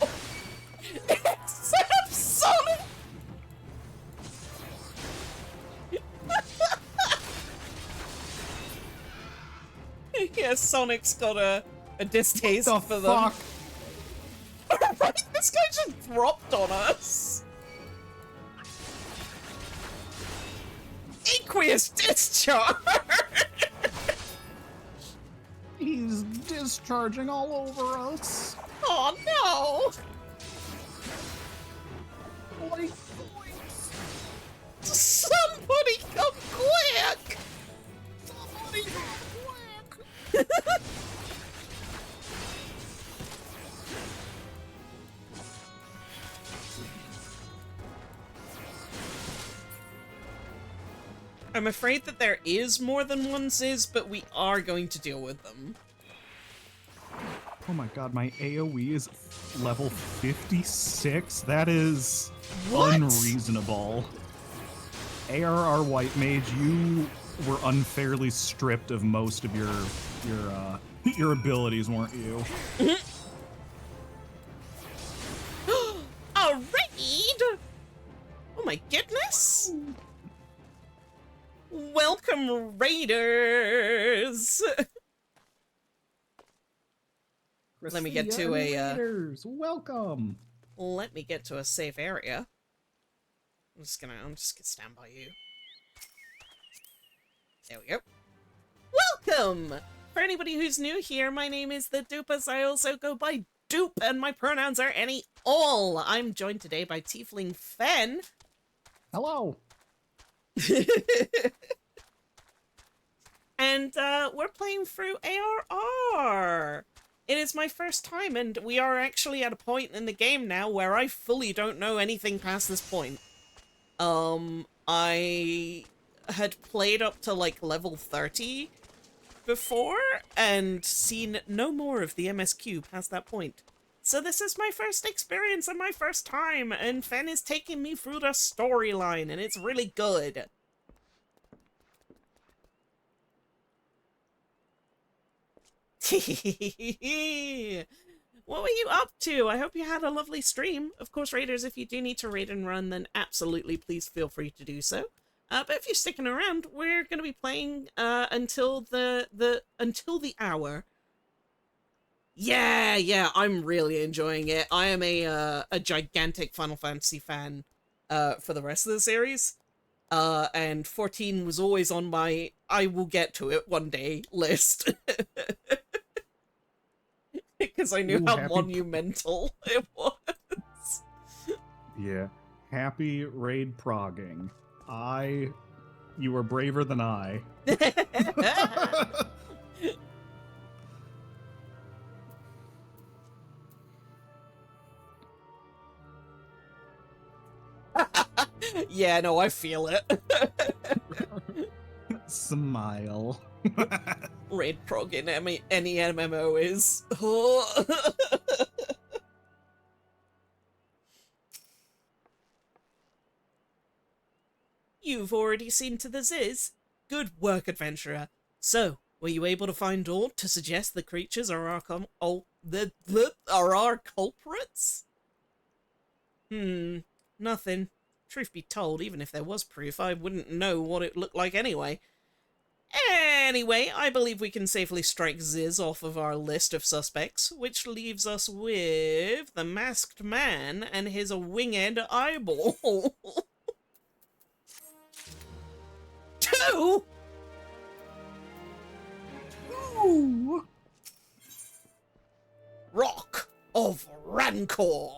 Except Sonic. Yeah, Sonic's got a distaste The for fuck? them. Right, this guy just dropped on us. Aqueous discharge. He's discharging all over us. Oh no. Like, Somebody come quick. somebody quick. I'm afraid that there is more than one Ziz, but we are going to deal with them. Oh my god, my AoE is level 56? That is What? unreasonable. ARR White Mage, you were unfairly stripped of most of your abilities, weren't you? A raid? Oh my goodness! Welcome, raiders! Let me get to a, Raiders, welcome. let me get to a safe area. I'm just gonna stand by you. There we go. Welcome! For anybody who's new here, my name is the Dupas. I also go by Dupe, and my pronouns are any, all. I'm joined today by Tiefling Fen. Hello. And we're playing through ARR. It is my first time, and we are actually at a point in the game now where I fully don't know anything past this point. I had played up to like level 30 before and seen no more of the MSQ past that point. So this is my first experience and my first time, and Fen is taking me through the storyline, and it's really good. What were you up to? I hope you had a lovely stream. Of course, raiders, if you do need to raid and run, then absolutely please feel free to do so. But if you're sticking around, we're going to be playing until the hour. Yeah, I'm really enjoying it. I am a gigantic Final Fantasy fan for the rest of the series. And 14 was always on my I will get to it one day list. Because I knew how monumental it was. Yeah. Happy raid progging. You were braver than I. Yeah, no, I feel it. Smile. Raid prog in any MMO is. You've already seen to the Ziz. Good work, adventurer. So, were you able to find aught to suggest the creatures are our culprits? Nothing. Truth be told, even if there was proof, I wouldn't know what it looked like anyway. Anyway, I believe we can safely strike Ziz off of our list of suspects, which leaves us with the masked man and his winged eyeball. 2? Ooh. Rock of Rancor.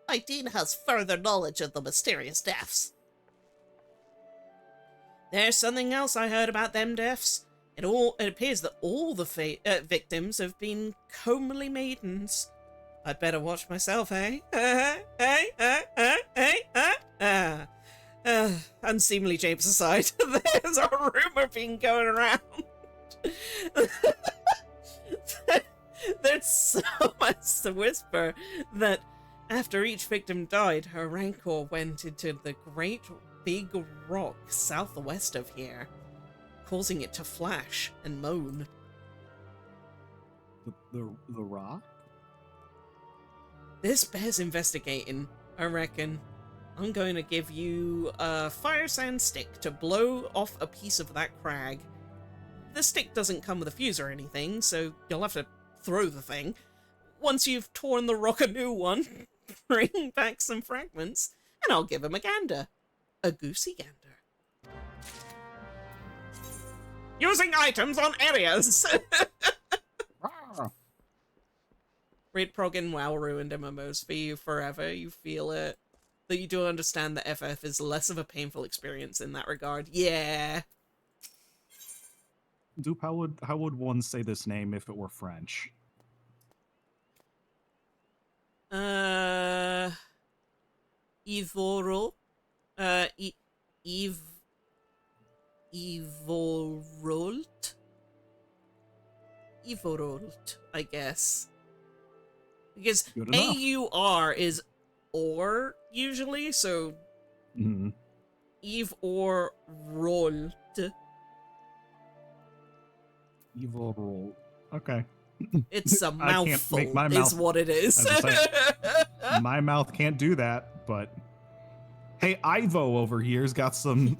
Aideen has further knowledge of the mysterious deaths. There's something else I heard about them deaths. It appears that all the victims have been comely maidens. I'd better watch myself, eh? Unseemly japes aside, there's a rumor being going around. There's so much to whisper that after each victim died, her rancor went into the great big rock southwest of here, causing it to flash and moan. The rock? This bears investigating, I reckon. I'm going to give you a fire sand stick to blow off a piece of that crag. The stick doesn't come with a fuse or anything, so you'll have to throw the thing. Once you've torn the rock a new one, bring back some fragments, and I'll give him a gander. A goosey gander. Using items on areas! Raid progging WoW ruined MMOs for you forever. You feel it. That you do understand that FF is less of a painful experience in that regard. Yeah. Dupe, how would one say this name if it were French? Ivoro. Ivorolt? Ivorolt, I guess. Because AUR is or usually, so Eve or Rolt. Evil roll. Okay. It's a mouthful, can't make my mouth, is what it is. My mouth can't do that, but hey, Ivo over here's got some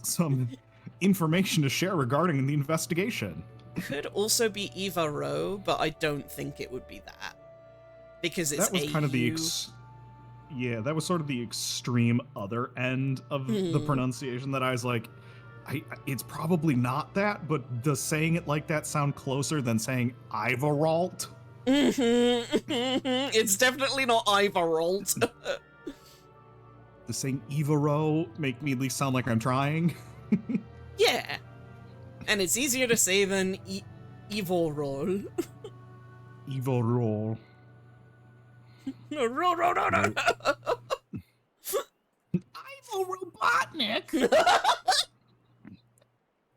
information to share regarding the investigation. Could also be Eva Rowe, but I don't think it would be that. Because it's That was kind of the AU. yeah, that was sort of the extreme other end of the Hmm. pronunciation that I was like, it's probably not that, but does saying it like that sound closer than saying Ivaralt? It's definitely not Ivaralt. Does saying Ivaro make me at least sound like I'm trying? Yeah. And it's easier to say than Ivorol. Ivarol. No. Ivo Robotnik!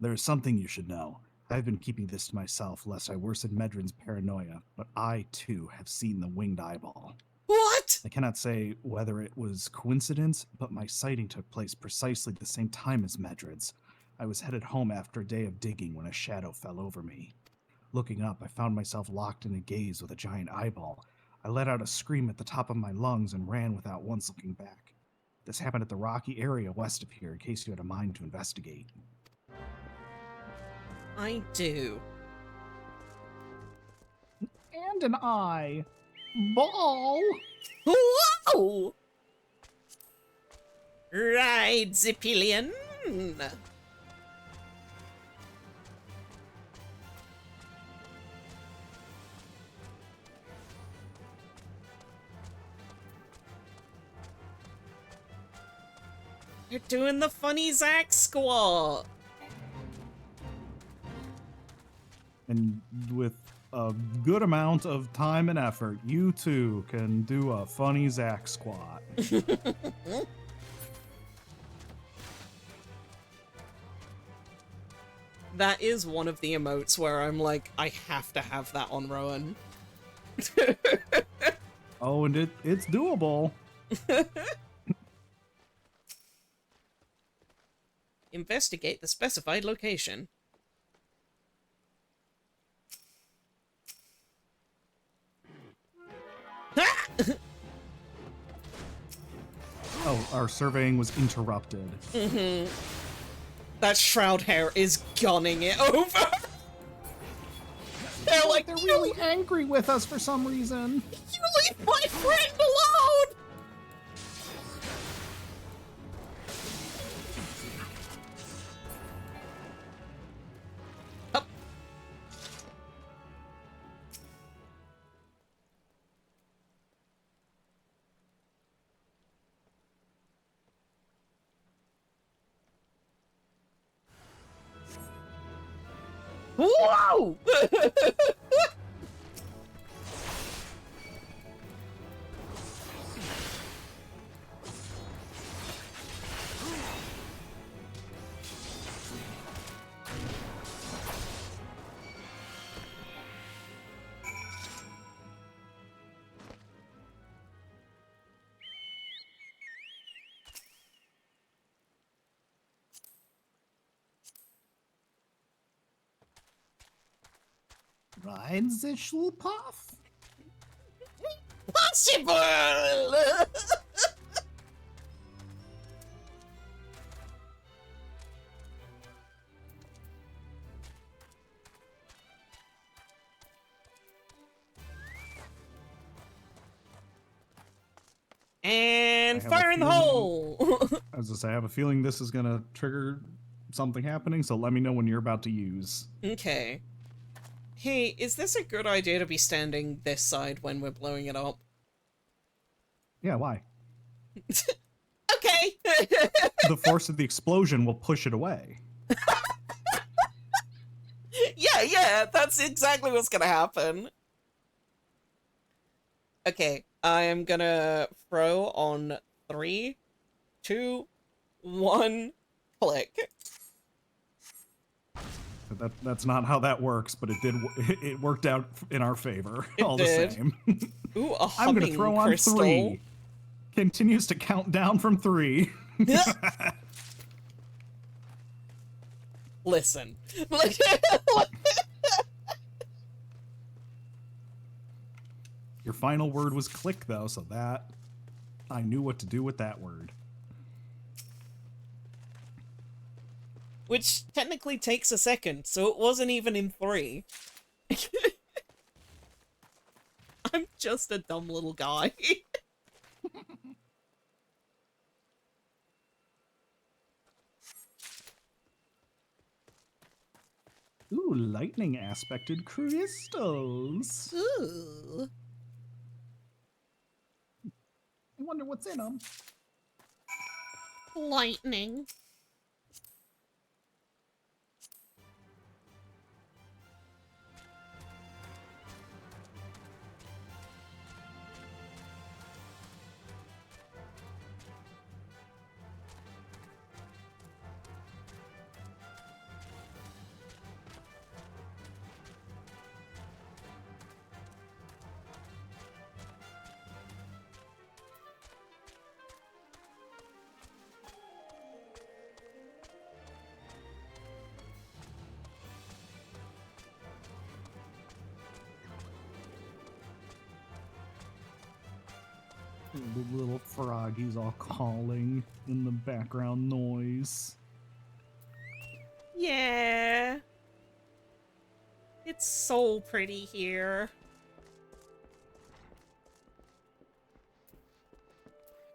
There is something you should know. I've been keeping this to myself lest I worsen Medrin's paranoia, but I, too, have seen the winged eyeball. What? I cannot say whether it was coincidence, but my sighting took place precisely the same time as Medrin's. I was headed home after a day of digging when a shadow fell over me. Looking up, I found myself locked in a gaze with a giant eyeball. I let out a scream at the top of my lungs and ran without once looking back. This happened at the rocky area west of here, in case you had a mind to investigate. I do. And an eye. Ball! Whoa! Right, Zipilian. You're doing the funny Zack squat. And with a good amount of time and effort, you too can do a funny Zack squat. That is one of the emotes where I'm like, I have to have that on Rowan. Oh, and it's doable. Investigate the specified location. Oh, our surveying was interrupted. That shroud hair is gunning it over. They're like, They're really angry with us for some reason. you leave my friend alone! Up. Whoa! Ride the Schulpuff? Possible! And I have a fire in the feeling- hole! As I say, I have a feeling this is gonna trigger something happening, so let me know when you're about to use. Okay. Hey, is this a good idea to be standing this side when we're blowing it up? Yeah, why? Okay! The force of the explosion will push it away. Yeah, that's exactly what's gonna happen. Okay, I am gonna throw on 3, 2, 1, click. That's not how that works, but it worked out in our favor It all did. the same. Ooh, a I'm humming gonna throw on crystal. 3. Continues to count down from 3. Listen. Your final word was click, though, so that I knew what to do with that word. Which technically takes a second, so it wasn't even in 3. I'm just a dumb little guy. Ooh, lightning aspected crystals. Ooh. I wonder what's in them. Lightning. The little froggies all calling in the background noise. Yeah. It's so pretty here.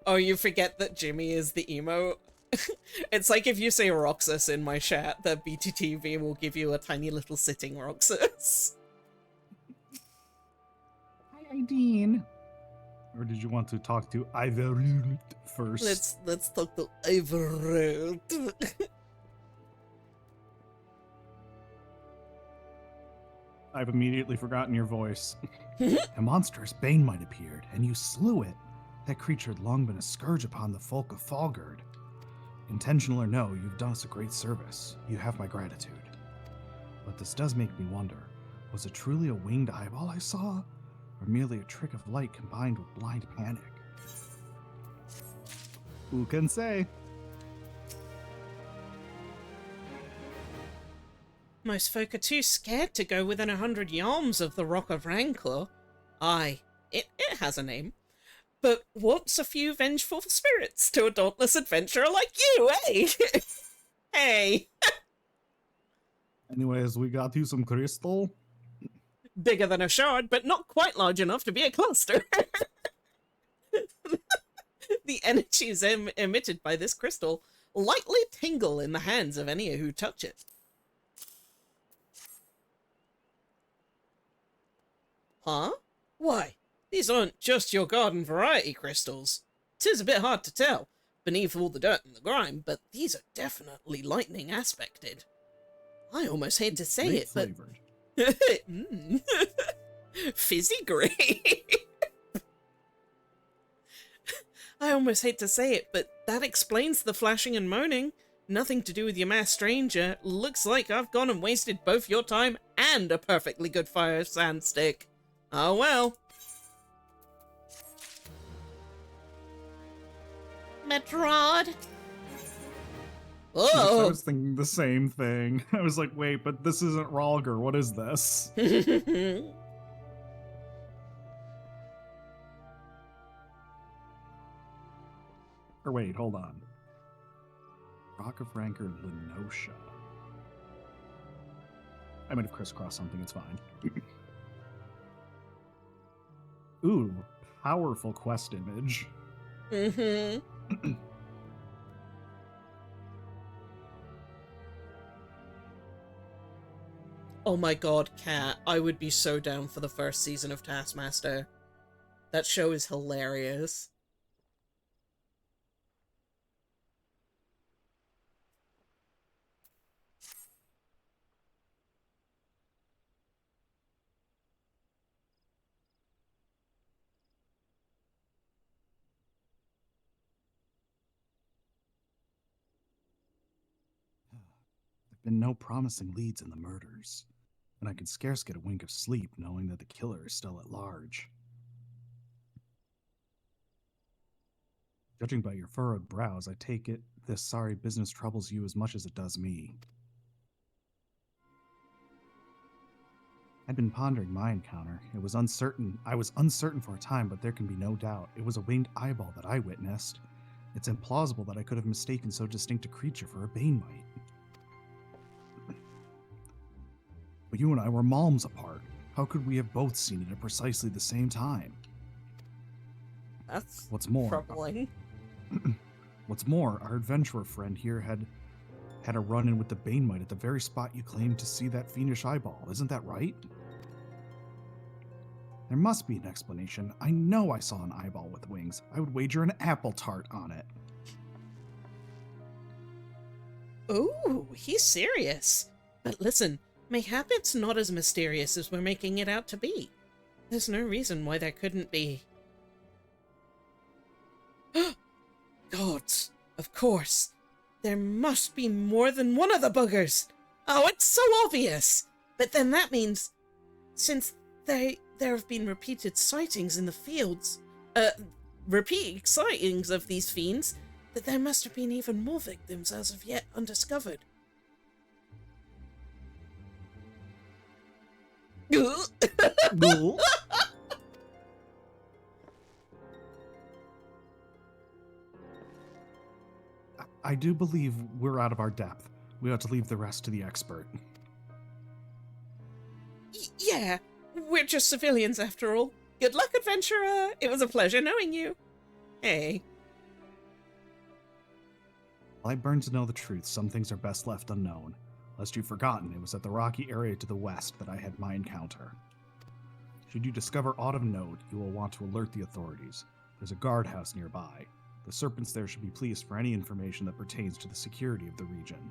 Oh, you forget that Jimmy is the emo? It's like if you say Roxas in my chat, the BTTV will give you a tiny little sitting Roxas. Hi, Ideen. Or did you want to talk to Iverult first? Let's talk to Iverult. I've immediately forgotten your voice. A monstrous Banemite appeared, and you slew it. That creature had long been a scourge upon the folk of Falgard. Intentional or no, you've done us a great service. You have my gratitude. But this does make me wonder, was it truly a winged eyeball I saw? Or merely a trick of light combined with blind panic? Who can say? Most folk are too scared to go within 100 yalms of the Rock of Rancor. Aye, it has a name. But what's a few vengeful spirits to a dauntless adventurer like you, eh? Hey! Anyways, we got you some crystal. Bigger than a shard, but not quite large enough to be a cluster. The energies emitted by this crystal lightly tingle in the hands of any who touch it. Huh? Why, these aren't just your garden variety crystals. 'Tis a bit hard to tell, beneath all the dirt and the grime, but these are definitely lightning aspected. I almost hate to say Great it, but... flavored. Fizzy great. I almost hate to say it, but that explains the flashing and moaning. Nothing to do with your masked stranger. Looks like I've gone and wasted both your time and a perfectly good fire sand stick. Oh well. Metrod. I Oh. was thinking the same thing. I was like, wait, but this isn't Ralger. What is this? Or wait, hold on. Rock of Rancor Lenosha. I might have crisscrossed something, it's fine. Ooh, powerful quest image. Mm-hmm. Oh my god, Kat, I would be so down for the first season of Taskmaster. That show is hilarious. There've been no promising leads in the murders, and I can scarce get a wink of sleep knowing that the killer is still at large. Judging by your furrowed brows, I take it this sorry business troubles you as much as it does me. I'd been pondering my encounter. I was uncertain for a time, but there can be no doubt. It was a winged eyeball that I witnessed. It's implausible that I could have mistaken so distinct a creature for a Banemite. But you and I were malms apart. How could we have both seen it at precisely the same time? That's What's more, troubling. our adventurer friend here had a run-in with the Banemite at the very spot you claimed to see that fiendish eyeball. Isn't that right? There must be an explanation. I know I saw an eyeball with wings. I would wager an apple tart on it. Ooh, he's serious. But listen, mayhap it's not as mysterious as we're making it out to be. There's no reason why there couldn't be. Gods, of course. There must be more than one of the buggers. Oh, it's so obvious. But then that means, since there have been repeated sightings in the fields, repeated sightings of these fiends, that there must have been even more victims as of yet undiscovered. I do believe we're out of our depth. We ought to leave the rest to the expert. Yeah, we're just civilians after all. Good luck, adventurer. It was a pleasure knowing you. Hey. I burn to know the truth. Some things are best left unknown. Lest you've forgotten, it was at the rocky area to the west that I had my encounter. Should you discover aught of note, you will want to alert the authorities. There's a guardhouse nearby. The serpents there should be pleased for any information that pertains to the security of the region.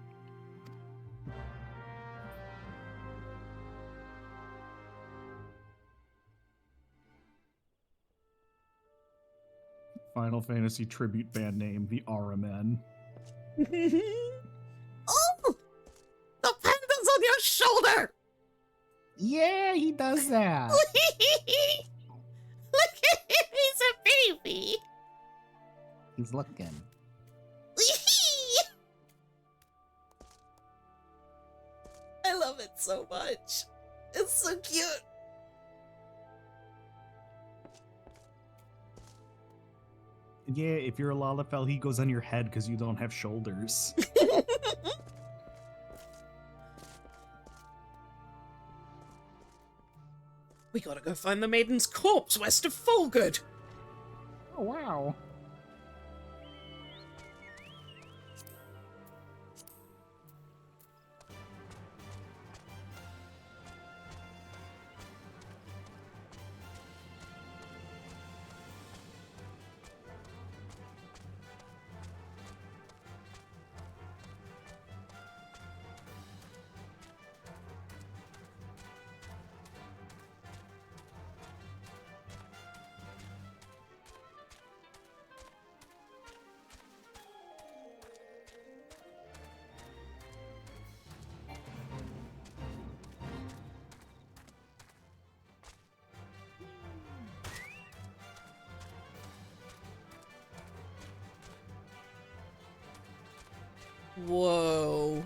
Final Fantasy tribute band name, the Aramen. Oh! The panda's on your shoulder! Yeah, he does that. Look at him, he's a baby! He's looking. I love it so much. It's so cute. Yeah, if you're a Lalafell, he goes on your head because you don't have shoulders. We gotta go find the maiden's corpse west of Fulgood. Oh, wow. Whoa.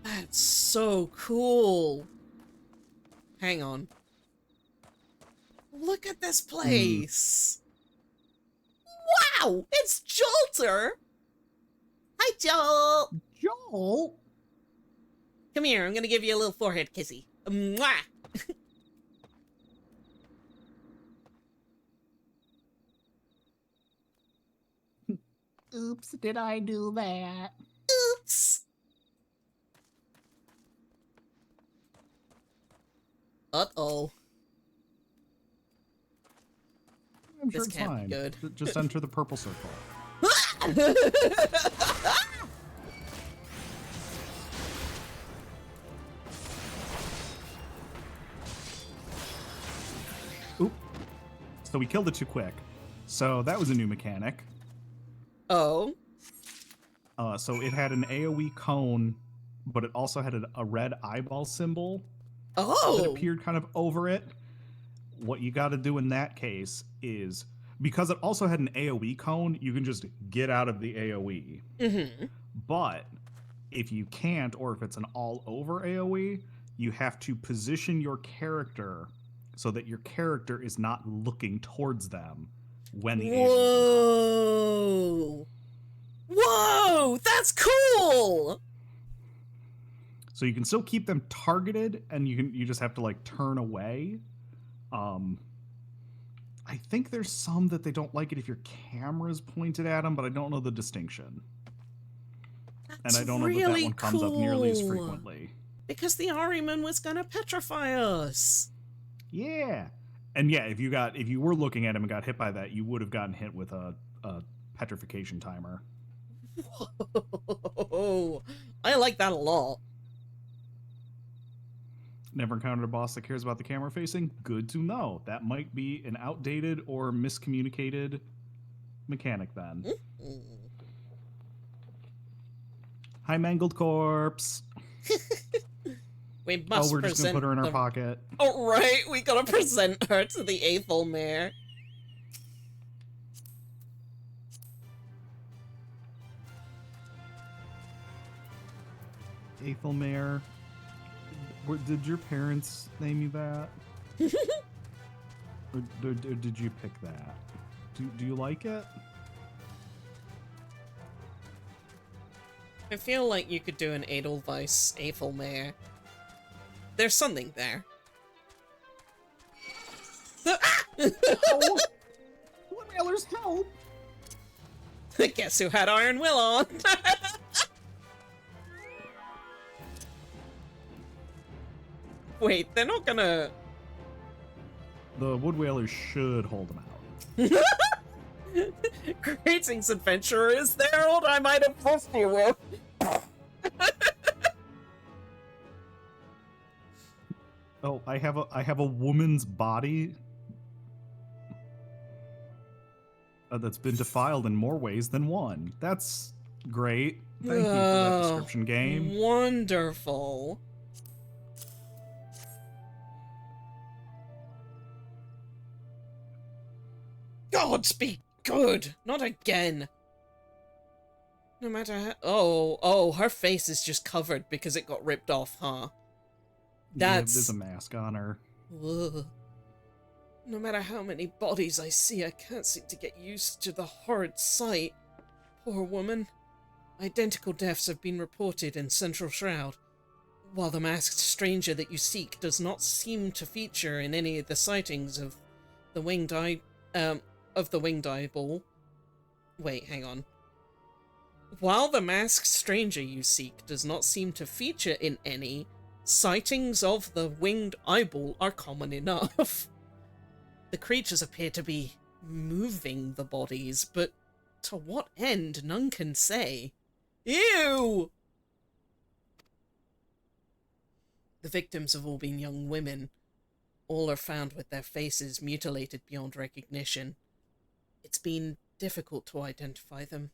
That's so cool. Hang on. Look at this place. Wow, it's Jolter. Hi, Joel. Joel? Come here, I'm gonna give you a little forehead kissy. Mwah. Oops, did I do that? Oops. Uh-oh. I'm sure This it's can't be fine. good. Just enter the purple circle. Oop. So we killed it too quick. So that was a new mechanic. Oh. So it had an AoE cone, but it also had a red eyeball symbol that Oh. appeared kind of over it. What you got to do in that case is, because it also had an AoE cone, you can just get out of the AoE. Mm-hmm. But if you can't, or if it's an all-over AoE, you have to position your character so that your character is not looking towards them when the AoE. Whoa. Whoa, that's cool. So So you can still keep them targeted, and you just have to like turn away. I think there's some that they don't like it if your camera's pointed at them, but I don't know the distinction. That's And I don't know really that one comes up nearly as cool. frequently. Because the Ahriman was gonna petrify us. Yeah. And yeah, if you were looking at him and got hit by that, you would have gotten hit with a petrification timer. Whoa. I like that a lot. Never encountered a boss that cares about the camera facing? Good to know. That might be an outdated or miscommunicated mechanic then. Mm. Hi, Mangled Corpse. We must We're just gonna present put her in our the- pocket. Oh, right, we gotta present her to the Aethelmare. Aethelmare. Did your parents name you that? or did you pick that? Do you like it? I feel like you could do an Edelweiss Aethelmare. There's something there. Oh! Woodwalers, help! Guess who had Iron Will on? Wait, they're not gonna... The Woodwalers should hold them out. Greetings, adventurer. Is there what I might assist you with? Oh, I have a woman's body that's been defiled in more ways than one. That's great. Thank you for that Oh, description, game. Wonderful. Gods be good! Not again! No matter how... Oh, her face is just covered because it got ripped off, huh? Yeah, That's... there's a mask on her. Ugh. No matter how many bodies I see, I can't seem to get used to the horrid sight. Poor woman. Identical deaths have been reported in Central Shroud. While the masked stranger that you seek does not seem to feature in any of the sightings of the winged eyeball. Wait, hang on. While the masked stranger you seek does not seem to feature in any, sightings of the winged eyeball are common enough. The creatures appear to be moving the bodies, but to what end, none can say. Ew! The victims have all been young women. All are found with their faces mutilated beyond recognition. It's been difficult to identify them,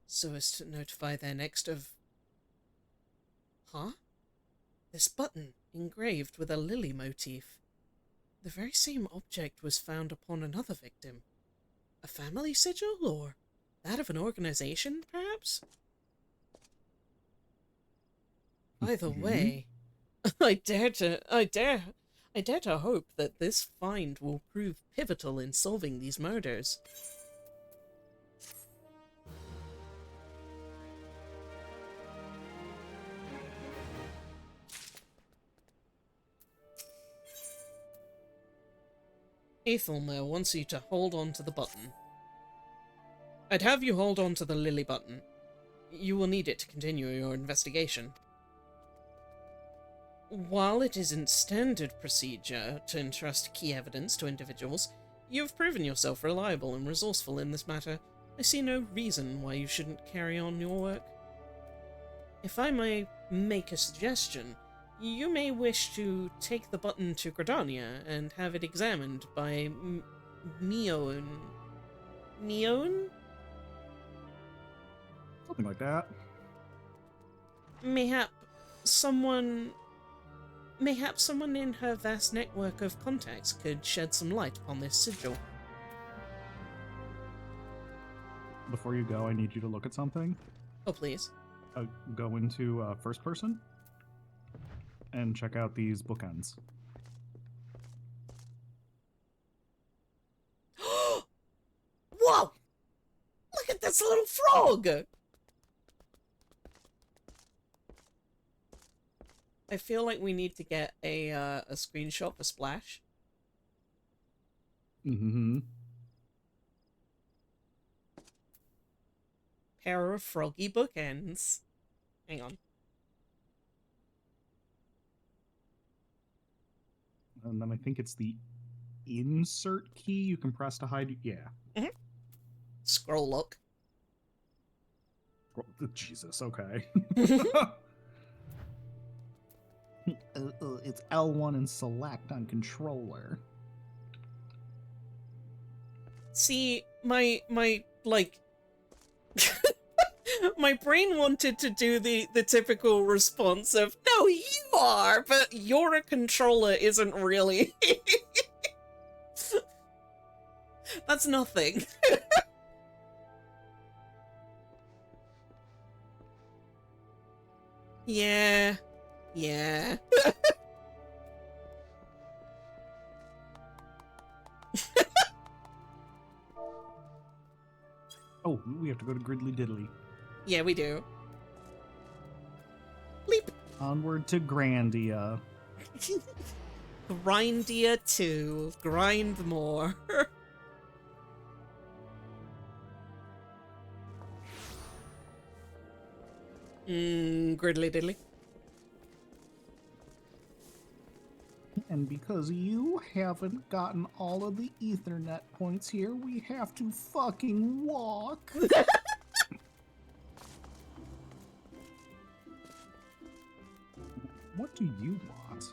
so as to notify their next of... Huh? This button, engraved with a lily motif. The very same object was found upon another victim. A family sigil, or that of an organization, perhaps? Either way, I dare to hope that this find will prove pivotal in solving these murders. Aethelmer wants you to hold on to the button. I'd have you hold on to the lily button. You will need it to continue your investigation. While it isn't standard procedure to entrust key evidence to individuals, you have proven yourself reliable and resourceful in this matter. I see no reason why you shouldn't carry on your work. If I may make a suggestion, you may wish to take the button to Gridania and have it examined by Meowen. Meowen? Something like that. Mayhap someone in her vast network of contacts could shed some light upon this sigil. Before you go, I need you to look at something. Oh, please. Go into first person and check out these bookends. Whoa! Look at this little frog! I feel like we need to get a screenshot for Splash. Mm-hmm. Pair of froggy bookends. Hang on. And then I think it's the insert key you can press to hide. Yeah. Scroll look. Jesus, okay. It's L1 and select on controller. See, my like my brain wanted to do the typical response of no, you are, but you're a controller isn't really. That's nothing. Yeah. Yeah. Oh, we have to go to Gridley Diddley. Yeah, we do. Bleep. Onward to Grandia. Grindia 2. Grind more. Griddly diddly. And because you haven't gotten all of the Ethernet points here, we have to fucking walk. What do you want?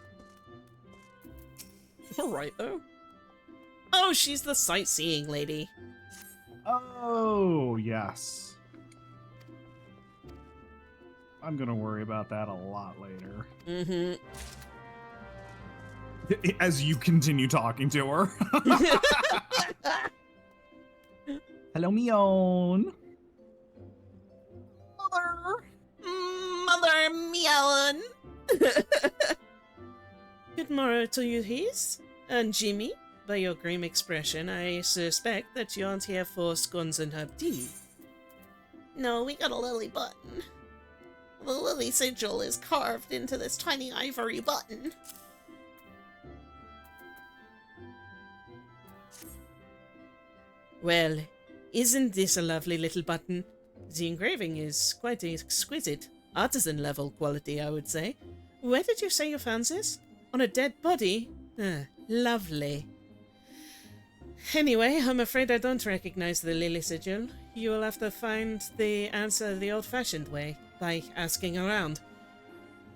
Alright, though. Oh, she's the sightseeing lady. Oh, yes. I'm gonna worry about that a lot later. Mm-hmm. As you continue talking to her. Hello, Mion. Mother! Mother meowing! Good morrow to you, Heath. And Jimmy, by your grim expression, I suspect that you aren't here for scones and herb tea. No, we got a lily button. The lily sigil is carved into this tiny ivory button. Well, isn't this a lovely little button? The engraving is quite exquisite. Artisan level quality, I would say. Where did you say you found this? On a dead body? Ah, lovely. Anyway, I'm afraid I don't recognize the lily sigil. You will have to find the answer the old-fashioned way, by asking around.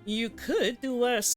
You could do worse